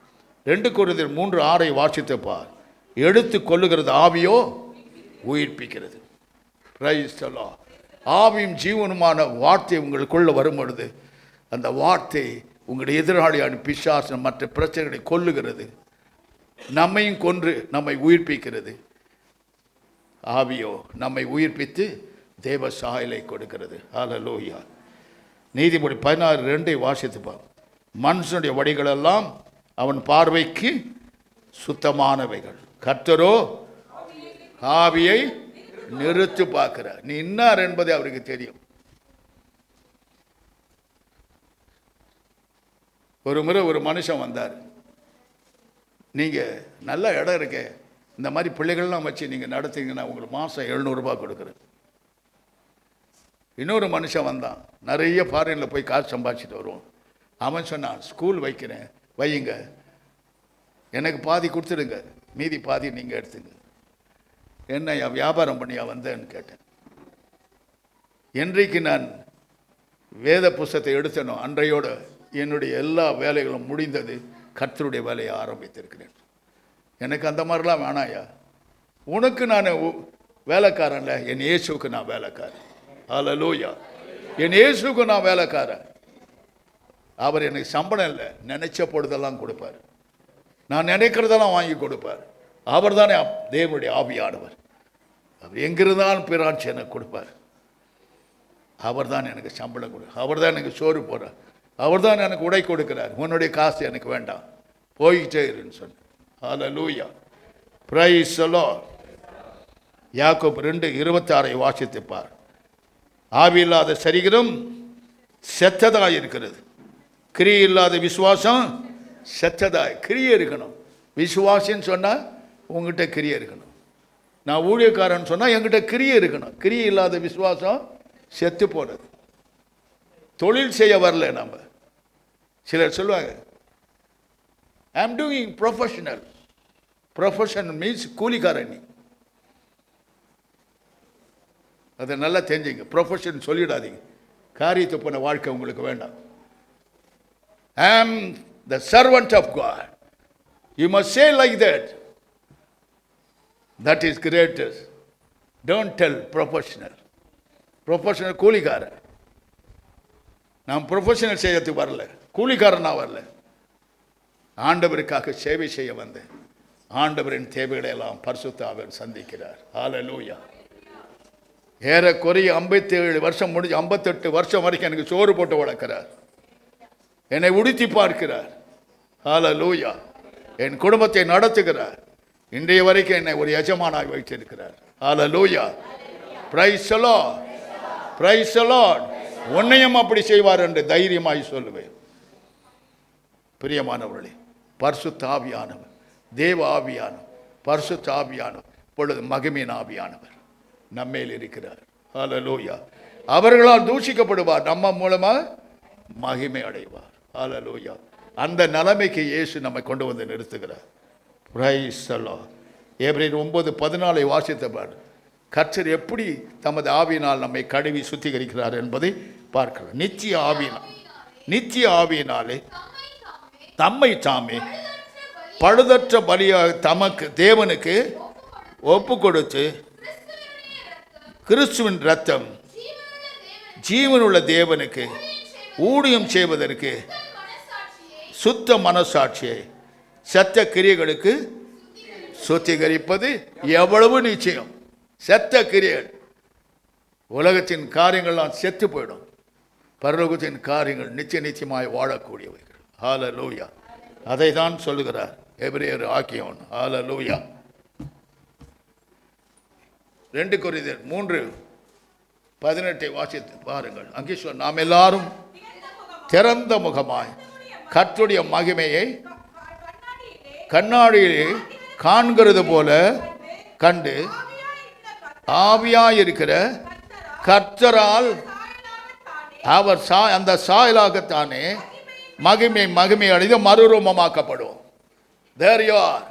Speaker 2: 2 கொரிந்தியர் 3:6 வாசித்துப்பார். எடுத்து கொள்ளுகிறது ஆவியோ உயிர்ப்பிக்கிறது. Price the Lord. ஆவியும் ஜீவனுமான வார்த்தை உங்களுக்குள்ள வரும் பொழுது அந்த வார்த்தை உங்களுடைய எதிராளியான பிசாசு மற்ற பிரச்சனைகளை கொல்லுகிறது, நம்மையும் கொன்று நம்மை உயிர்ப்பிக்கிறது. ஆவியோ நம்மை உயிர்ப்பித்து தேவ சாயலை கொடுக்கிறது. ஹல்லேலூயா. நீதிமொழி 16:2 வாசித்துப்பார். மனுஷனுடைய வழிகளெல்லாம் அவன் பார்வைக்கு சுத்தமானவைகள், கர்த்தரோ ஆவியை நிறுத்து பார்க்கிறார். நீ இன்னார் என்பதை அவருக்கு தெரியும். ஒரு முறை ஒரு மனுஷன் வந்தார். நீங்கள் நல்ல இடம் இருக்கே, இந்த மாதிரி பிள்ளைகள்லாம் வச்சு நீங்கள் நடத்தீங்கன்னா உங்களுக்கு மாதம் 700 ரூபாய் கொடுக்குறேன். இன்னொரு மனுஷன் வந்தான், நிறைய ஃபாரினில் போய் காசு சம்பாதிச்சுட்டு வருவோம். அவன் சொன்னான், ஸ்கூல் வைக்கிறேன், வையுங்க, எனக்கு பாதி கொடுத்துடுங்க, மீதி பாதி நீங்கள் எடுத்துங்க. என்ன வியாபாரம் பண்ணியா வந்தேன்னு கேட்டேன். என்றைக்கு நான் வேத புஸ்தகத்தை எடுத்தனோ அன்றையோடு என்னுடைய எல்லா வேலைகளும் முடிந்தது. கர்த்தருடைய வேலையை ஆரம்பித்திருக்கிறேன். எனக்கு அந்த மாதிரிலாம் வேணாயா, உனக்கு நான் வேலைக்காரன்ல, என் இயேசுக்கு நான் வேலைக்காரன். ஹல்லேலூயா. என் இயேசுக்கு நான் வேலைக்காரன். அவர் எனக்கு சம்பளம் இல்லை, நினைச்ச பொழுதெல்லாம் கொடுப்பார், நான் நினைக்கிறதெல்லாம் வாங்கி கொடுப்பார். அவர் தானே தேவனுடைய ஆவியானவர். அவர் எங்கிருந்தாலும் பிரான்சி எனக்கு கொடுப்பார். அவர் தான் எனக்கு சம்பளம் கொடு, அவர் தான் எனக்கு சோறு போடுறார், அவர் தான் எனக்கு உடை கொடுக்கிறார். உன்னுடைய காசு எனக்கு வேண்டாம், போய்கிட்டே இருன்னு சொன்னேன். ஹல்லேலூயா. Praise the Lord. யாக்கோபு 2:26 வாசித்துப்பார். ஆவி இல்லாத சரீரம் செத்ததாய் இருக்கிறது, கிரியை இல்லாத விசுவாசம் செத்ததாய். கிரியை இருக்கணும். விசுவாசின்னு சொன்னால் உங்ககிட்ட கிரியை இருக்கணும். நான் ஊழியக்காரன் சொன்னால் என்கிட்ட கிரியை இருக்கணும். கிரியை இல்லாத விசுவாசம் செத்து போனது. தொழில் செய்ய வரல. நம்ம சிலர் சொல்லுவாங்க, I am doing professional. Professional means கூலிக்காரன். அதை நல்லா தெரிஞ்சுங்க. ப்ரொஃபஷன் சொல்லிடாதீங்க. காரியத்தை போன வாழ்க்கை உங்களுக்கு வேண்டாம். I am the servant of God. You must say like that. That is greatest. Don't tell professional. Professional கூலிக்காரன். நாம் ப்ரொஃபஷனல் செய்யறதுக்கு வரல, கூலிக்காரனா வரல. ஆண்டவருக்காக சேவை செய்ய வந்தேன். ஆண்டவரின் தேவைகளை எல்லாம் பரிசுத்த ஆவியானவர் சந்திக்கிறார். ஹல்லேலூயா. ஏறக்குறைய 57 வருஷம் முடிஞ்சு 58 வருஷம் வரைக்கும் எனக்கு சோறு போட்டு வளர்க்கிறார். என்னை உடுத்தி பார்க்கிறார். ஹல்லேலூயா. என் குடும்பத்தை நடத்துகிறார். இன்றைய வரைக்கும் என்னை ஒரு எஜமானாய் வைத்திருக்கிறார். ஹல்லேலூயா. Praise the Lord. Praise the Lord. உன்னையும் அப்படி செய்வார் என்று தைரியமாய் சொல்லுவேன். பிரியமானவர்களே, பரிசுத்த ஆவியானவர், தேவ ஆவியானவர், பரிசுத்த ஆவியானவர், இப்பொழுது மகிமையின் ஆவியானவர் நம்மேல் இருக்கிறார். ஹல்லேலூயா. அவர்களால் தூஷிக்கப்படுவார், நம்ம மூலமா மகிமை அடைவார். ஹல்லேலூயா. அந்த நிலைமைக்கு இயேசு நம்மை கொண்டு வந்து நிறுத்துகிறார். Price the Lord. எபிரேயர் 9:14 வாசித்தபார் கர்த்தர் எப்படி தமது ஆவியினால் நம்மை கழுவி சுத்திகரிக்கிறார் என்பதை பார்க்கிறோம். நித்திய ஆவியினாலே தம்மை தாமே பழுதற்ற பலியாக தமக்கு தேவனுக்கு ஒப்பு கொடுத்து கிறிஸ்துவின் இரத்தம் ஜீவனுள்ள தேவனுக்கு ஊழியம் செய்வதற்கு சுத்த மனசாட்சியை சத்த கிரியைகளுக்கு சுத்திகரிப்பது எவ்வளவு நிச்சயம். செத்த கிரியைகள், உலகத்தின் காரியங்கள்லாம் செத்து போயிடும். பரலோகத்தின் காரியங்கள் நிச்சயமாய் வாழக்கூடியவைகள். ஹல்லேலூயா. அதை தான் சொல்லுகிறார் எபிரேயர் ஆக்கியவன். ஹல்லேலூயா. 2 கொரிந்தியர் 3:18 வாசித்து பாருங்கள். அங்கே நாம் எல்லாரும் திறந்த முகமாய் கர்த்தருடைய மகிமையை கண்ணாடியிலே காண்கிறது போல கண்டு ஆவியாயிருக்கிற கர்த்தரால் அவர் அந்த சாயலாகத்தானே மகிமை அடைந்து மறுரூபமாக்கப்படும். There you are.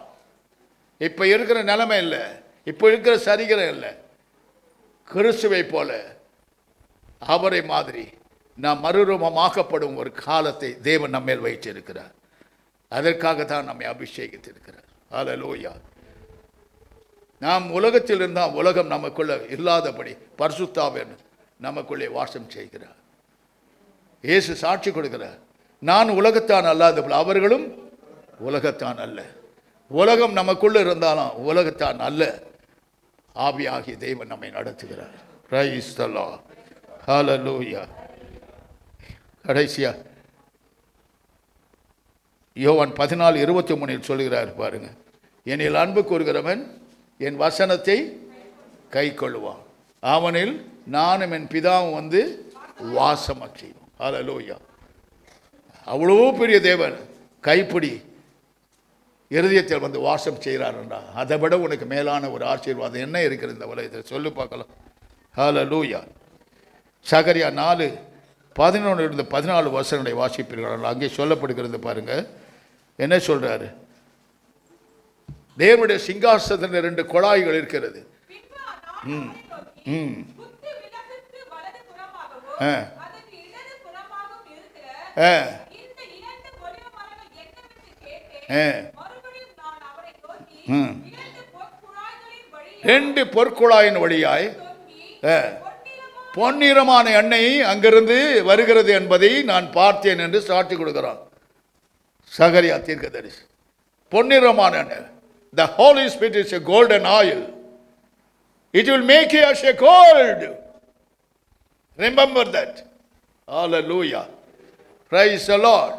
Speaker 2: இப்போ இருக்கிற நிலைமை இல்லை, இப்போ இருக்கிற சரீரம் இல்லை. கிறிஸ்துவை போல அவரை மாதிரி நாம் மறுரூபமாக்கப்படும் ஒரு காலத்தை தேவன் நம்மேல் வைத்திருக்கிறார். அதற்காகத்தான் நம்மை அபிஷேகித்திருக்கிறார். ஹல்லேலூயா. நாம் உலகத்தில் இருந்தால் உலகம் நமக்குள்ள இல்லாதபடி பரிசுத்த ஆவியானவர் நமக்குள்ளே வாசம் செய்கிறார். இயேசு சாட்சி கொடுக்கிறார், நான் உலகத்தான் அல்லாத அவர்களும் உலகத்தான் அல்ல. உலகம் நமக்குள்ள இருந்தாலும் உலகத்தான் அல்ல. ஆவியாகிய தேவன் நம்மை நடத்துகிறார். Praise the Lord. ஹல்லேலூயா. கடைசியா யோவான் 14:23 சொல்கிறார் பாருங்க. என்னில் அன்பு கூறுகிறவன் என் வசனத்தை கை கொள்ளுவான், அவனில் நானும் என் பிதாவும் வந்து வாசமாக செய்வோம். ஹல்லேலூயா. அவ்வளோ பெரிய தேவன் கைப்பிடி இருதயத்தில் வந்து வாசம் செய்கிறாருன்றா, அதை விட உனக்கு மேலான ஒரு ஆசீர்வாதம் என்ன இருக்கிறது இந்த உலகத்தில் சொல்லி பார்க்கலாம். ஹல்லேலூயா. சகரியா 4:11-14 வசனங்களை வாசிப்பீர்கள். அங்கே சொல்லப்படுகிறது பாருங்க. என்ன சொல்றாரு? தேவனுடைய சிங்காசனத்தில் 2 குழாய்கள் இருக்கிறது. ரெண்டு பொற்குழாயின் வழியாய் பொன்னிறமான எண்ணெய் அங்கிருந்து வருகிறது என்பதை நான் பார்த்தேன் என்று சாட்சி கொடுக்கிறான் சகரியா தீர்க்கதரிசி. பொன்னிறமான எண்ணெய். The Holy Spirit is a golden oil. It will make you as a gold. Remember that. Hallelujah. Praise the Lord.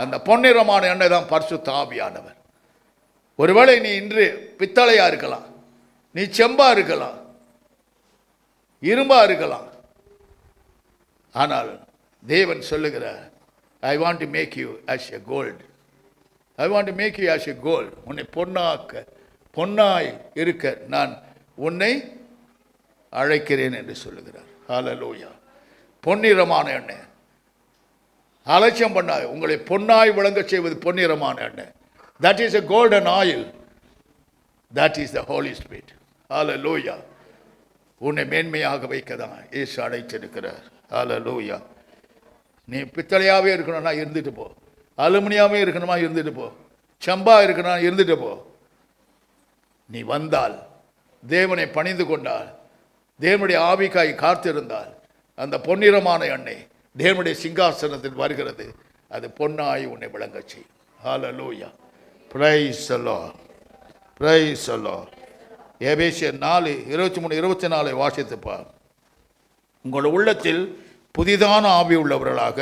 Speaker 2: அந்த பொன்னிறமான எண்ணெய் தான் பரிசுத்த ஆவியானவர். ஒருவேளை நீ இன்று பித்தளையா இருக்கலாம், நீ செம்பா இருக்கலாம், இரும்பா இருக்கலாம். ஆனால் தேவன் சொல்லுகிறார், I want to make you as a gold. I want to make you as a gold. உன்னை பொன்னாய் இருக்க நான் உன்னை அழைக்கிறேன் என்று சொல்லுகிறார். ஹல்லேலூயா. பொன்னிறமான எண்ணெய். அலட்சியம் பண்ணாய், உங்களை பொன்னாய் விளங்க செய்வது பொன்னிறமான எண்ணெய். That is a golden oil. That is the Holy Spirit. Hallelujah. உன்னை மேன்மையாக வைக்க தான் இயேசு அழைச்சிருக்கிறார். ஹல்லேலூயா. நீ பித்தளையாகவே இருக்கணும்னா இருந்துட்டு போ, அலுமினியாவே இருக்கணுமா இருந்துட்டு போ, செம்பா இருக்கணும்னா இருந்துட்டு போ. நீ வந்தால், தேவனை பணிந்து கொண்டால், தேவனுடைய ஆவிக்காய் காத்திருந்தால், அந்த பொன்னிறமான எண்ணெய் தேவனுடைய சிங்காசனத்தில் வருகிறது. அது பொன்னாய் உன்னை விளங்க செய்யும். ஹல்லேலூயா. Praise the Lord. Praise the Lord. எபேசியர் 4:23-24 வாசித்துப்பார். உங்கள் உள்ளத்தில் புதிதான ஆவி உள்ளவர்களாக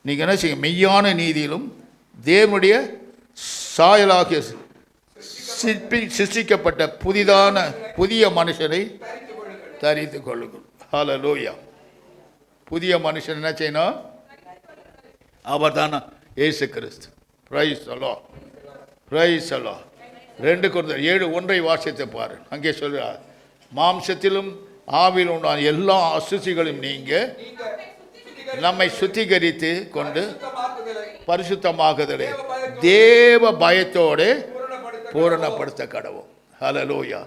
Speaker 2: நீங்கள் என்ன செய்ய, மெய்யான நீதியிலும் தேவனுடைய சாயலாகிய சிருஷ்டிக்கப்பட்ட புதிய மனுஷனை தரித்து கொள்ளுங்கள். ஹல்லேலூயா. புதிய மனுஷன் என்ன செய்யணும்? அவர் தானே இயேசு கிறிஸ்து. Praise the Lord. Praise the Lord. 2 கொரிந்தியர் 7:1 வாசித்து பாரு. அங்கே சொல்கிறார், மாம்சத்திலும் ஆவிலும் உண்டான எல்லா அசுசிகளும் நீங்க நம்மை சுத்திகரித்து கொண்டு பரிசுத்தமாகுதலை தேவ பயத்தோடு பூரணப்படுத்த கடவும். ஹல்லேலூயா.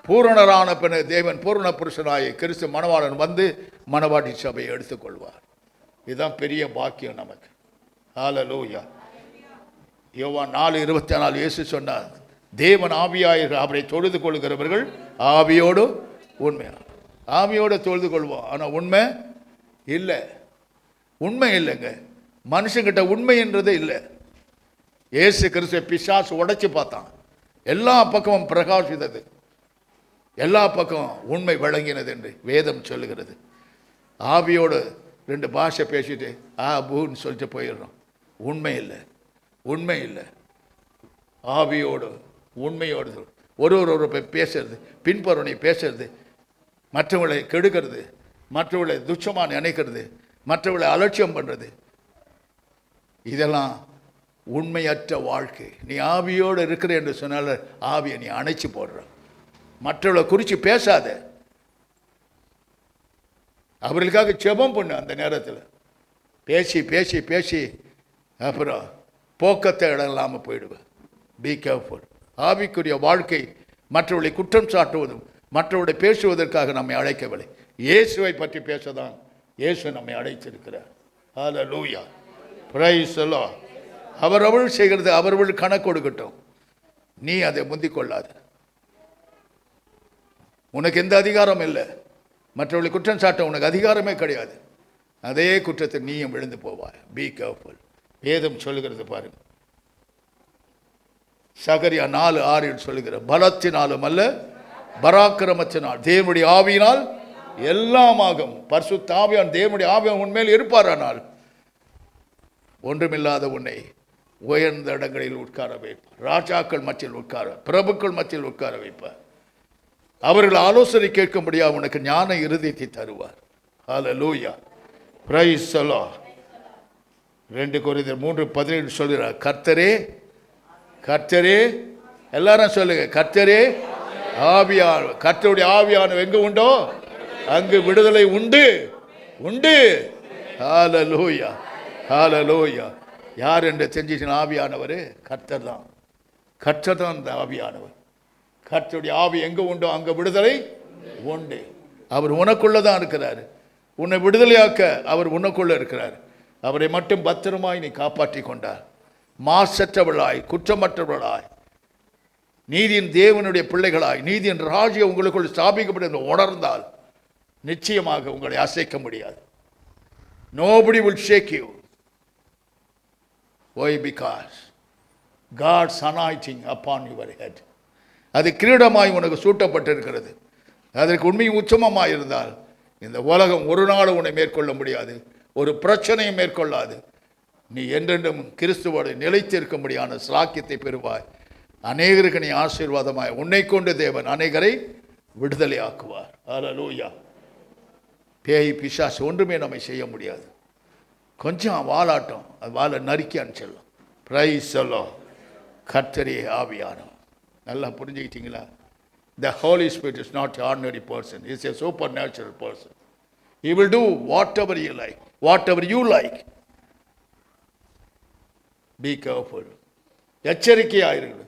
Speaker 2: பூரணரான பின்ன தேவன் பூரண புருஷனாய் கிறிஸ்து மணவாளன் வந்து மணவாட்டி சபையை எடுத்துக்கொள்வார். இதுதான் பெரிய பாக்கியம் நமக்கு. ஹல்லேலூயா. யோவான் 4:24 இயேசு சொன்னார், தேவன் ஆவியாயிரு அவரை தொழுது கொள்கிறவர்கள் ஆவியோடு உண்மையா. ஆவியோடு தொழுது கொள்வோம், ஆனால் உண்மை இல்லை. உண்மை இல்லைங்க. மனுஷங்கிட்ட உண்மைன்றதே இல்லை. இயேசு கிறிஸ்துவை பிசாசு உடைச்சு பார்த்தான். எல்லா பக்கமும் பிரகாசித்தது, எல்லா பக்கம் உண்மை விளங்கினது என்று வேதம் சொல்லுகிறது. ஆவியோடு 2 பாஷை பேசிட்டு பூன்னு சொல்லிட்டு போயிடுறோம். உண்மை இல்லை, உண்மை இல்லை. ஆவியோடு உண்மையோடு ஒரு பேசுறது, பின்புறனை பேசுறது, மற்றவர்களை கெடுக்கிறது, மற்றவர்களை துச்சமாக நினைக்கிறது, மற்றவர்களை அலட்சியம் பண்ணுறது, இதெல்லாம் உண்மையற்ற வாழ்க்கை. நீ ஆவியோடு இருக்கிற என்று சொன்னால ஆவியை நீ அணைச்சி போடுற. மற்றவர்களை குறித்து பேசாத, அவர்களுக்காக ஜெபம் பண்ணு. அந்த நேரத்தில் பேசி பேசி பேசி அப்புறம் போக்கத்தை இடம் இல்லாமல் போயிடுவேன். Be careful. ஆவிக்குரிய வாழ்க்கை மற்றவர்களை குற்றம் சாட்டுவதும் மற்றவர்களை பேசுவதற்காக நம்மை அழைக்கவில்லை. இயேசுவை பற்றி பேசதான் இயேசு நம்மை அழைத்திருக்கிறார். ஹல்லேலூயா. Praise the Lord. அவரவள் செய்கிறது அவரவள் கணக்கு கொடுக்கட்டும். நீ அதை முந்திக் கொள்ளாது. உனக்கு எந்த அதிகாரம் இல்லை. மற்றவர்களை குற்றம் சாட்ட உனக்கு அதிகாரமே கிடையாது. அதே குற்றத்தை நீயும் விழுந்து போவாய். Be careful. வேதம் சொல்லுகிறது பாருங்க. சகரியா 4:6 சொல்லுகிற, பலத்தினாலும் அல்ல பராக்கிரமத்தினால் தேவனுடைய ஆவியினால் எல்லாமாகும். பரிசுத்த ஆவியான் தேவனுடைய ஆவியான் உன்மேல் இருப்பாரானால் ஒன்றுமில்லாத உன்னை உயர்ந்த இடங்களில் உட்கார வைப்பார். ராஜாக்கள் மத்தியில் உட்கார, பிரபுக்கள் மத்தியில் உட்கார வைப்பார். அவர்கள் ஆலோசனை கேட்க முடியாது, உனக்கு ஞான இருதயத்தை தருவார். ஹல்லேலூயா. Praise the Lord. 2 கொரிந்தியர் 3:17 சொல்கிறார், கர்த்தரே கர்த்தரே, எல்லாரும் சொல்லுங்க, கர்த்தரே ஆவியான். கர்த்தருடைய ஆவியானவர் எங்கு உண்டோ அங்கு விடுதலை உண்டு உண்டு. ஹல்லேலூயா. ஹல்லேலூயா. யார் என்று தெரிஞ்சிட்டு ஆவியானவர் கர்த்தர் தான். கர்த்தர் தான் அந்த ஆவியானவர். கர்த்தருடைய ஆவி எங்கே உண்டோ அங்கே விடுதலை உண்டு. அவர் உனக்குள்ளே தான் இருக்கிறார். உன்னை விடுதலையாக்க அவர் உனக்குள்ளே இருக்கிறார். அவரை மட்டும் பத்திரமாய் நீ காப்பாற்றி கொண்டார். மாசற்றவர்களாய், குற்றமற்றவர்களாய், நீதியின் தேவனுடைய பிள்ளைகளாய், நீதியின் ராஜ்யம் உங்களுக்குள் ஸ்தாபிக்கப்படும் உணர்ந்தால் நிச்சயமாக உங்களை அசைக்க முடியாது. Nobody will shake you. Why? Because God's anointing upon your head. அது கிரீடமாய் உனக்கு சூட்டப்பட்டிருக்கிறது. அதற்கு உண்மை உச்சமமாக இருந்தால் இந்த உலகம் ஒரு நாள் உன்னை மேற்கொள்ள முடியாது, ஒரு பிரச்சனையை மேற்கொள்ளாது. நீ என்றென்றும் கிறிஸ்துவோடு நிலைத்திருக்க முடியாத ஸ்லாக்கியத்தை பெறுவாய். அநேகருக்கு நீ ஆசீர்வாதமாய் உன்னை கொண்டு தேவன் அநேகரை விடுதலை ஆக்குவார். ஹல்லேலூயா. பேய் பிசாசு ஒன்றுமே நம்மை செய்ய முடியாது. கொஞ்சம் வாலாட்டம், அது வாழை நறுக்கியான்னு சொல்லும். Price the Lord. கர்த்தரே ஆவியானவர். நல்லா புரிஞ்சுக்கிட்டீங்களா? The Holy Spirit is not an ordinary person. He is a supernatural person. He will do whatever you like. Whatever you like. Be careful. எச்சரிக்கையாயிருங்கள்.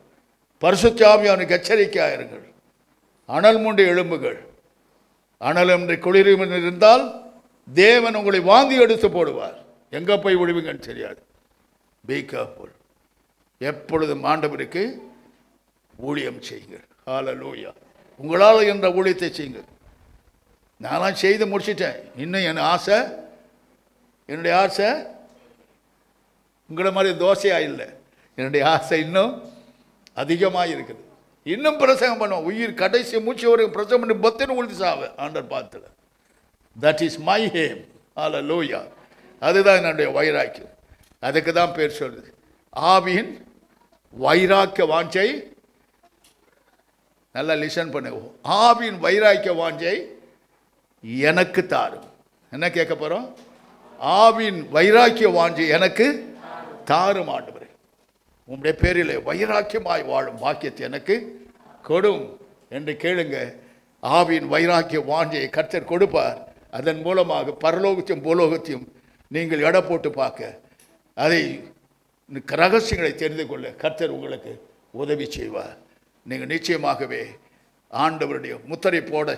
Speaker 2: பரிசுத்த ஆவியானவருக்கு எச்சரிக்கையாயிருங்கள். அனல் மூண்ட எலும்புகள் அனலும் குளிரும் இருந்தால் தேவன் உங்களை வாந்தி எடுத்து போடுவார். எங்கே போய் விடுவீங்கன்னு தெரியாது. Be careful. எப்பொழுதும் ஆண்டவருக்கு ஊழியம் செய்யுங்கள். ஹல்லேலூயா. உங்களால் என்ற ஊழியத்தை செய்யுங்கள். நான்லாம் செய்து முடிச்சிட்டேன். இன்னும் என்னுடைய ஆசை உங்களை மாதிரி தோசையாக இல்லை. என்னுடைய ஆசை இன்னும் அதிகமாக இருக்குது. இன்னும் பிரசங்கம் பண்ணுவோம். உயிர் கடைசி மூச்சு ஒரு பிரசங்கம் பண்ணி பத்துன்னு உழுதி சாவ ஆண்டர் பார்த்துல. That is my aim. ஹல்லேலூயா. அதுதான் என்னுடைய வைராக்கியம். அதுக்கு தான் பேர் சொல்லுது ஆவியின் வைராக்கிய வாஞ்சை. நல்லா லிசன் பண்ணுவோம். ஆவியின் வைராக்கிய வாஞ்சை எனக்கு தாரும். என்ன கேட்க போகிறோம்? ஆவியின் வைராக்கிய வாஞ்சை எனக்கு தாரும் ஆண்டவரே. உங்களுடைய பேரிலே வைராக்கியமாய் வாழும் பாக்கியத்தை எனக்கு கொடும் என்று கேளுங்க. ஆவியின் வைராக்கிய வாஞ்சையை கர்த்தர் கொடுப்பார். அதன் மூலமாக பரலோகத்தையும் பூலோகத்தையும் நீங்கள் எடை போட்டு பார்க்க, அதை ரகசியங்களை தெரிந்து கொள்ள கர்த்தர் உங்களுக்கு உதவி செய்வார். நீங்கள் நிச்சயமாகவே ஆண்டவருடைய முத்திரை போட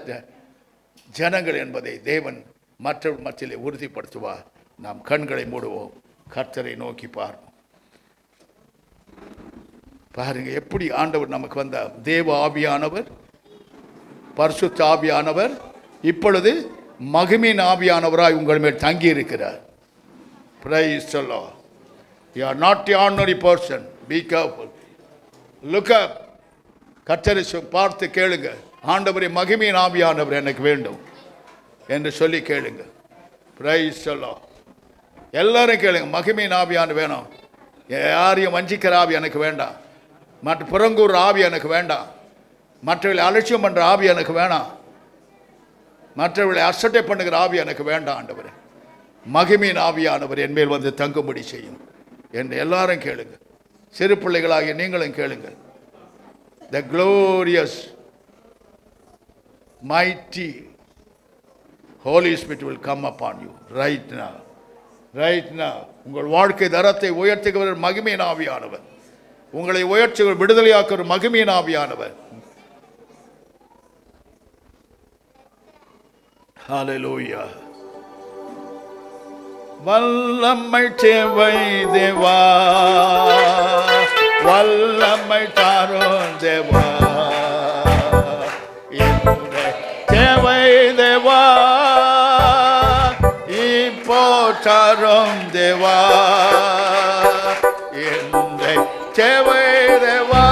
Speaker 2: ஜனங்கள் என்பதை தேவன் மற்றவர் மத்தியிலே உறுதிப்படுத்துவார். நாம் கண்களை மூடுவோம், கர்த்தரை நோக்கி பார்ப்போம். பாருங்க எப்படி ஆண்டவர் நமக்கு வந்தார். தேவ ஆவியானவர், பரிசுத்த ஆவியானவர் இப்பொழுது மகிமையின் ஆவியானவராய் உங்கள் மேல் தங்கி இருக்கிறார். Praise the Lord. You are not the ordinary person. Be careful. Look up. கர்த்தரை பார்த்து கேளுங்க. ஆண்டவரே மகிமையின் ஆவியானவர் எனக்கு வேண்டும் என்று சொல்லி கேளுங்க. Praise the Lord. எல்லாரும் கேளுங்க. மகிமையின் ஆவியான வேணும். யாரையும் வஞ்சிக்கிற ஆவி எனக்கு வேண்டாம். மற்ற புறங்கூர் ஆவி எனக்கு வேண்டாம். மற்றவர்களை அலட்சியம் பண்ணுற ஆவி எனக்கு வேணாம். மற்றவர்களை அசட்டை பண்ணுகிற ஆவி எனக்கு வேண்டாம். ஆண்டவரே மகிமையின் ஆவியானவர் என் மேல் வந்து தங்கும்படி செய்யும் என்று எல்லாரும் கேளுங்க. சிறு பிள்ளைகளாகிய நீங்களும் கேளுங்க. The glorious mighty Holy Spirit will come upon you right now. Right now. உங்கள் வாழ்க்கை தரத்தை உயர்த்துகிற மகிமையின் ஆவியானவர், உங்களை உயர்த்துகிற விடுதலையாக்குற மகிமையின் ஆவியானவர். Hallelujah. வல்லமை தேவை தேவா, வல்லமை தாரும் தேவா, தேவை தேவா, இப்போ தாரும் தேவா, தேவை தேவா,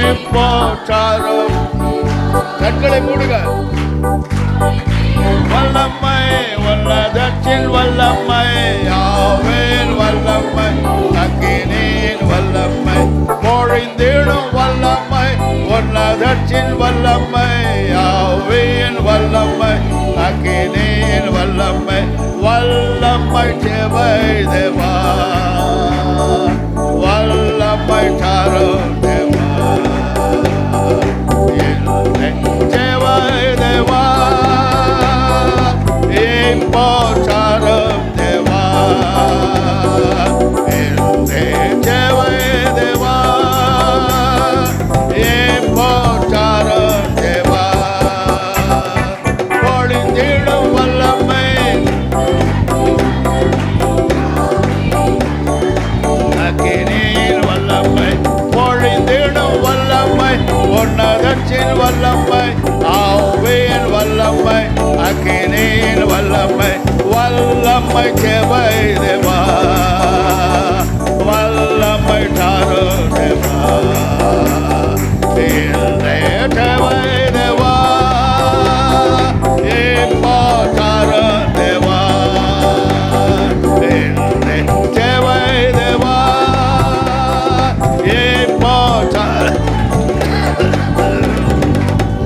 Speaker 2: இப்போ தாரும். கண்களை மூடுங்க. வல்லமை வல்லதற்றில் வல்லமை, ஆவேன் வல்லமை, அக்கினியின் வல்லமை, பொழிந்திடும் வல்லமை, வல்லதற்றில் வல்லமை, ஆவேன் வல்லமை, அக்கினியின் வல்லமை, வல்லமை தேவை தேவா, வல்லமை தாரும் தேவா, தேவை தேவா, தாரும் தேவா, தேவை தேவா, தாரும் தேவா, பொழிந்திடும் வல்லமை, அக்கினியின் வல்லமை, பொழிந்திடும் வல்லமை, உன்னதத்தின் வல்லமை, ஆவியின் வல்லமை, அக்கினியின் வல்லமை, வல்லமை தேவை தேவா, வல்லமை தாரும் தேவா, தேவை தேவா, இப்போ தாரும் தேவா, தேவை தேவா, இப்போ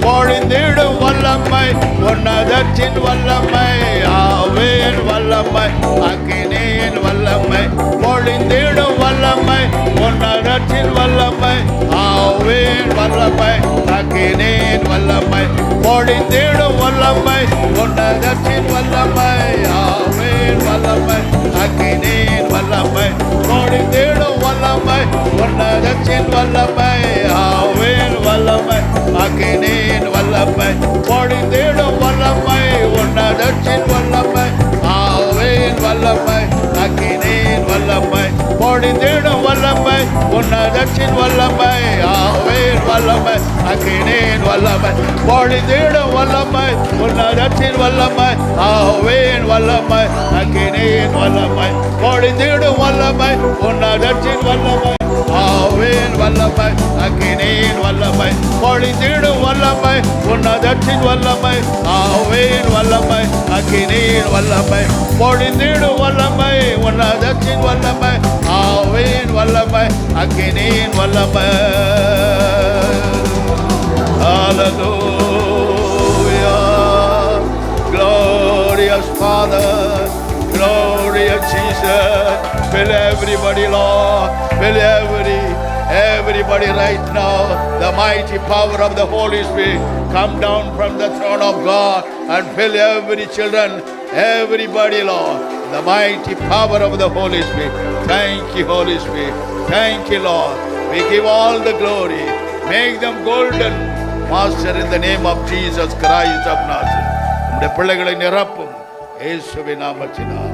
Speaker 2: பொழிந்திடும் வல்லமை, உன்னதத்தின் வல்லமை, ஆவியின் வல்லமை, அக்கினியின் வல்லமை, பொழிந்திடும் வல்லமை, உன்னதத்தின் வல்லமை, ஆவியின் வல்லமை, அக்கினியின் வல்லமை, பொழிந்திடும் வல்லமை, உன்னதத்தின் வல்லமை, ஆவியின் வல்லமை, அக்கினியின் வல்லமை, பொழிந்திடும் வல்லமை, உன்னதத்தின் வல்லமை, ஆவியின் வல்லமை, அக்கினியின் வல்லமை, உன்னதத்தின் வல்லமை ஆவேன் வல்லமை அக்கினியின் வல்லமை பொழிந்திடும் வல்லமை உன்னதத்தின் வல்லமை ஆவேன் வல்லமை அக்கினியின் வல்லமை பொழிந்திடும் வல்லமை உன்னதத்தின் வல்லமை ஆவேன் வல்லமை அக்கினியின் வல்லமை பொழிந்திடும் வல்லமை உன்னதத்தின் வல்லமை ஆவேன் வல்லமை அக்கினியின் வல்லமை பொழிந்திடும் வல்லமை உன்னதத்தின் வல்லமை ஆவேன் வல்லமை அக்கினியின் வல்லமை. Hallelujah, glorious Father, glorious Jesus, fill everybody, Lord, fill everybody right now. The mighty power of the Holy Spirit come down from the throne of God and fill every children, everybody, Lord. The mighty power of the Holy Spirit. Thank you, Holy Spirit. Thank you, Lord. We give all the glory. Make them golden, Master, in the name of Jesus Christ of Nazareth. உம்முடைய பிள்ளைகளை நிரப்பும் இயேசுவின் நாமத்தினால்.